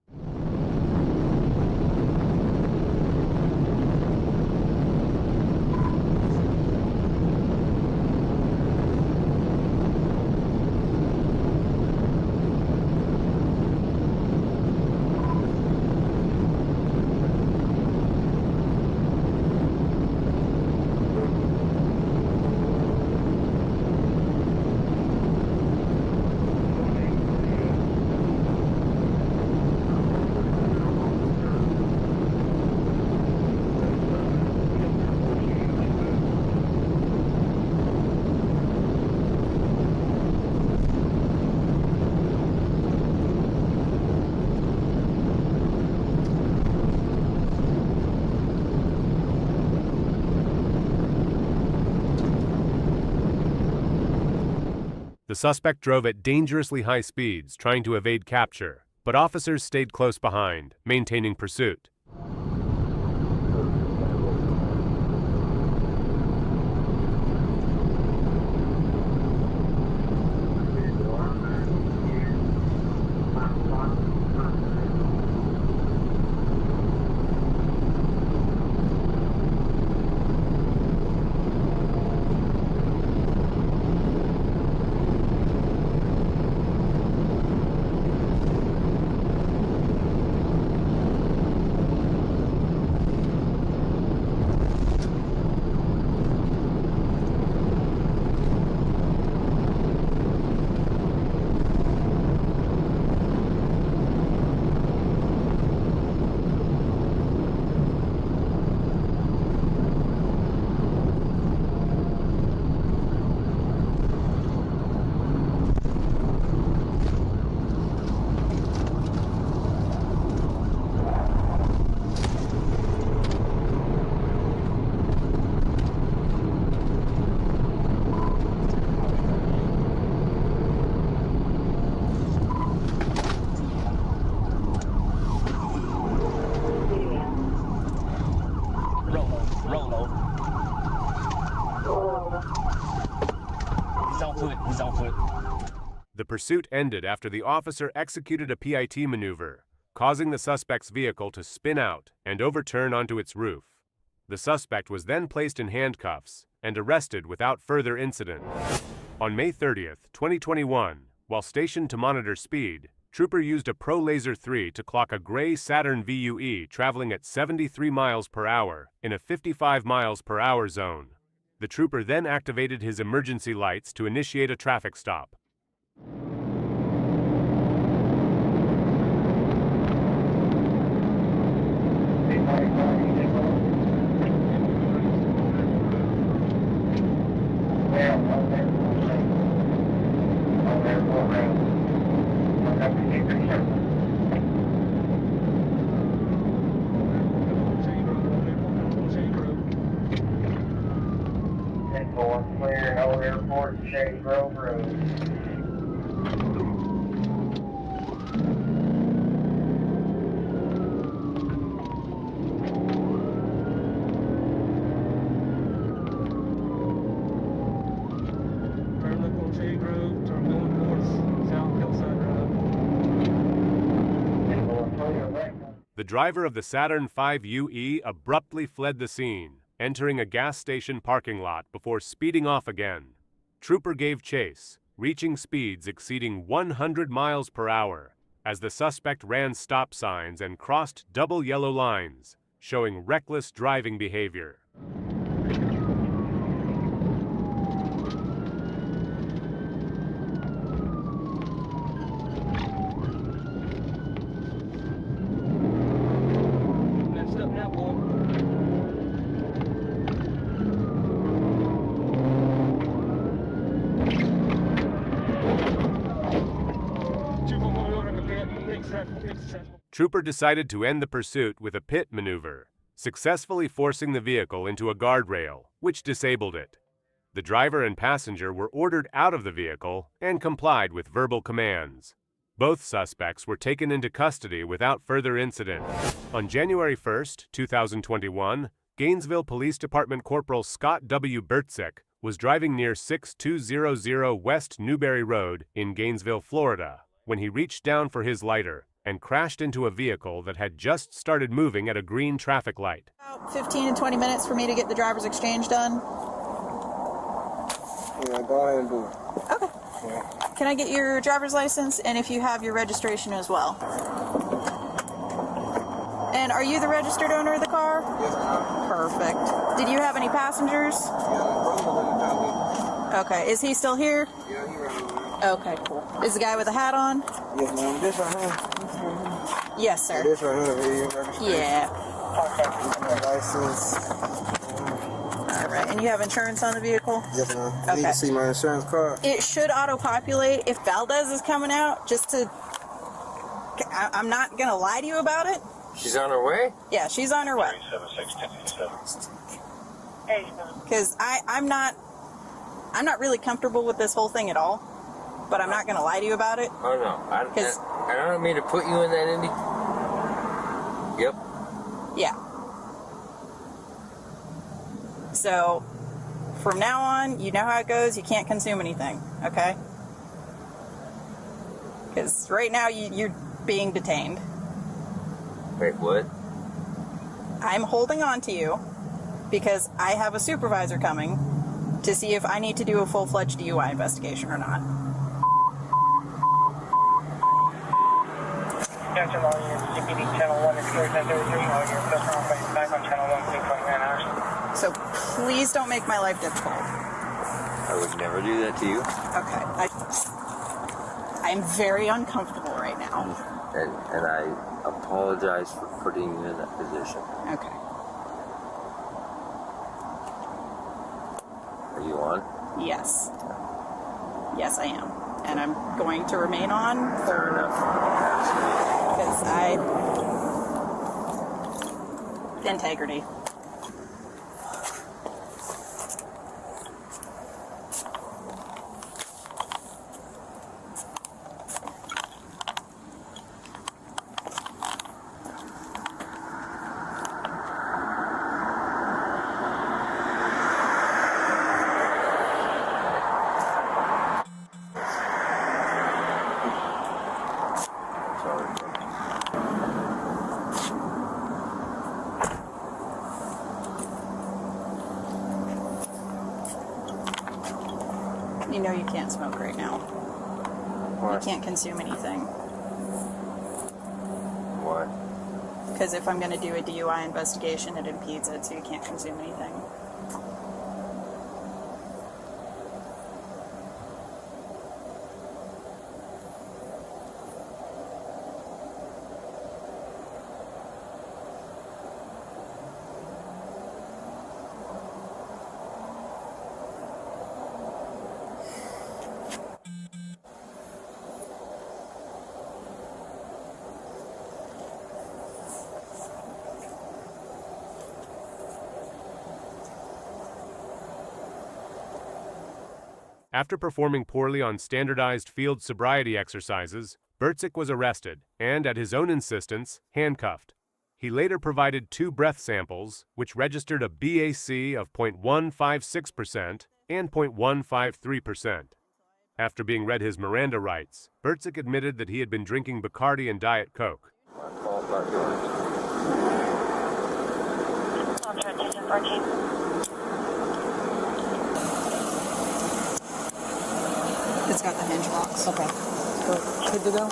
The suspect drove at dangerously high speeds, trying to evade capture, but officers stayed close behind, maintaining pursuit. The pursuit ended after the officer executed a PIT maneuver, causing the suspect's vehicle to spin out and overturn onto its roof. The suspect was then placed in handcuffs and arrested without further incident. On May 30th, 2021, while stationed to monitor speed, Trooper used a Pro Laser 3 to clock a gray Saturn VUE traveling at 73 miles per hour in a 55 miles per hour zone. The trooper then activated his emergency lights to initiate a traffic stop. Clear, Old Airport, Shady Grove Road. The driver of the Saturn V UE abruptly fled the scene, entering a gas station parking lot before speeding off again. Trooper gave chase, reaching speeds exceeding 100 miles per hour, as the suspect ran stop signs and crossed double yellow lines, showing reckless driving behavior. Trooper decided to end the pursuit with a pit maneuver, successfully forcing the vehicle into a guardrail, which disabled it. The driver and passenger were ordered out of the vehicle and complied with verbal commands. Both suspects were taken into custody without further incident. On January 1, 2021, Gainesville Police Department Corporal Scott W. Bertzik was driving near 6200 West Newberry Road in Gainesville, Florida, when he reached down for his lighter and crashed into a vehicle that had just started moving at a green traffic light. About 15 and 20 minutes for me to get the driver's exchange done. Yeah, go ahead and do it. Okay. Yeah. Can I get your driver's license and if you have your registration as well? And are you the registered owner of the car? Yes, ma'am. Perfect. Did you have any passengers? Yeah, okay. Is he still here? yeah, he right over. Okay, cool. Is the guy with the hat on? Yes, ma'am. This right here. Yes, sir. This right here, your registration. Yeah. License. All right. And you have insurance on the vehicle? Yes, ma'am. Okay. You can see my insurance card. It should auto-populate if Valdez is coming out, just to... I'm not going to lie to you about it. She's on her way? Yeah, she's on her way. Because I'm not really comfortable with this whole thing at all. but I'm not going to lie to you about it. Oh, no. I don't mean to put you in that, Indy. Yep. Yeah. So, from now on, you know how it goes. You can't consume anything, okay? Because right now, you're being detained. Wait, what? I'm holding on to you because I have a supervisor coming to see if I need to do a full-fledged DUI investigation or not. Attention all units, CPD Channel 1 Explorer 1033, all your customer face back on Channel 1, 6.9 hours. So please don't make my life difficult. I would never do that to you. Okay. I'm very uncomfortable right now. And I apologize for putting you in that position. Okay. Are you on? Yes. Yes, I am. And I'm going to remain on Fair enough. because integrity. You know you can't smoke right now. Why? You can't consume anything. Why? Because if I'm going to do a DUI investigation, it impedes it, so you can't consume anything. After performing poorly on standardized field sobriety exercises, Bertzik was arrested and, at his own insistence, handcuffed. He later provided 2 breath samples, which registered a BAC of 0.156% and 0.153%. After being read his Miranda rights, Bertzik admitted that he had been drinking Bacardi and Diet Coke. It's got the hinge locks. Okay. Good to go?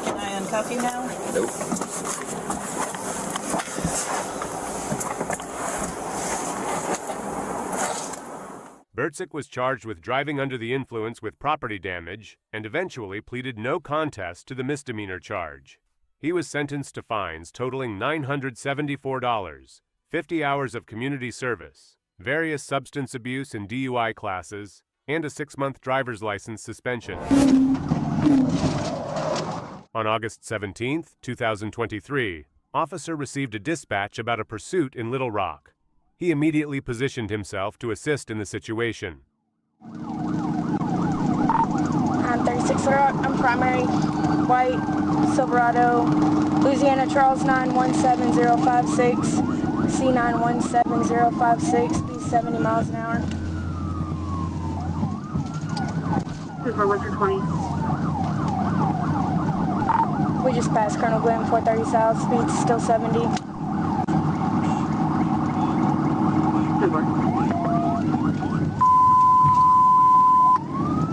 Can I uncuff you now? Nope. Bertzik was charged with driving under the influence with property damage and eventually pleaded no contest to the misdemeanor charge. He was sentenced to fines totaling $974, 50 hours of community service, various substance abuse and DUI classes, and a 6-month driver's license suspension. On August 17, 2023, officer received a dispatch about a pursuit in Little Rock. He immediately positioned himself to assist in the situation. I'm 36 Little Rock. I'm primary, white, Silverado, Louisiana Charles 917056, C917056, speed 70 miles an hour. What's your 20? We just passed Colonel Glenn, 430 South, speed still 70.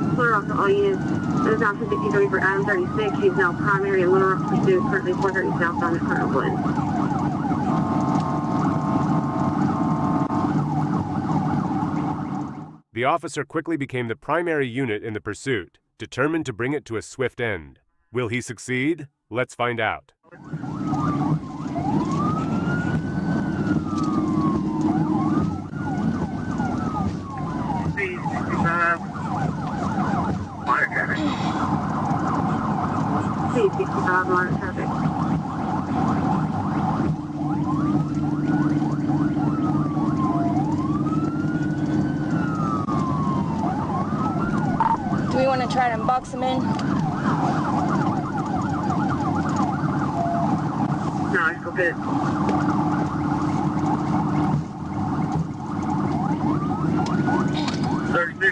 Little Rock to all units. That is now 53 for Adam 36. She's now primary in Little Rock pursuit, currently 430 southbound at Colonel Glenn. The officer quickly became the primary unit in the pursuit, determined to bring it to a swift end. Will he succeed? Let's find out. Please 65 line of traffic. Do we want to try to box him in? No, it's okay.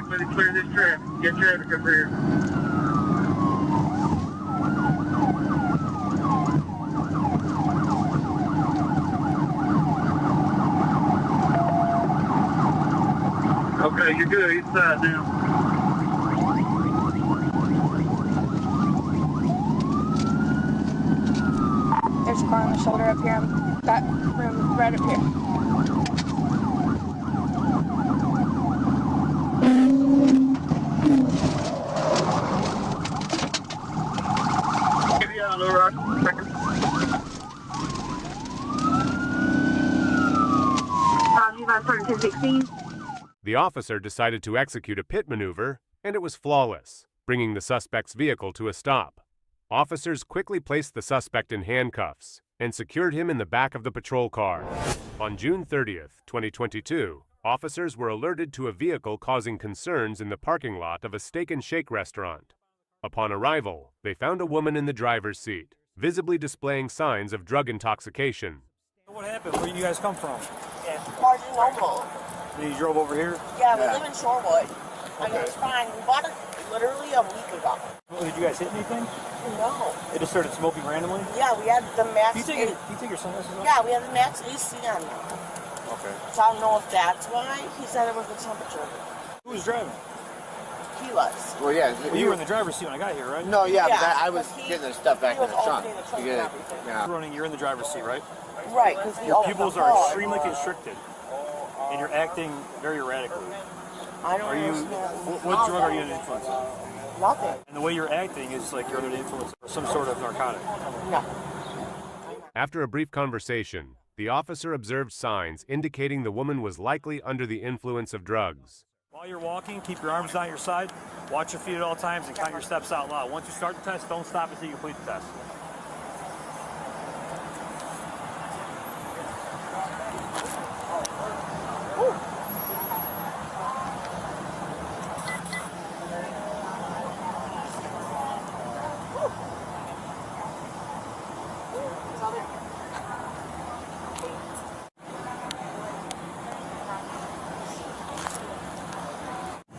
Let me clear this traffic. Get traffic up here. Okay, you're good. Inside now. There's a car on the shoulder up here. That room right up here. Give me a little rush. Juvenile 1016. The officer decided to execute a pit maneuver, and it was flawless, bringing the suspect's vehicle to a stop. Officers quickly placed the suspect in handcuffs and secured him in the back of the patrol car. On June 30th, 2022, officers were alerted to a vehicle causing concerns in the parking lot of a Steak and Shake restaurant. Upon arrival, they found a woman in the driver's seat, visibly displaying signs of drug intoxication. What happened? Where do you guys come from? Yeah, Margin Noble. You drove over here? Yeah, we live in Shorewood. And it was fine. We bought it literally a week ago. Did you guys hit anything? No. It just started smoking randomly? Yeah, we had the max. Do you take your sunglasses off? Yeah, we had the max AC on there. Okay. So I don't know if that's why. He said it was the temperature. Who was driving? He was. Well, yeah. You were in the driver's seat when I got here, right? No, yeah, Yeah, but I was but getting the stuff back he in the was trunk. opening the trunk You and get it? everything. Yeah. You're in the driver's seat, right? Right, because he Your opened pupils the are door. extremely constricted, and you're acting very erratically. I don't Are you? understand. What drug are you under the influence of? Nothing. And the way you're acting is like you're under the influence of some sort of narcotic. No. After a brief conversation, the officer observed signs indicating the woman was likely under the influence of drugs. While you're walking, keep your arms down your side, watch your feet at all times, and count your steps out loud. Once you start the test, don't stop until you complete the test.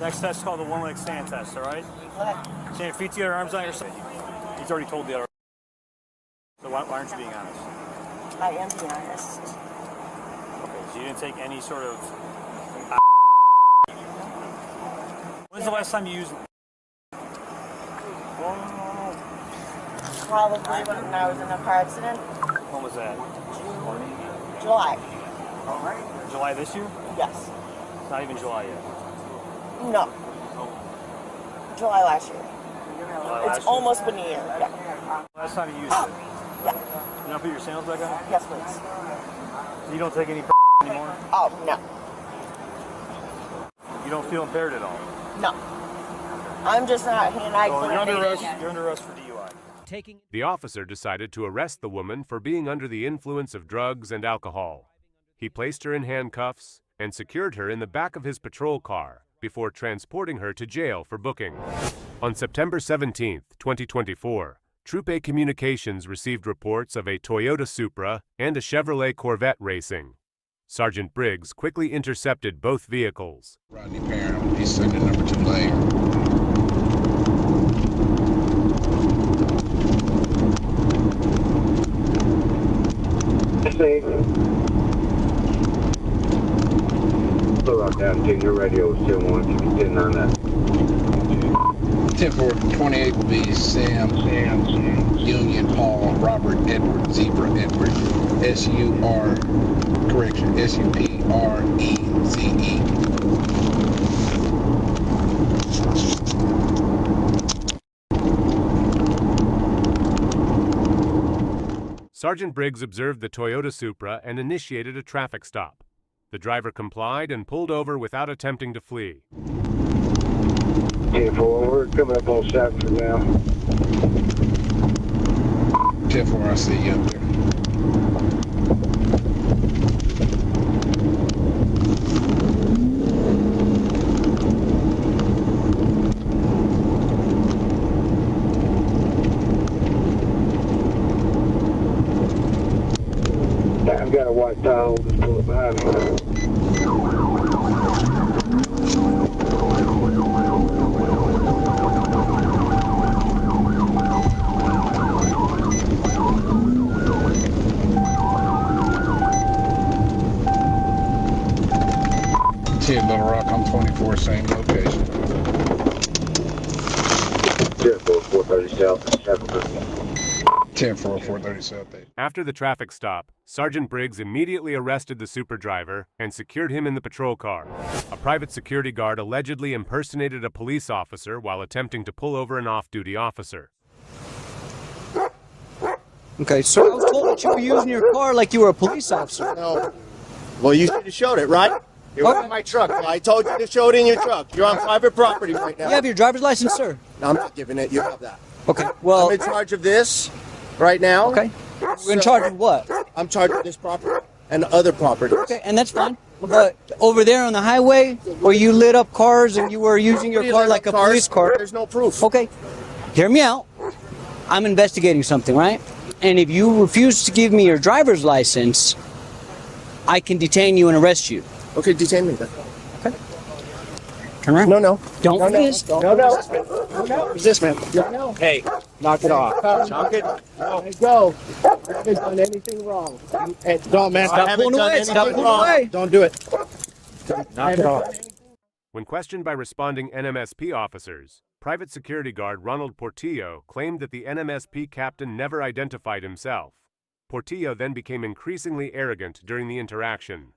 Next test is called the one-leg stand test, all right? Stand your feet together, arms on your side. He's already told the other. So why aren't you being honest? I am being honest. Okay, so you didn't take any sort of... When's the last time you used... Probably when I was in a car accident. When was that? July. July this year? Yes. It's not even July yet. No. July last year. July last It's year? almost been a year. Yeah. Last time you used it? Yeah. You not put your sandals back on? Yes, please. So you don't take any anymore? Oh, no. You don't feel impaired at all? No. I'm just not hand-eye Oh, you're under coordinated. arrest. You're under arrest for DUI. The officer decided to arrest the woman for being under the influence of drugs and alcohol. He placed her in handcuffs and secured her in the back of his patrol car before transporting her to jail for booking. On September 17, 2024, Troop A Communications received reports of a Toyota Supra and a Chevrolet Corvette racing. Sergeant Briggs quickly intercepted both vehicles. Rodney Parham, he's in the number 2 lane. Slow out down, take your radio, still want to be getting on that. 10-4-28 will be Sam, Union, Paul, Robert, Edward, Zebra, Edward, S-U-R, correction, S-U-P-R-E-Z-E. Sergeant Briggs observed the Toyota Supra and initiated a traffic stop. The driver complied and pulled over without attempting to flee. 10-4, we're coming up on Safford now. 10-4, I see you up there. I've got a white towel, just pull it behind me. 10 Little Rock, I'm 24, same location. 430 South, 10-4, 430 South. After the traffic stop, Sergeant Briggs immediately arrested the super driver and secured him in the patrol car. A private security guard allegedly impersonated a police officer while attempting to pull over an off-duty officer. Okay, so I was told that you were using your car like you were a police officer. No. Well, you should have showed it, right? You're in my truck. I told you to show it in your truck. You're on private property right now. You have your driver's license, sir? No, I'm not giving it. You have that. Okay, well... I'm in charge of this right now. Okay. We're in charge of what? I'm charged with this property and other properties. Okay, and that's fine. But over there on the highway, where you lit up cars and you were using your car like a police car... There's no proof. Okay, hear me out. I'm investigating something, right? And if you refuse to give me your driver's license, I can detain you and arrest you. Okay, detain me then. Okay. Turn around. No. Don't resist. No. Resist, man. No. Hey, knock it off. Knock it. No. Hey, go. I haven't done anything wrong. Hey, don't, man. Stop pulling away. Stop pulling away. Don't do it. Knock it off. When questioned by responding NMSP officers, Private Security Guard Ronald Portillo claimed that the NMSP captain never identified himself. Portillo then became increasingly arrogant during the interaction.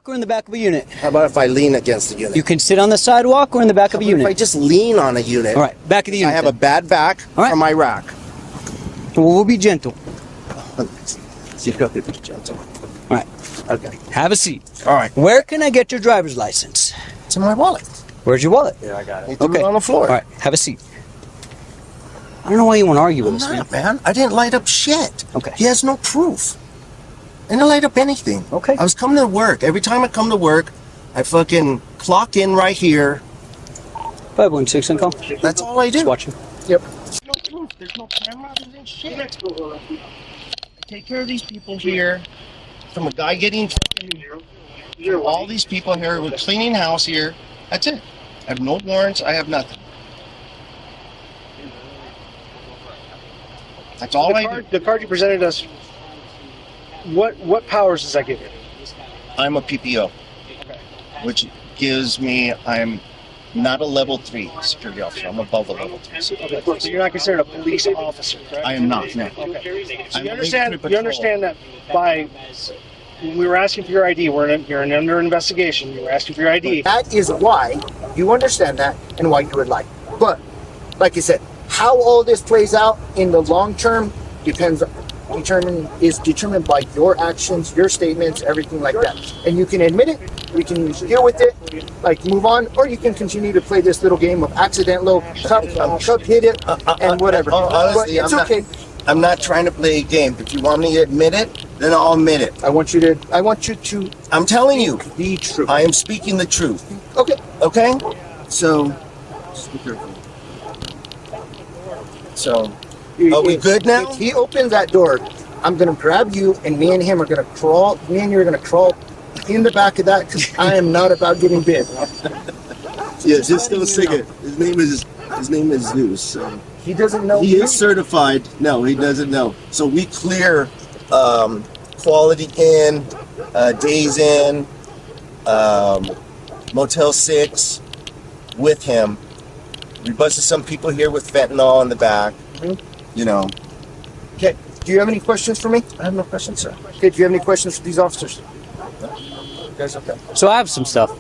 Or in the back of a unit. How about if I lean against the unit? You can sit on the sidewalk or in the back of a unit. If I just lean on a unit. All right, back of the unit. I have a bad back from my rack. Well, we'll be gentle. You got to be gentle. All right. Okay. Have a seat. All right. Where can I get your driver's license? It's in my wallet. Where's your wallet? Yeah, I got it. Okay. On the floor. All right. Have a seat. I don't know why you want to argue with us, man. I didn't light up shit. Okay. He has no proof. I didn't light up anything. Okay. I was coming to work. Every time I come to work, I fucking clock in right here. 516 income. That's all I do. Just watching. Yep. There's no proof. There's no camera. There's shit. I take care of these people here. From a guy getting all these people here. We're cleaning house here. That's it. I have no warrants. I have nothing. That's all I do. The card you presented us, what powers does that give you? I'm a PPO, which gives me, I'm not a level 3 security officer. I'm above a level 3. Okay, so you're not considered a police officer, correct? I am not, no. Okay. So you understand that by, when we were asking for your ID, you're under investigation, you were asking for your ID. That is why you understand that and why you would like. But, like I said, how all this plays out in the long term is determined by your actions, your statements, everything like that. And you can admit it, you can deal with it, like move on, or you can continue to play this little game of accidental cup hit it and whatever. Honestly, it's okay. I'm not trying to play a game. If you want me to admit it, then I'll admit it. I want you to. I'm telling you the truth. I am speaking the truth. Okay. Okay. So. So. Are we good now? If he opens that door, I'm gonna grab you, and me and him are gonna crawl. Me and you are gonna crawl in the back of that because I am not about getting bit. Yeah, just don't sing it. His name is Zeus. So. He doesn't know. He is certified. No, he doesn't know. So we clear Quality Inn, Days Inn, Motel 6 with him. We busted some people here with fentanyl in the back. You know. Okay. Do you have any questions for me? I have no questions, sir. Okay. Do you have any questions for these officers? No? You guys okay? So I have some stuff.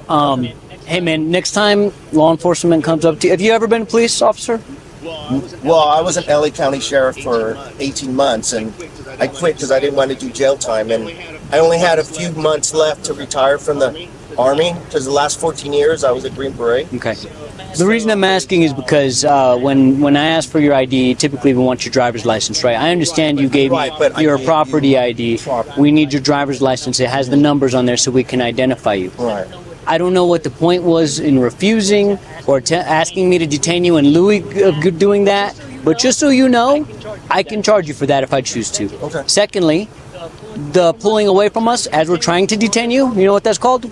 Hey man, next time law enforcement comes up to you, have you ever been a police officer? Well, I was an LA County Sheriff for 18 months, and I quit because I didn't want to do jail time, and I only had a few months left to retire from the Army, because the last 14 years I was a Green Beret. Okay. officer. The reason I'm asking is because when I ask for your ID, typically we want your driver's license, right? I understand you gave me your property ID. We need your driver's license. It has the numbers on there so we can identify you. Right. I don't know what the point was in refusing or asking me to detain you in lieu of doing that, but just so you know, I can charge you for that if I choose to. Okay. Secondly, the pulling away from us as we're trying to detain you, you know what that's called?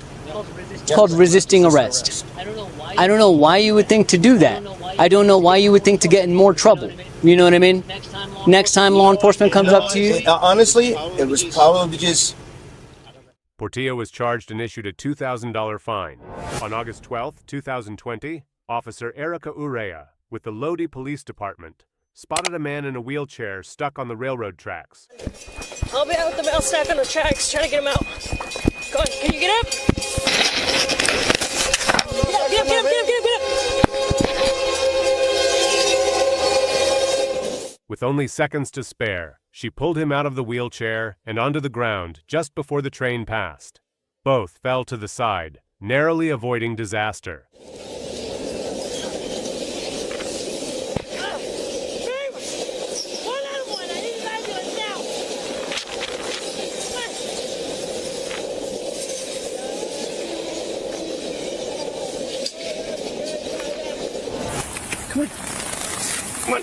It's called resisting arrest. I don't know why you would think to do that. I don't know why you would think to get in more trouble. You know what I mean? Next time law enforcement comes up to you? Honestly, it was probably just... Portillo was charged and issued a $2,000 fine. On August 12, 2020, Officer Erica Urrea, with the Lodi Police Department, spotted a man in a wheelchair stuck on the railroad tracks. I'll be out with the mail stack on the tracks, trying to get him out. Go on, can you get up? Get up. With only seconds to spare, she pulled him out of the wheelchair and onto the ground just before the train passed. Both fell to the side, narrowly avoiding disaster. Come on.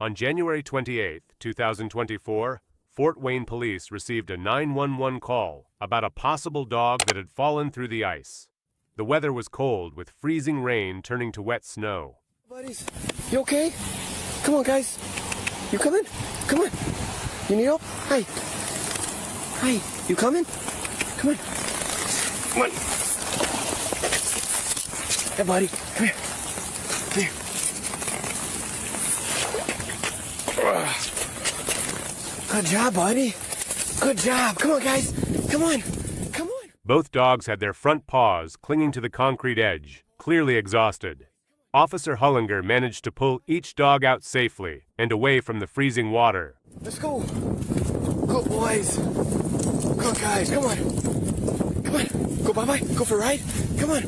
On January 28, 2024, Fort Wayne police received a 911 call about a possible dog that had fallen through the ice. The weather was cold, with freezing rain turning to wet snow. Buddies, you okay? Come on, guys. You coming? Come on. You need help? Hi. Hi. You coming? Come on. Come on. Hey, buddy. Come here. Come here. Good job, buddy. Good job. Come on, guys. Come on. Come on. Both dogs had their front paws clinging to the concrete edge, clearly exhausted. Officer Hullinger managed to pull each dog out safely and away from the freezing water. Let's go. Good boys. Good guys. Come on. Come on. Go bye-bye. Go for a ride. Come on.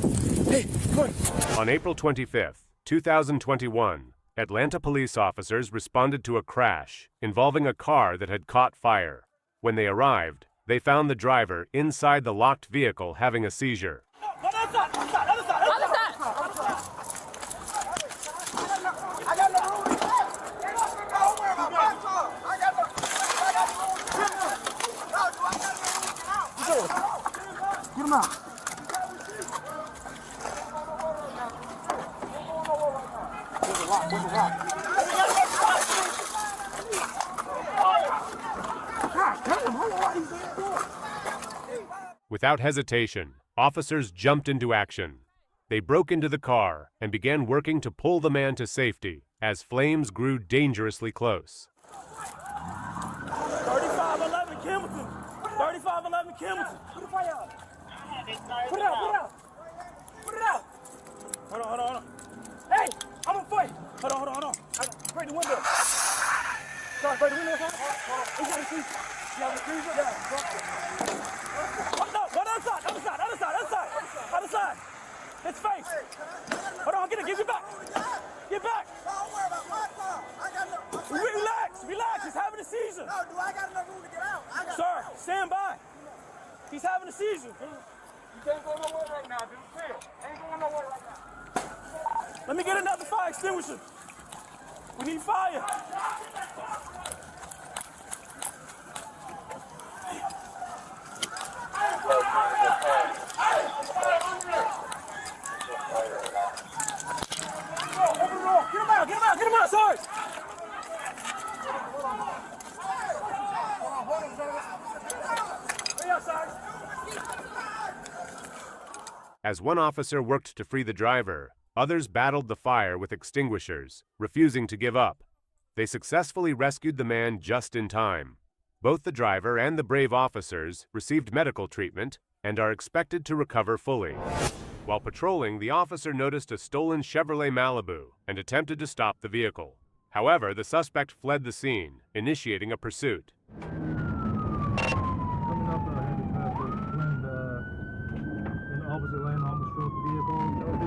Hey, come on. On April 25th, 2021, Atlanta police officers responded to a crash involving a car that had caught fire. When they arrived, they found the driver inside the locked vehicle having a seizure. Get him out. Without hesitation, officers jumped into action. They broke into the car and began working to pull the man to safety as flames grew dangerously close. 3511 Campbellton. 3511 Campbellton. Put the fire out. Put it out. Put it out. Put it out. Hold on, hold on, hold on. Hey, I'm on fight. Hold on, hold on, hold on. Break the window. Sorry, break the window. Hold on. You got a freezer. You have a freezer? Yeah. No, other side, other side, other side, other side. Other side. His face. Hold on, get it. Get back. Get back. Don't worry about my car. I got no. Relax, relax. He's having a seizure. No, do I got enough room to get out? Sir, stand by. He's having a seizure. You can't go nowhere right now, dude. Chill. Ain't going nowhere right now. Let me get another fire extinguisher. We need fire. Get him out, sorry. As one officer worked to free the driver, others battled the fire with extinguishers, refusing to give up. They successfully rescued the man just in time. Both the driver and the brave officers received medical treatment and are expected to recover fully. While patrolling, the officer noticed a stolen Chevrolet Malibu and attempted to stop the vehicle. However, the suspect fled the scene, initiating a pursuit. Coming up, had to when the opposite lane almost struck the vehicle.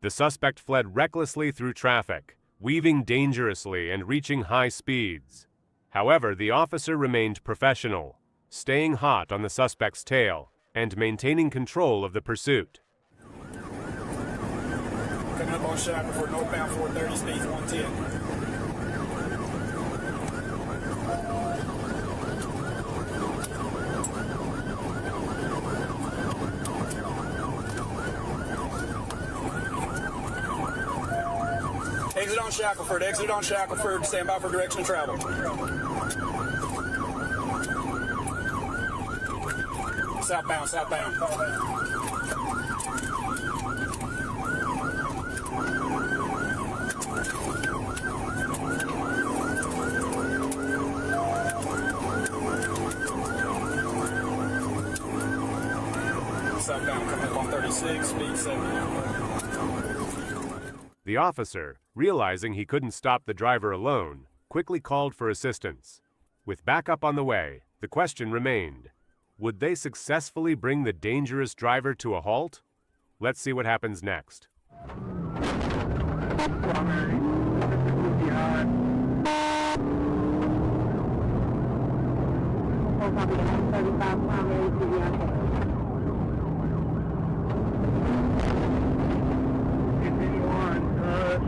The suspect fled recklessly through traffic, weaving dangerously and reaching high speeds. However, the officer remained professional, staying hot on the suspect's tail and maintaining control of the pursuit. Coming up on Shackle for northbound 430, speed 110. Exit on Shackleford, exit on Shackleford, stand by for direction of travel. Southbound, southbound. Southbound, coming up on 36, speed 70. The officer, realizing he couldn't stop the driver alone, quickly called for assistance. With backup on the way, the question remained, would they successfully bring the dangerous driver to a halt? Let's see what happens next.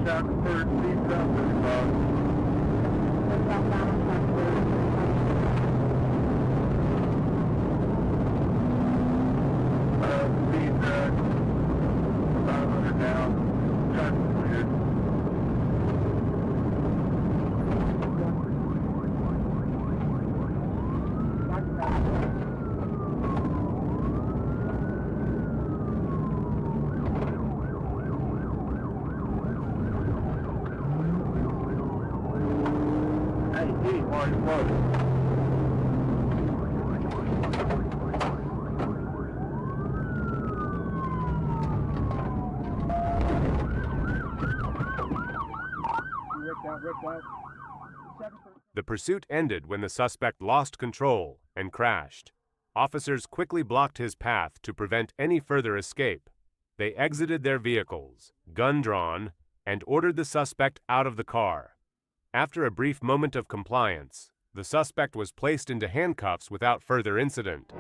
Shackleford, speed 35. Speed 500 now. Traffic cleared. The pursuit ended when the suspect lost control and crashed. Officers quickly blocked his path to prevent any further escape. They exited their vehicles, gun drawn, and ordered the suspect out of the car. After a brief moment of compliance, the suspect was placed into handcuffs without further incident.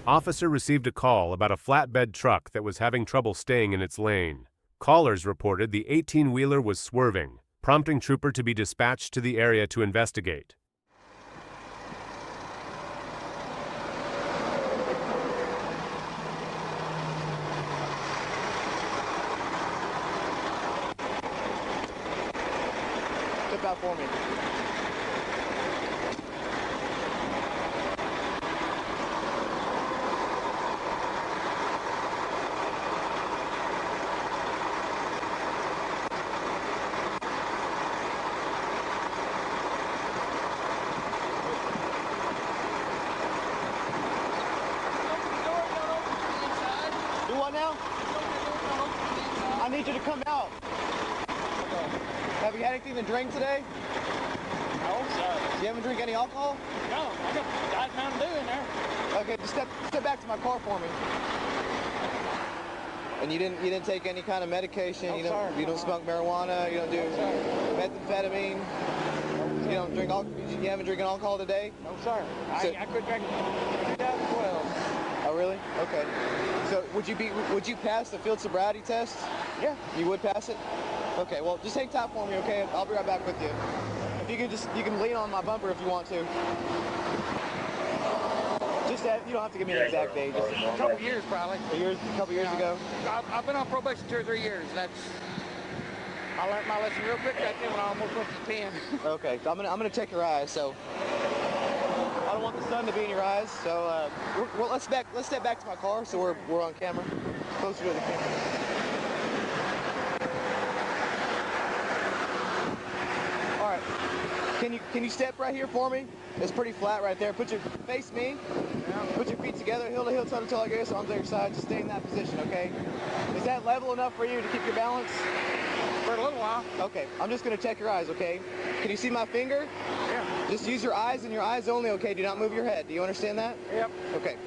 Officer received a call about a flatbed truck that was having trouble staying in its lane. Callers reported the 18-wheeler was swerving, prompting trooper to be dispatched to the area to investigate. Step out for me. need you to come out. Have you had anything to drink today? No, sir. You haven't drink any alcohol? No, I got Diet Mountain Dew in there. Okay, just step back to my car for me. And you didn't take any kind of medication. No, you don't smoke marijuana. You don't do methamphetamine. You don't drink you haven't drinking alcohol today? No, sir. So, I quit drinking 2012. Oh, really? Okay. So would you pass the field sobriety test? Yeah. You would pass it? Okay. Well, just hang tight for me, okay? I'll be right back with you. If you can lean on my bumper if you want to. Just you don't have to give me an exact date. Just A couple years, probably. A couple years ago. I've been on probation 2 or 3 years. I learned my lesson real quick right then when I almost went to 10. Okay, so I'm gonna check your eyes. So I don't want the sun to be in your eyes. So let's step back to my car so we're on camera, closer to the camera. All right. Can you step right here for me? It's pretty flat right there. Face me. Put your feet together, heel to heel, toe to toe like this. Arms on your side. Just stay in that position, okay? Is that level enough for you to keep your balance? For a little while. Okay, I'm just gonna check your eyes, okay? Can you see my finger? Yeah. Just use your eyes and your eyes only, okay? Do not move your head. Do you understand that? Yep. Okay.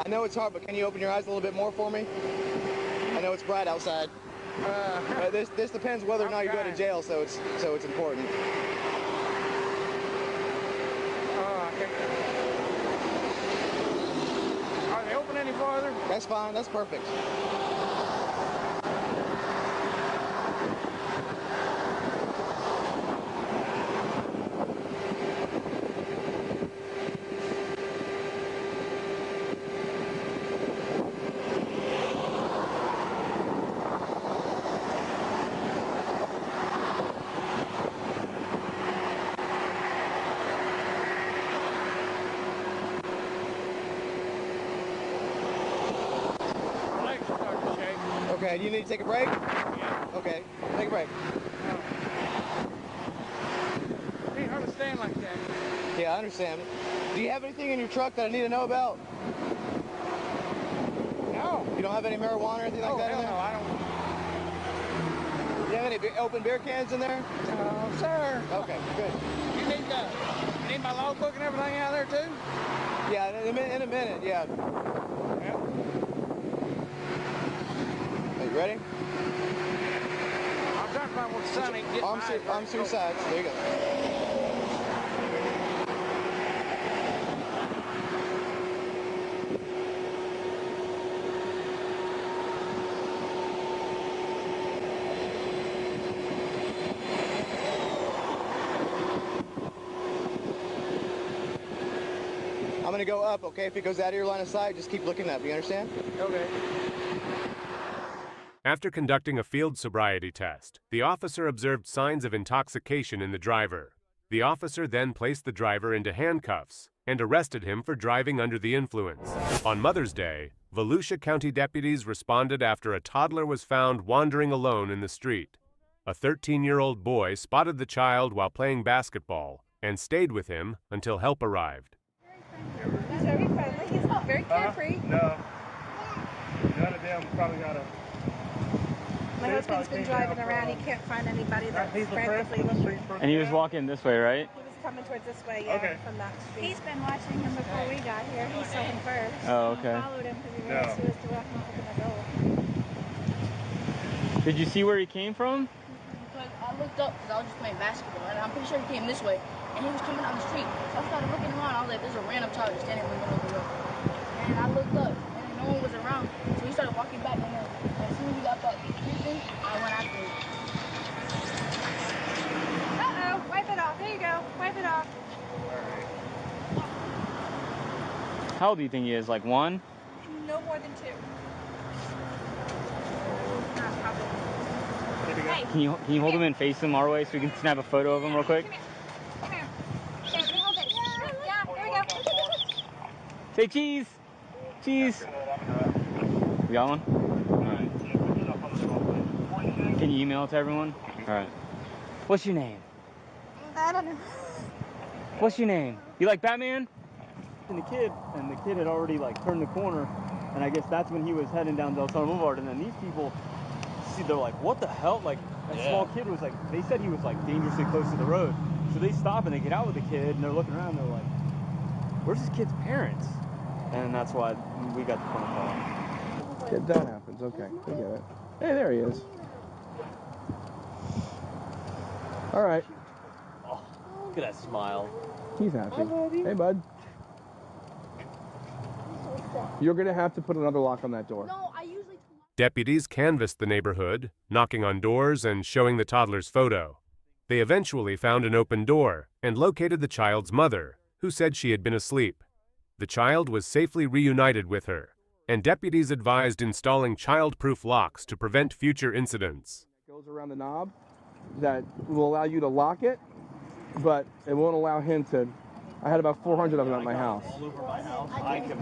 I know it's hard, but can you open your eyes a little bit more for me? I know it's bright outside. This depends whether or not you go to jail, so it's important. Are they open any farther? That's fine. That's perfect. Okay, do you need to take a break? Yeah. Okay, take a break. Can't hardly stand like that. Yeah, I understand. Do you have anything in your truck that I need to know about? No. You don't have any marijuana or anything like that in there? No, I don't. Do you have any open beer cans in there? No, sir. Okay, good. You need my logbook and everything out there too? Yeah, in a minute, yeah. Yep. Are you ready? I'm trying to find where the sun ain't getting Arms to your sides. There you go. I'm gonna go up, okay? If it goes out of your line of sight, just keep looking up. You understand? Okay. After conducting a field sobriety test, the officer observed signs of intoxication in the driver. The officer then placed the driver into handcuffs and arrested him for driving under the influence. On Mother's Day, Volusia County deputies responded after a toddler was found wandering alone in the street. A 13-year-old boy spotted the child while playing basketball and stayed with him until help arrived. He's very friendly. He's not very carefree. No. None of them probably got a... My husband's been driving around. He can't find anybody that's practically looking. And he was walking this way, right? He was coming towards this way, yeah, from that street. He's been watching him before we got here. He saw him first. Oh, okay. I followed him because he realized he was walking off in the door. Did you see where he came from? Because I looked up because I was just playing basketball, and I'm pretty sure he came this way, and he was coming down the street. So I started looking around. I was like, there's a random child just standing in the middle of the road. And I looked up, and no one was around. So he started walking back, and then as soon as he got back to the I went after him. Uh-oh, wipe it off. There you go. Wipe it off. How old do you think he is? Like 1? No more than 2. Hey. Can you hold him and face him our way so we can snap a photo of him real quick? Come here. Hold it. Yeah, there we go. Say cheese. Cheese. You got one? Alright. Can you email it to everyone? Alright. What's your name? I don't know. What's your name? You like Batman? And the kid had already like turned the corner, and I guess that's when he was heading down Del Sol Boulevard, and then these people, see, they're like, what the hell? Like, a small kid was like, they said he was like dangerously close to the road. So they stop and they get out with the kid, and they're looking around, and they're like, where's this kid's parents? And that's why we got the phone call. Yeah, that happens. Okay, I get it. Hey, there he is. All right. Oh, look at that smile. He's happy. Hey, bud. You're going to have to put another lock on that door. No, I usually... Deputies canvassed the neighborhood, knocking on doors and showing the toddler's photo. They eventually found an open door and located the child's mother, who said she had been asleep. The child was safely reunited with her, and deputies advised installing child-proof locks to prevent future incidents. It goes around the knob that will allow you to lock it, but it won't allow him to. I had about 400 of them at my house. All over my house.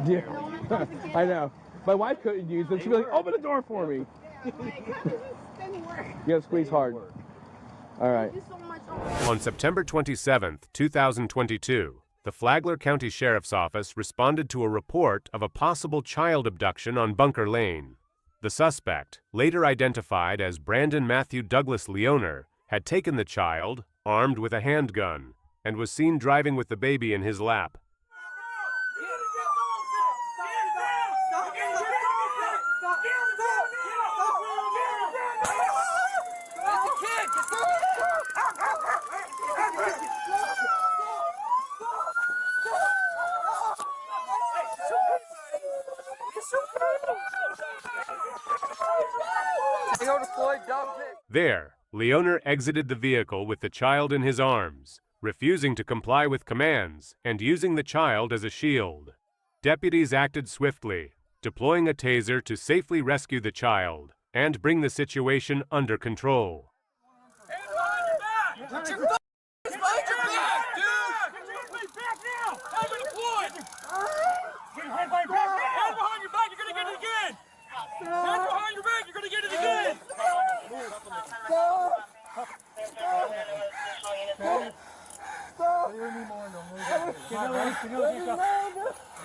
Yeah. I know. My wife couldn't use them. She'd be like, open the door for me. You gotta squeeze hard. All right. On September 27, 2022, the Flagler County Sheriff's Office responded to a report of a possible child abduction on Bunker Lane. The suspect, later identified as Brandon Matthew Douglas Leoner, had taken the child, armed with a handgun, and was seen driving with the baby in his lap. There, Leoner exited the vehicle with the child in his arms, refusing to comply with commands and using the child as a shield. Deputies acted swiftly, deploying a taser to safely rescue the child and bring the situation under control. You're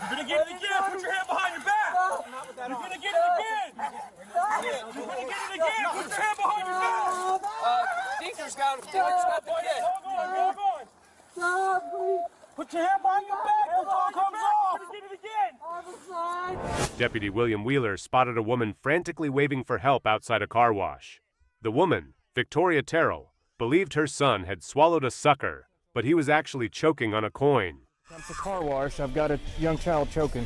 gonna get it again. Put your hand behind your back. You're gonna get it again. You're gonna get it again. Put your hand behind your back. Teacher's got him. Hold on. Put your hand behind your back. The dog comes off. Get it again. Deputy William Wheeler spotted a woman frantically waving for help outside a car wash. The woman, Victoria Terrell, believed her son had swallowed a sucker, but he was actually choking on a coin. It's a car wash. I've got a young child choking.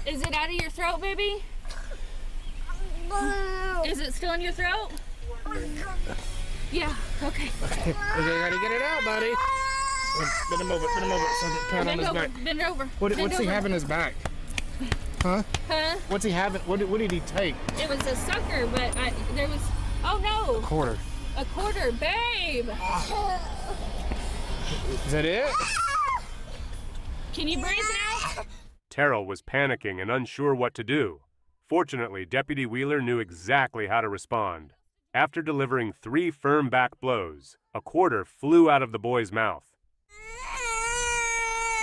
Is it out of your throat, baby? Is it still in your throat? Yeah, okay. Okay, gotta get it out, buddy. Bend him over, so the pat on his back. Bend over. What's he have in his back? Huh? Huh? What's he having? What did he take? It was a sucker, but there was, oh no. A quarter. A quarter, babe. Is that it? Can you breathe now? Terrell was panicking and unsure what to do. Fortunately, Deputy Wheeler knew exactly how to respond. After delivering 3 firm back blows, a quarter flew out of the boy's mouth.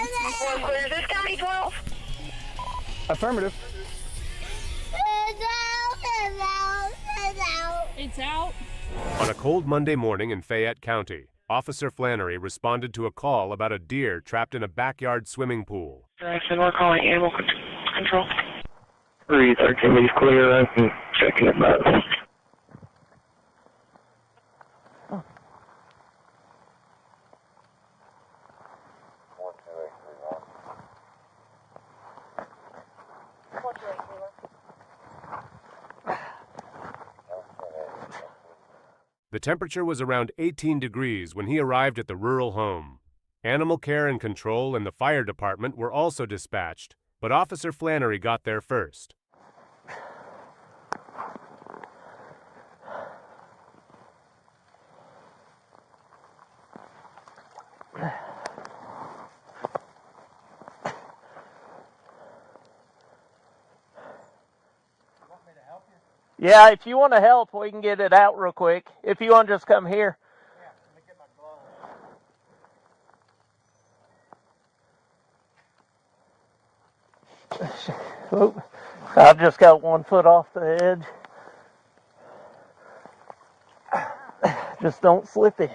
Is this County 12? Affirmative. It's out. On a cold Monday morning in Fayette County, Officer Flannery responded to a call about a deer trapped in a backyard swimming pool. I said we're calling animal control. 313 is clear. I'm checking it out. The temperature was around 18 degrees when he arrived at the rural home. Animal care and control and the fire department were also dispatched, but Officer Flannery got there first. Yeah, if you want to help, we can get it out real quick. If you want to just come here. Oop. I've just got 1 foot off the edge. Just don't slip in.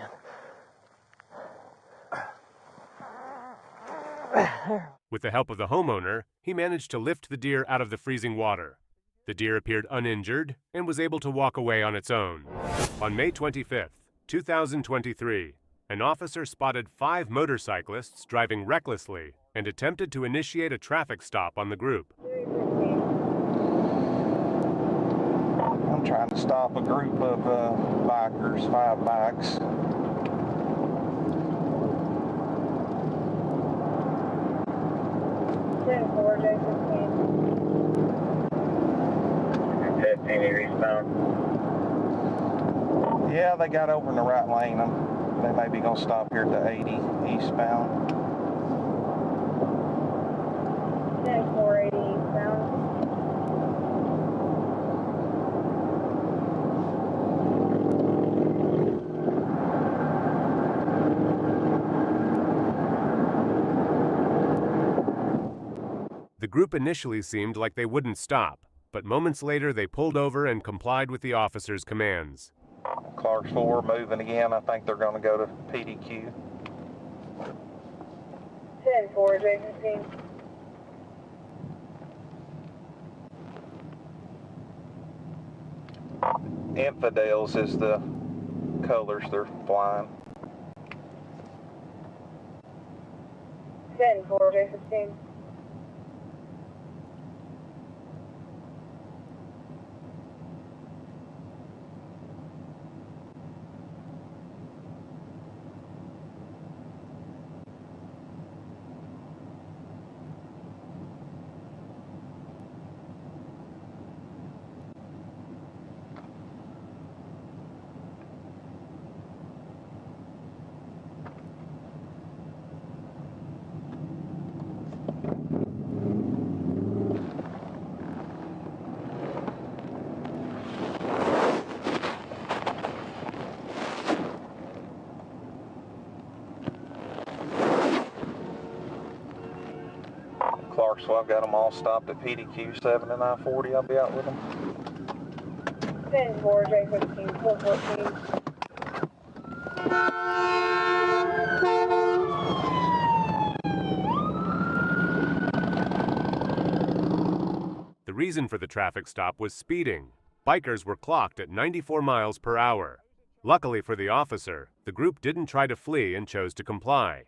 With the help of the homeowner, he managed to lift the deer out of the freezing water. The deer appeared uninjured and was able to walk away on its own. On May 25th, 2023, an officer spotted 5 motorcyclists driving recklessly and attempted to initiate a traffic stop on the group. I'm trying to stop a group of bikers, 5 bikes. Yeah, they got over in the right lane. They may be going to stop here at the 80 eastbound. 480 eastbound. The group initially seemed like they wouldn't stop, but moments later they pulled over and complied with the officer's commands. Clarksville, we're moving again. I think they're going to go to PDQ. 10-4, J15. Infidels is the colors they're flying. 10-4, J15. Clarksville, I've got them all stopped at PDQ 7 and I-40. I'll be out with them. 10-4, J15, 414. The reason for the traffic stop was speeding. Bikers were clocked at 94 miles per hour. Luckily for the officer, the group didn't try to flee and chose to comply.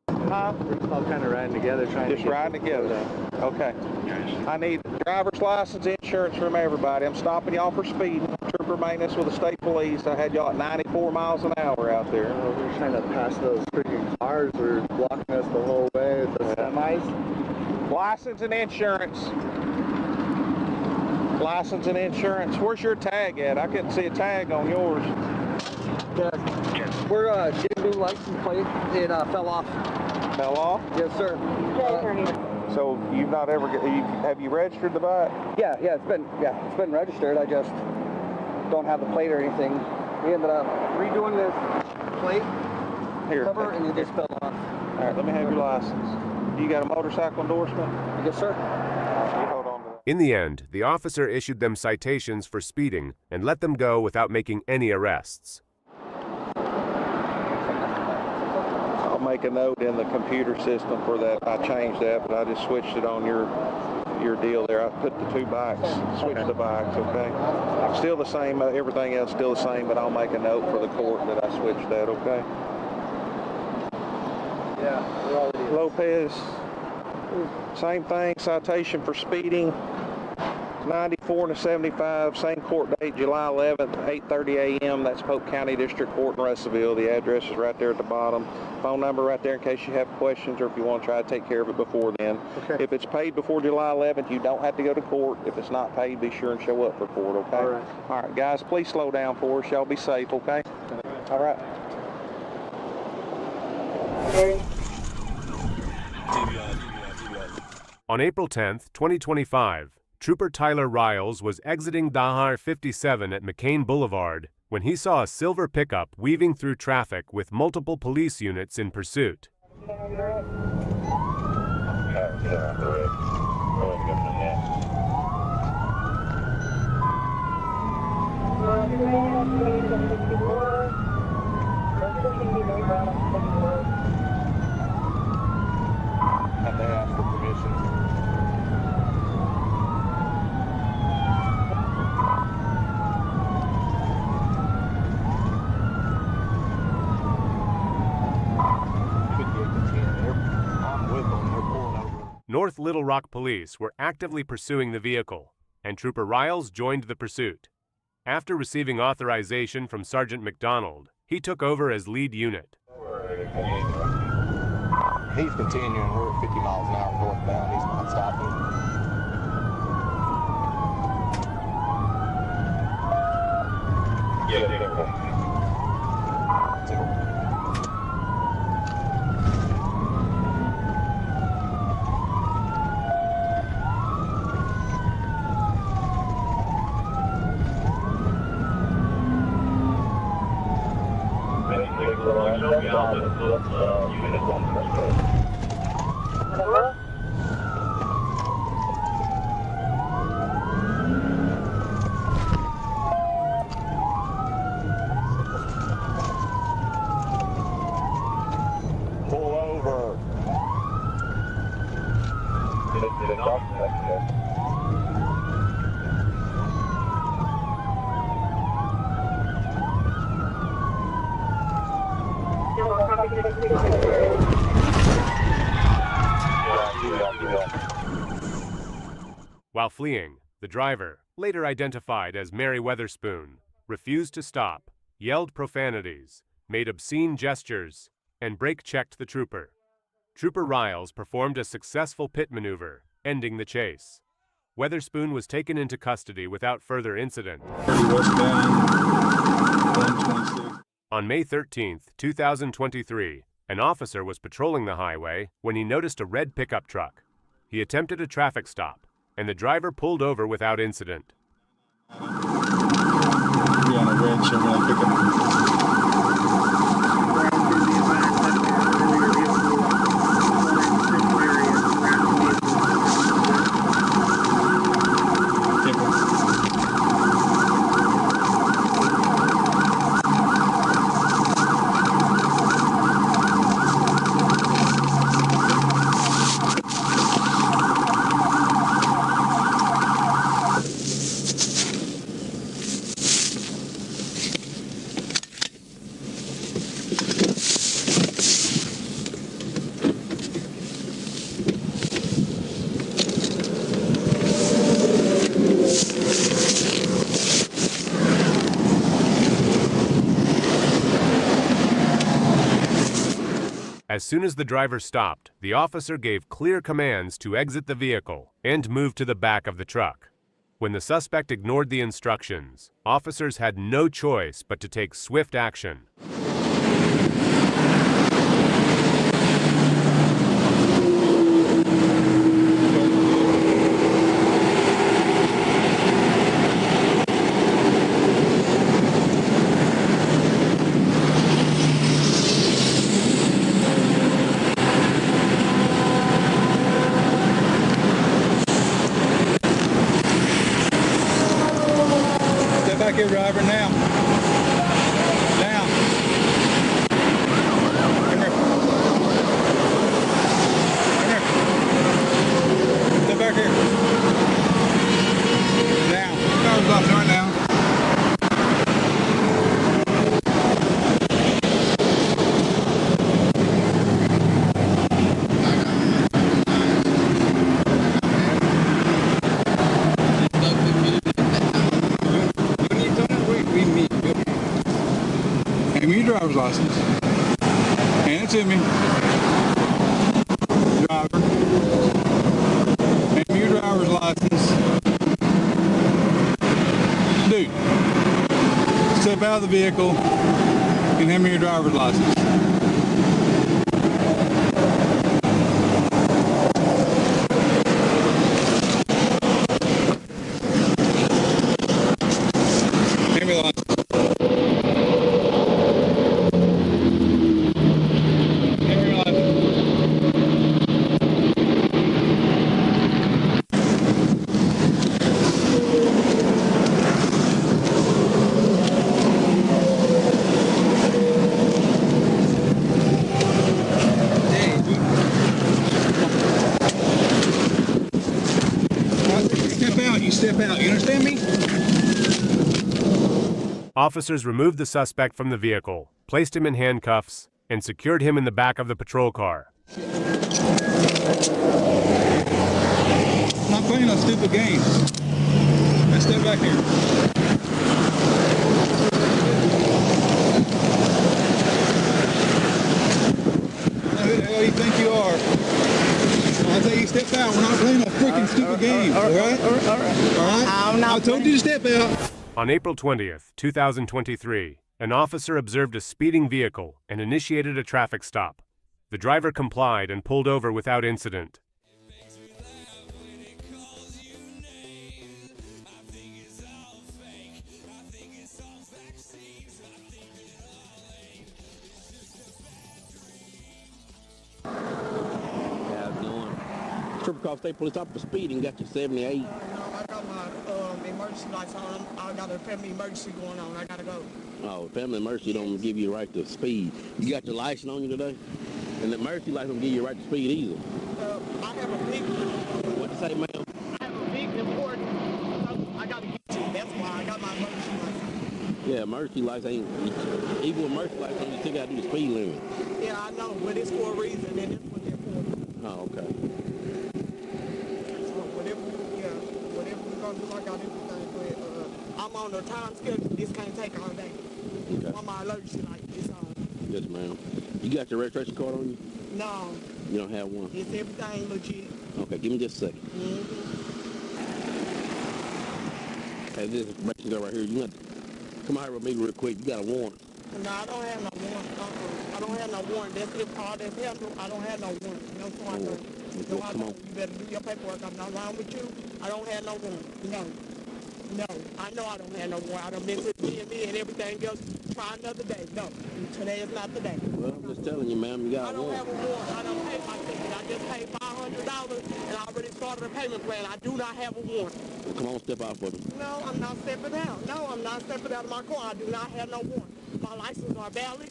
Huh? We're all kind of riding together, Just riding together. Okay. I need driver's license, insurance from everybody. I'm stopping y'all for speeding. Trooper maintenance with the state police. I had y'all at 94 miles an hour out there. We're trying to pass those freaking cars. They're blocking us the whole way with the semis. License and insurance. License and insurance. Where's your tag at? I couldn't see a tag on yours. Yeah. We're getting new license plate. It fell off. Fell off? Yes, sir. So you've not ever have you registered the bike? Yeah, it's been registered. I just don't have the plate or anything. We ended up redoing this plate cover and it just fell off. All right, let me have your license. You got a motorcycle endorsement? Yes, sir. Hold on to that. In the end, the officer issued them citations for speeding and let them go without making any arrests. I'll make a note in the computer system for that. I changed that, but I just switched it on your deal there. I put the 2 bikes, switched the bikes, okay? Still the same, everything else still the same, but I'll make a note for the court that I switched that, okay? Yeah, Lopez, same thing, citation for speeding, 94 and a 75, same court date, July 11th, 8:30 a.m. That's Polk County District Court in Russellville. The address is right there at the bottom. Phone number right there in case you have questions or if you want to try to take care of it before then. Okay. If it's paid before July 11th, you don't have to go to court. If it's not paid, be sure and show up for court, okay? All right. All right, guys, please slow down for us. Y'all be safe, okay? All right. On April 10th, 2025, Trooper Tyler Riles was exiting Dahar 57 at McCain Boulevard when he saw a silver pickup weaving through traffic with multiple police units in pursuit. Have to ask for permission. North Little Rock police were actively pursuing the vehicle, and Trooper Riles joined the pursuit. After receiving authorization from Sergeant McDonald, he took over as lead unit. He's continuing. We're at 50 miles an hour northbound. He's not stopping. Pull over. While fleeing, the driver, later identified as Mary Weatherspoon, refused to stop, yelled profanities, made obscene gestures, and brake-checked the trooper. Trooper Riles performed a successful pit maneuver, ending the chase. Weatherspoon was taken into custody without further incident. On May 13, 2023, an officer was patrolling the highway when he noticed a red pickup truck. He attempted a traffic stop, and the driver pulled over without incident. Be on a red Chevrolet pickup. As soon as the driver stopped, the officer gave clear commands to exit the vehicle and move to the back of the truck. When the suspect ignored the instructions, officers had no choice but to take swift action. Back here, driver, now. Now. Come here. Come here. Step back here. Now. Driver's license right now. Hand me your driver's license. Hand it to me. Driver. Hand me your driver's license. Dude, step out of the vehicle and hand me your driver's license. Officers removed the suspect from the vehicle, placed him in handcuffs, and secured him in the back of the patrol car. I'm not playing a stupid game. Now step back here. Who the hell you think you are? I tell you, step out. We're not playing a freaking stupid game, all right? All right? I told you to step out. On April 20th, 2023, an officer observed a speeding vehicle and initiated a traffic stop. The driver complied and pulled over without incident. Triple State Police Officer speeding got you 78. I got my emergency lights on. I got a family emergency going on. I gotta go. Oh, family emergency don't give you the right to speed. You got your license on you today? And the emergency license don't give you the right to speed either. I have a big... What you say, ma'am? I have a big important... I gotta get you. That's why I got my emergency license. Yeah, emergency license ain't... Even with emergency license, you still gotta do the speed limit. Yeah, I know, but it's for a reason, and that's what they're for. Oh, okay. Whatever we're gonna do, I got everything, but I'm on a time schedule. This can't take all day. Okay. On my emergency light, it's on. Yes, ma'am. You got your registration card on you? No. You don't have one? It's everything legit. Okay, give me just a second. Hey, this information go right here. You got to come out here with me real quick. You got a warrant. No, I don't have no warrant. I don't have no warrant. That's it. All that's happened. I don't have no warrant. No, so I don't. No, I don't. You better do your paperwork. I'm not lying with you. I don't have no warrant. No. No. I know I don't have no warrant. I done been to the DMV and everything else. Try another day. No. Today is not the day. Well, I'm just telling you, ma'am, you got a warrant. I don't have a warrant. I don't pay my ticket. I just paid $500 and I already started a payment plan. I do not have a warrant. Well, come on, step out for me. No, I'm not stepping out. No, I'm not stepping out of my car. I do not have no warrant. My license are valid,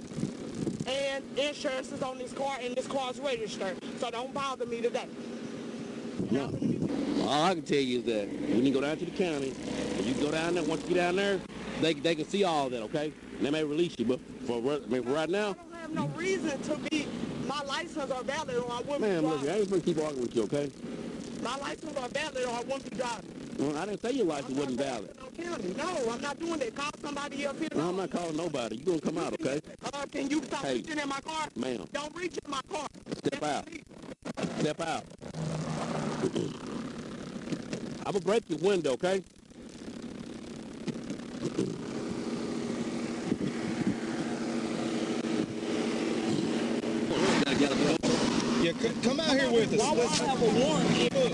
and insurance is on this car, and this car is registered. So don't bother me today. No. All I can tell you is that when you go down to the county, and you go down there, once you get down there, they can see all that, okay? And they may release you, but for right now... I don't have no reason to be... My license are valid, or I wouldn't be driving. Ma'am, listen, I ain't going to keep arguing with you, okay? My license are valid, or I wouldn't be driving. Well, I didn't say your license wasn't valid. No, I'm not doing that. Call somebody up here. No, I'm not calling nobody. You're going to come out, okay? Can you stop reaching in my car? Ma'am. Don't reach in my car. Step out. Step out. I'm going to break your window, okay? Yeah, come out here with us. Why would I have a warrant?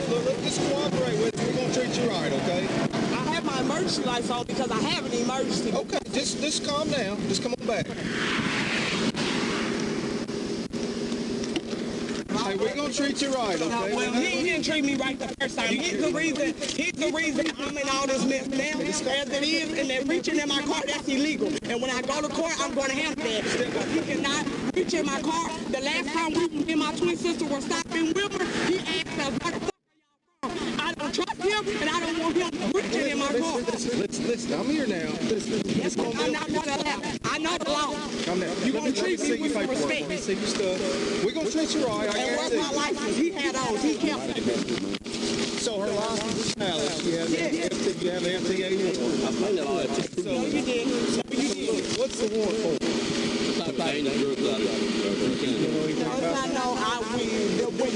Look, just cooperate with us. We're going to treat you right, okay? I have my emergency lights on because I have an emergency. Okay, just calm down. Just come on back. Hey, we're going to treat you right, okay? No, well, he didn't treat me right the first time. He's the reason I'm in all this mess now. As it is, and they're reaching in my car, that's illegal. And when I go to court, I'm going to handle that. Because he cannot reach in my car. The last time me and my twin sister were stopped in Wilbur, he asked us, what the fuck are y'all from? I don't trust him, and I don't want him reaching in my car. Listen, I'm here now. I'm not going to allow. I know the law. Come down. You're going to treat me with some respect. Let me see your stuff. We're going to treat you right. And where's my license? He had on. He kept it. So her license is valid. She has you have an FTA. I played all that. So you did. What's the warrant for?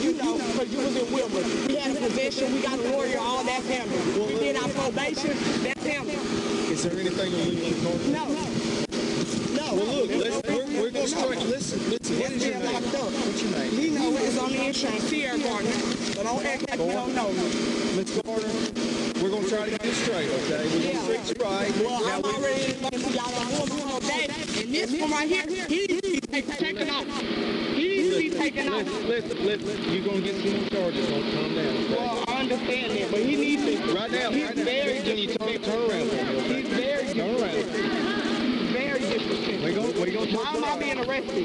You know, because you was in Wilbur. We had a possession, we got a lawyer, all that's him. We did our probation, that's him. Is there anything illegal in the car? No. Well, look, we're going to start. Listen. What is your name? What's your name? He knows it's on the insurance, Sierra Gardner. But don't act like you don't know me. Miss Gardner, we're going to try to get it straight, okay? We're going to fix it right. Well, I'm already in the y'all don't want no day. And this one right here, he needs to be taken off. He needs to be taken off. Listen, you're going to get some more charges. Don't calm down, okay? Well, I understand that, but he needs to. Right now, he's very disrespectful. Turn around for me, okay? He's very disrespectful. Very disrespectful. We're going to Why am I being arrested?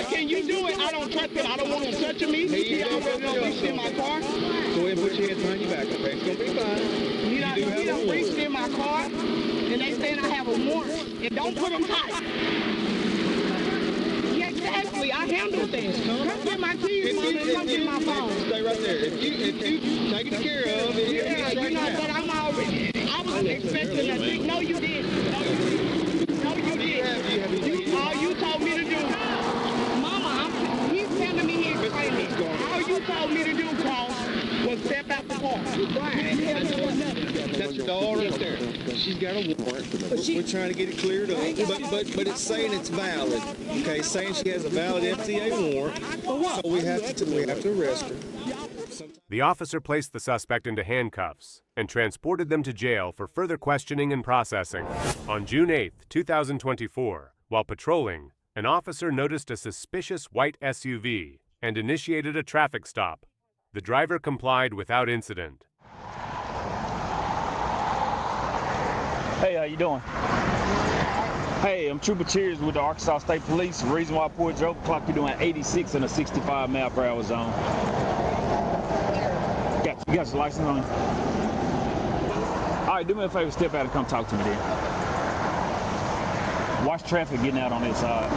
Can you do it? I don't trust him. I don't want him touching me. He already don't reach in my car. Go ahead and put your hands behind your back, okay? It's going to be fine. He don't reach in my car, and they saying I have a warrant. and don't put them tight. Yeah, exactly. I handled that. Come get my keys, Mama, and come get my phone. Stay right there. If you take it care of, yeah, right you know, now. but I was expecting a thing. No, you didn't. No, you didn't. All you told me to do, Mama, he's telling me he's explaining. All you told me to do, Paul, was step out the car. That's your daughter up there. She's got a warrant. We're trying to get it cleared up. But it's saying it's valid. Okay, it's saying she has a valid FTA warrant. So we have to arrest her. The officer placed the suspect into handcuffs and transported them to jail for further questioning and processing. On June 8, 2024, while patrolling, an officer noticed a suspicious white SUV and initiated a traffic stop. The driver complied without incident. Hey, how you doing? Hey, I'm Trooper Cheers with the Arkansas State Police. The reason why I pulled you over, clock you doing 86 in a 65 mile per hour zone. You got your license on you? All right, do me a favor, step out and come talk to me then. Watch traffic getting out on this side.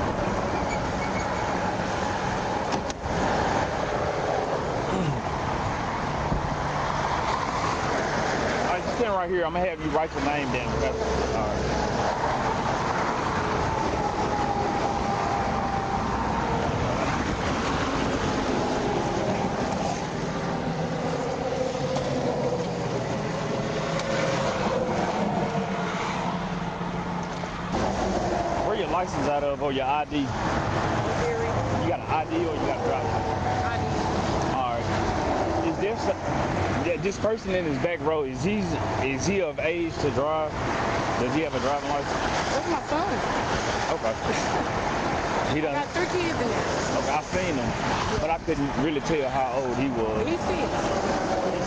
All right, stand right here. I'm gonna have you write your name down. Okay? All right. License out of or your ID? You got an ID or you got a driver's license? ID. All right. Is this person in his back row, is he of age to drive? Does he have a driving license? That's my son. Okay. He done. Got 3 kids in there. Okay, I seen him, but I couldn't really tell how old he was. He's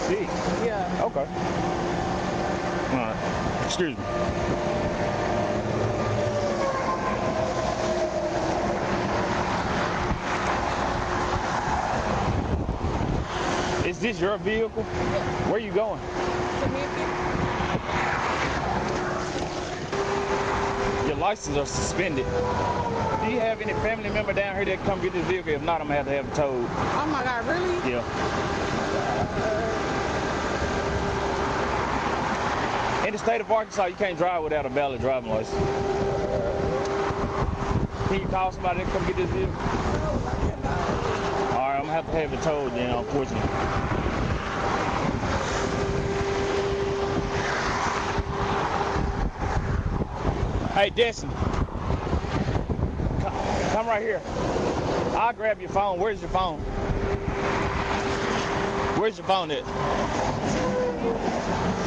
6. 6? Yeah. Okay. All right. Excuse me. Is this your vehicle? Yeah. Where are you going? Your licenses are suspended. Do you have any family member down here that can come get this vehicle? If not, I'm going to have it towed. Oh my God, really? Yeah. In the state of Arkansas, you can't drive without a valid driving license. Can you call somebody to come get this vehicle? I'm gonna have it towed then, unfortunately. Hey, Destiny. Come right here. I'll grab your phone. Where's your phone? Where's your phone at?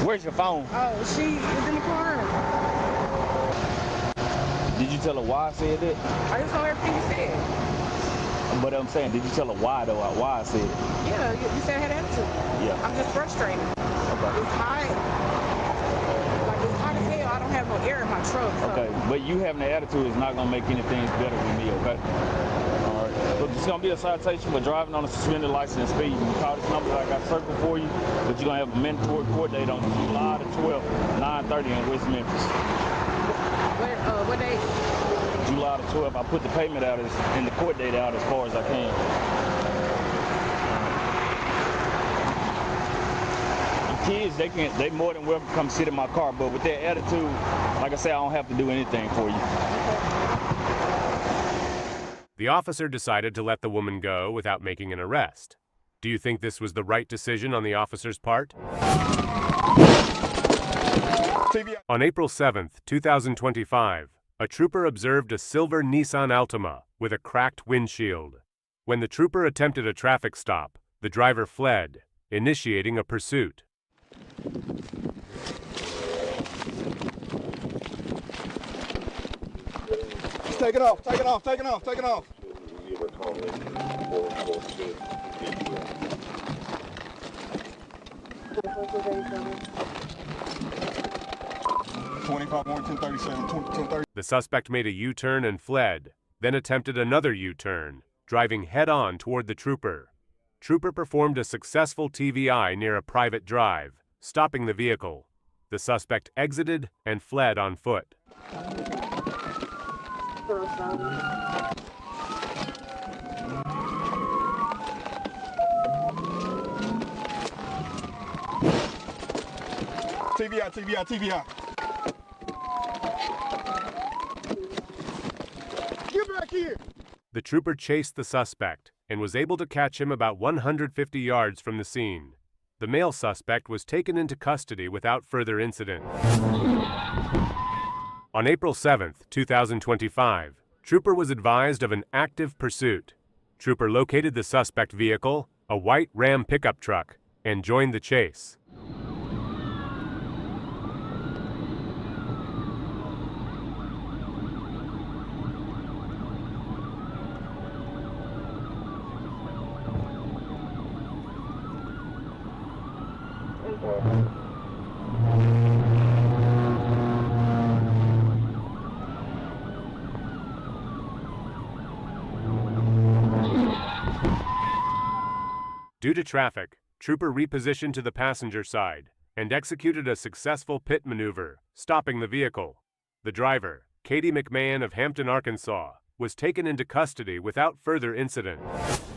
Where's your phone? Oh, she is in the car. Did you tell her why I said that? I just know everything you said. But I'm saying, did you tell her why though? Why I said it? Yeah, you said I had attitude. Yeah. I'm just frustrated. Okay. It's hot. Like it's hot as hell. I don't have no air in my truck. So. Okay, but you having an attitude is not gonna make anything better with me. Okay. All right. So it's gonna be a citation for driving on a suspended license and speed. You call this number that I got circled for you, but you're gonna have a mandatory court date on July the 12th, 9:30 in West Memphis. What date? July the 12th. I put the payment out and the court date out as far as I can. The kids, they more than welcome to come sit in my car, but with their attitude, like I said, I don't have to do anything for you. The officer decided to let the woman go without making an arrest. Do you think this was the right decision on the officer's part? On April 7th, 2025, a trooper observed a silver Nissan Altima with a cracked windshield. When the trooper attempted a traffic stop, the driver fled, initiating a pursuit. Take it off, take it off, take it off, take it off. 25 more, 1037, 1030. The suspect made a U-turn and fled, then attempted another U-turn, driving head-on toward the trooper. Trooper performed a successful TVI near a private drive, stopping the vehicle. The suspect exited and fled on foot. TVI. Get back here. The trooper chased the suspect and was able to catch him about 150 yards from the scene. The male suspect was taken into custody without further incident. On April 7, 2025, Trooper was advised of an active pursuit. Trooper located the suspect vehicle, a white Ram pickup truck, and joined the chase. Due to traffic, Trooper repositioned to the passenger side and executed a successful pit maneuver, stopping the vehicle. The driver, Katie McMahon of Hampton, Arkansas, was taken into custody without further incident.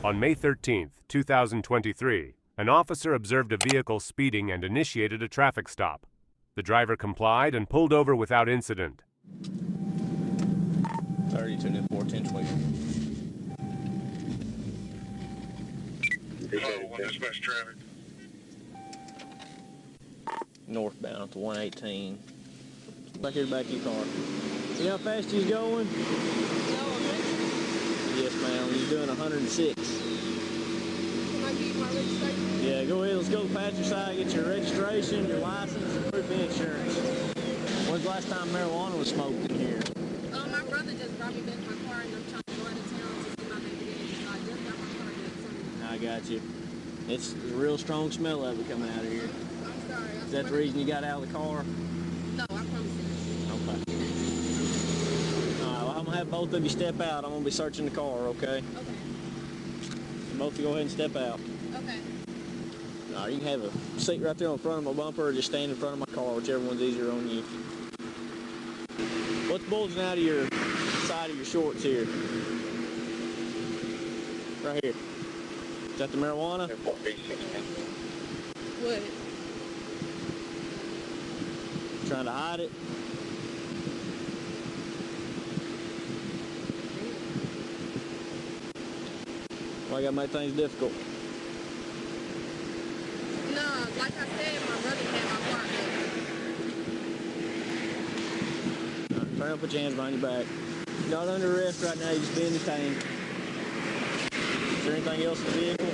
On May 13, 2023, an officer observed a vehicle speeding and initiated a traffic stop. The driver complied and pulled over without incident. 32 to 410 Dispatch traffic. northbound to 118. Back here, back of your car. See how fast he's going? Yes, ma'am. He's doing 106. Can I get my registration? Yeah, go ahead. Let's go to the passenger side. Get your registration, your license, and proof of insurance. When's the last time marijuana was smoked in here? My brother just brought me back my car and I'm trying to go out of town to see my baby daddy. So I just got my car back. I got you. It's a real strong smell of it coming out of here. I'm sorry. Is that the reason you got out of the car? No, I promise you. Okay. All right, well, I'm going to have both of you step out. I'm going to be searching the car, okay? Okay. So both of you go ahead and step out. Okay. All right, you can have a seat right there on front of my bumper or just stand in front of my car, whichever one's easier on you. What's bulging out of your side of your shorts here? Right here. Is that the marijuana? What? Trying to hide it? Why you gotta make things difficult? No, like I said, my brother had my car back. All right, turn up, put your hands behind your back. You're not under arrest right now, you're just being detained. Is there anything else in the vehicle?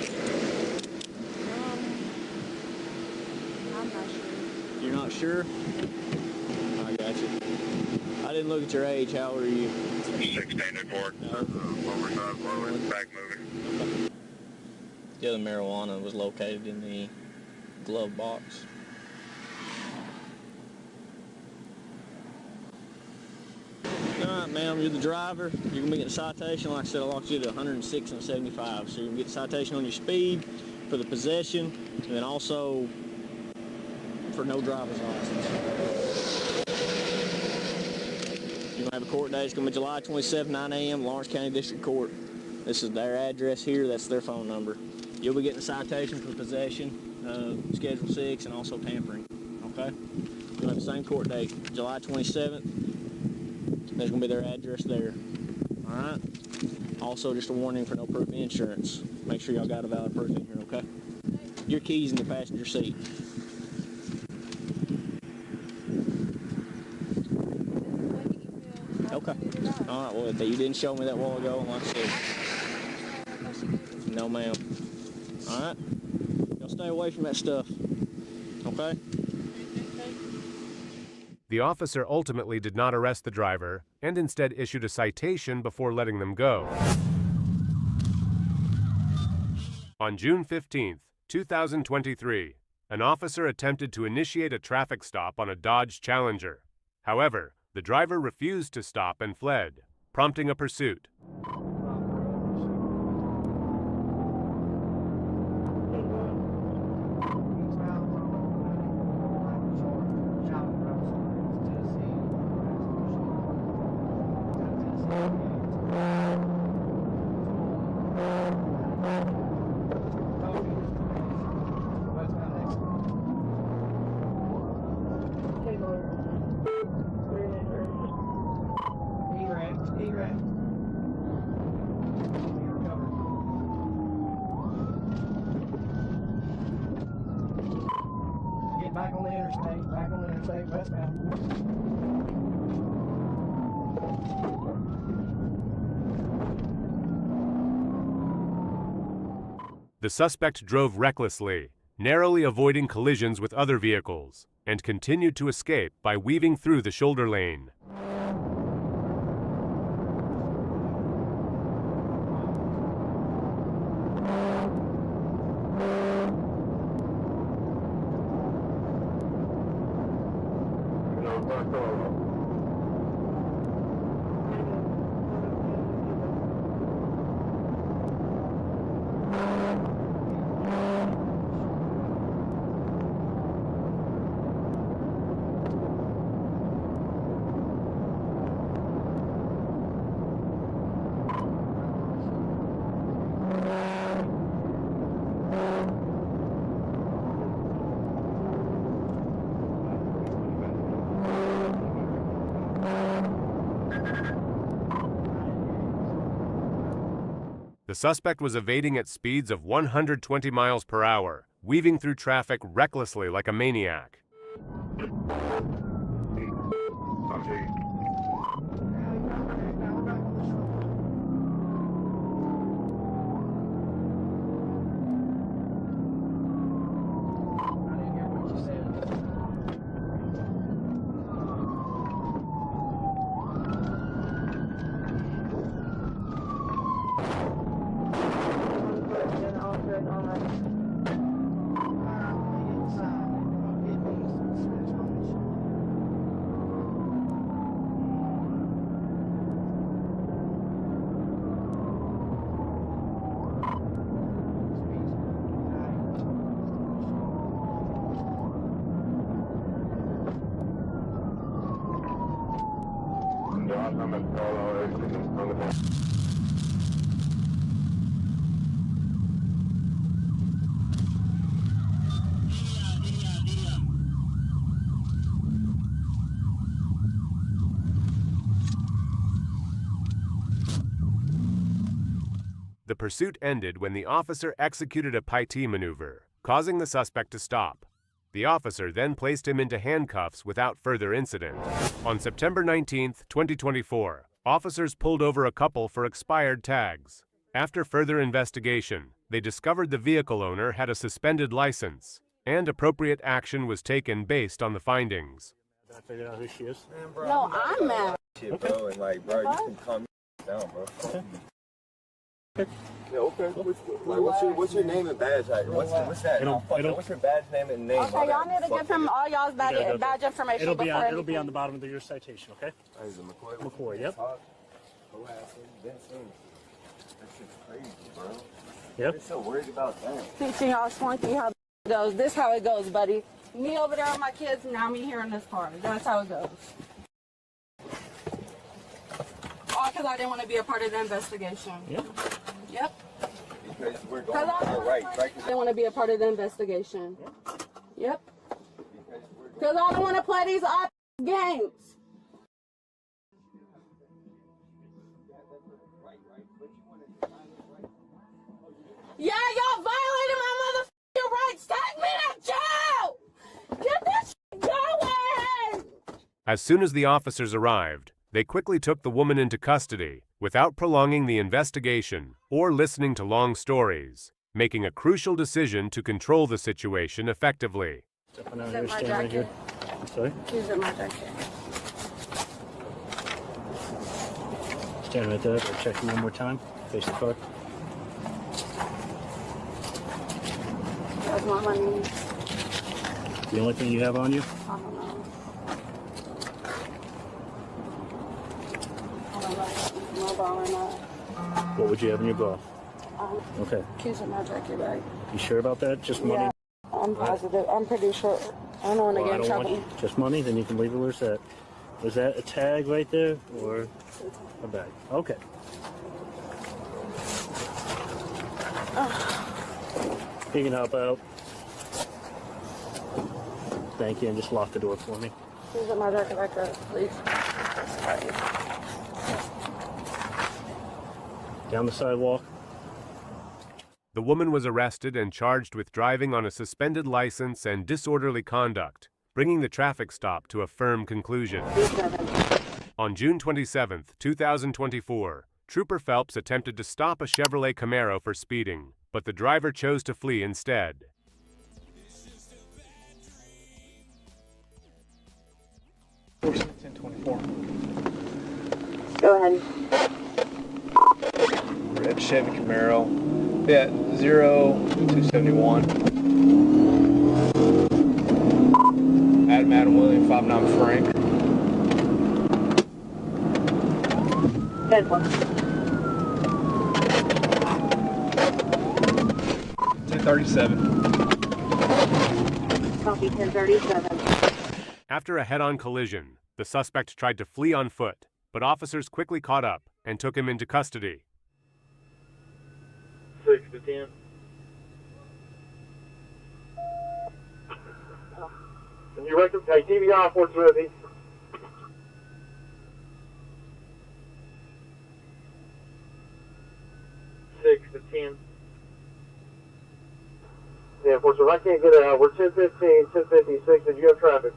I'm not sure. You're not sure? I got you. I didn't look at your age. How old are you? 16 at 4. Back moving. The other marijuana was located in the glove box. Alright, ma'am, you're the driver. You're going to be getting a citation. Like I said, I locked you to 106 and 75. So you're going to get a citation on your speed for the possession and then also for no driver's license. You're going to have a court date. It's going to be July 27, 9 a.m., Lawrence County District Court. This is their address here. That's their phone number. You'll be getting a citation for possession, Schedule 6, and also tampering. Okay? You'll have the same court date, July 27th. There's going to be their address there. All right? Also, just a warning for no proof of insurance. Make sure y'all got a valid proof in here, okay? Your keys in the passenger seat. Okay. All right, well, you didn't show me that while ago, like I said. No, ma'am. All right? Y'all stay away from that stuff, okay? The officer ultimately did not arrest the driver and instead issued a citation before letting them go. On June 15, 2023, an officer attempted to initiate a traffic stop on a Dodge Challenger. However, the driver refused to stop and fled, prompting a pursuit. Get back on the interstate, westbound. The suspect drove recklessly, narrowly avoiding collisions with other vehicles, and continued to escape by weaving through the shoulder lane. The suspect was evading at speeds of 120 miles per hour, weaving through traffic recklessly like a maniac. The pursuit ended when the officer executed a piety maneuver, causing the suspect to stop. The officer then placed him into handcuffs without further incident. On September 19, 2024, officers pulled over a couple for expired tags. After further investigation, they discovered the vehicle owner had a suspended license, and appropriate action was taken based on the findings. I figured out who she is. No, I'm mad. Shit, bro, and like, bro, you can calm down, bro. Okay. Yeah, okay. What's your name and badge? Like, what's that? What's your badge name and name? Okay, y'all need to give him all y'all's badge information. It'll be on the bottom of your citation, okay? Is it McCoy? McCoy, yep. That shit's crazy, bro. Yep. You're so worried about that. Teaching y'all flunky how it goes. This how it goes, buddy. Me over there with my kids, and now me here in this car. That's how it goes. All because I didn't want to be a part of the investigation. Yep. Yep. Because we're going our right. I didn't want to be a part of the investigation. Yep. Because I don't want to play these games. Yeah, y'all violated my motherfucking rights. Take me to jail. Get this shit going. As soon as the officers arrived, they quickly took the woman into custody without prolonging the investigation or listening to long stories, making a crucial decision to control the situation effectively. Keys in my jacket. Sorry? Keys in my jacket. Stand right there. I'll check you one more time. Face the car. That's my money. The only thing you have on you? I don't know. Mobile or not. What would you have in your glove? Okay. Keys in my jacket bag. You sure about that? Just money? Yeah, I'm positive. I'm pretty sure. I don't want to get in trouble. Just money? Then you can leave it where it's at. Was that a tag right there or a bag? Okay. You can help out. Thank you, and just lock the door for me. Please let my jacket back up, please. Down the sidewalk. The woman was arrested and charged with driving on a suspended license and disorderly conduct, bringing the traffic stop to a firm conclusion. On June 27, 2024, Trooper Phelps attempted to stop a Chevrolet Camaro for speeding, but the driver chose to flee instead. Go ahead. Red Chevy Camaro. Yeah, 0271. Adam William 59 Frank. 10-4. 1037. Copy 1037. After a head-on collision, the suspect tried to flee on foot, but officers quickly caught up and took him into custody. 6 to 10. Can you reckon? Hey, TBI, Fort Smith. 6 to 10. Yeah, Fort Smith, I can't get out. We're 1015, 1056. Did you have traffic?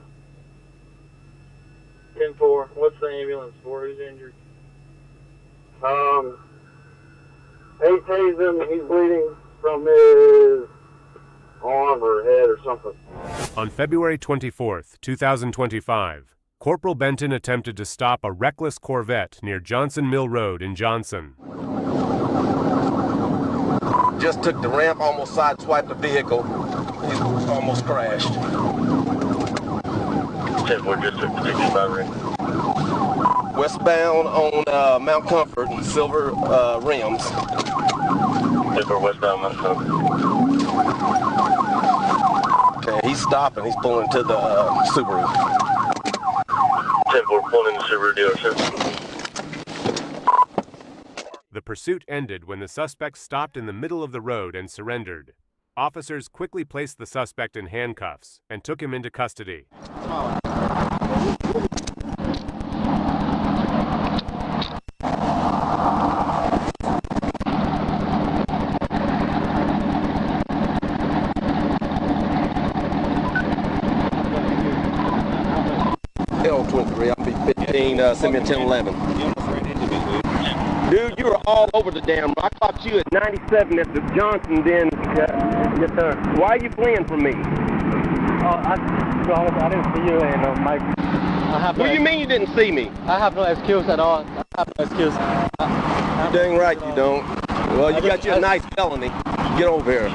10-4. What's the ambulance for? Who's injured? They tased him. He's bleeding from his arm or head or something. On February 24, 2025, Corporal Benton attempted to stop a reckless Corvette near Johnson Mill Road in Johnson. Just took the ramp, almost sideswiped the vehicle. He almost crashed. 10-4, just took the battery. Westbound on Mount Comfort, silver rims. 10-4, westbound Mount Comfort. Okay, he's stopping. He's pulling to the Subaru. 10-4, pulling in the Subaru dealership. The pursuit ended when the suspect stopped in the middle of the road and surrendered. Officers quickly placed the suspect in handcuffs and took him into custody. L23, I'll be 15, send me a 1011. Dude, you were all over the damn road. I caught you at 97 at the Johnson then. Yes, sir. Why are you fleeing from me? I didn't see you, and What do you mean you didn't see me? I have no excuse at all. I have no excuse. You're dang right you don't. Well, you got you a nice felony. Get over here.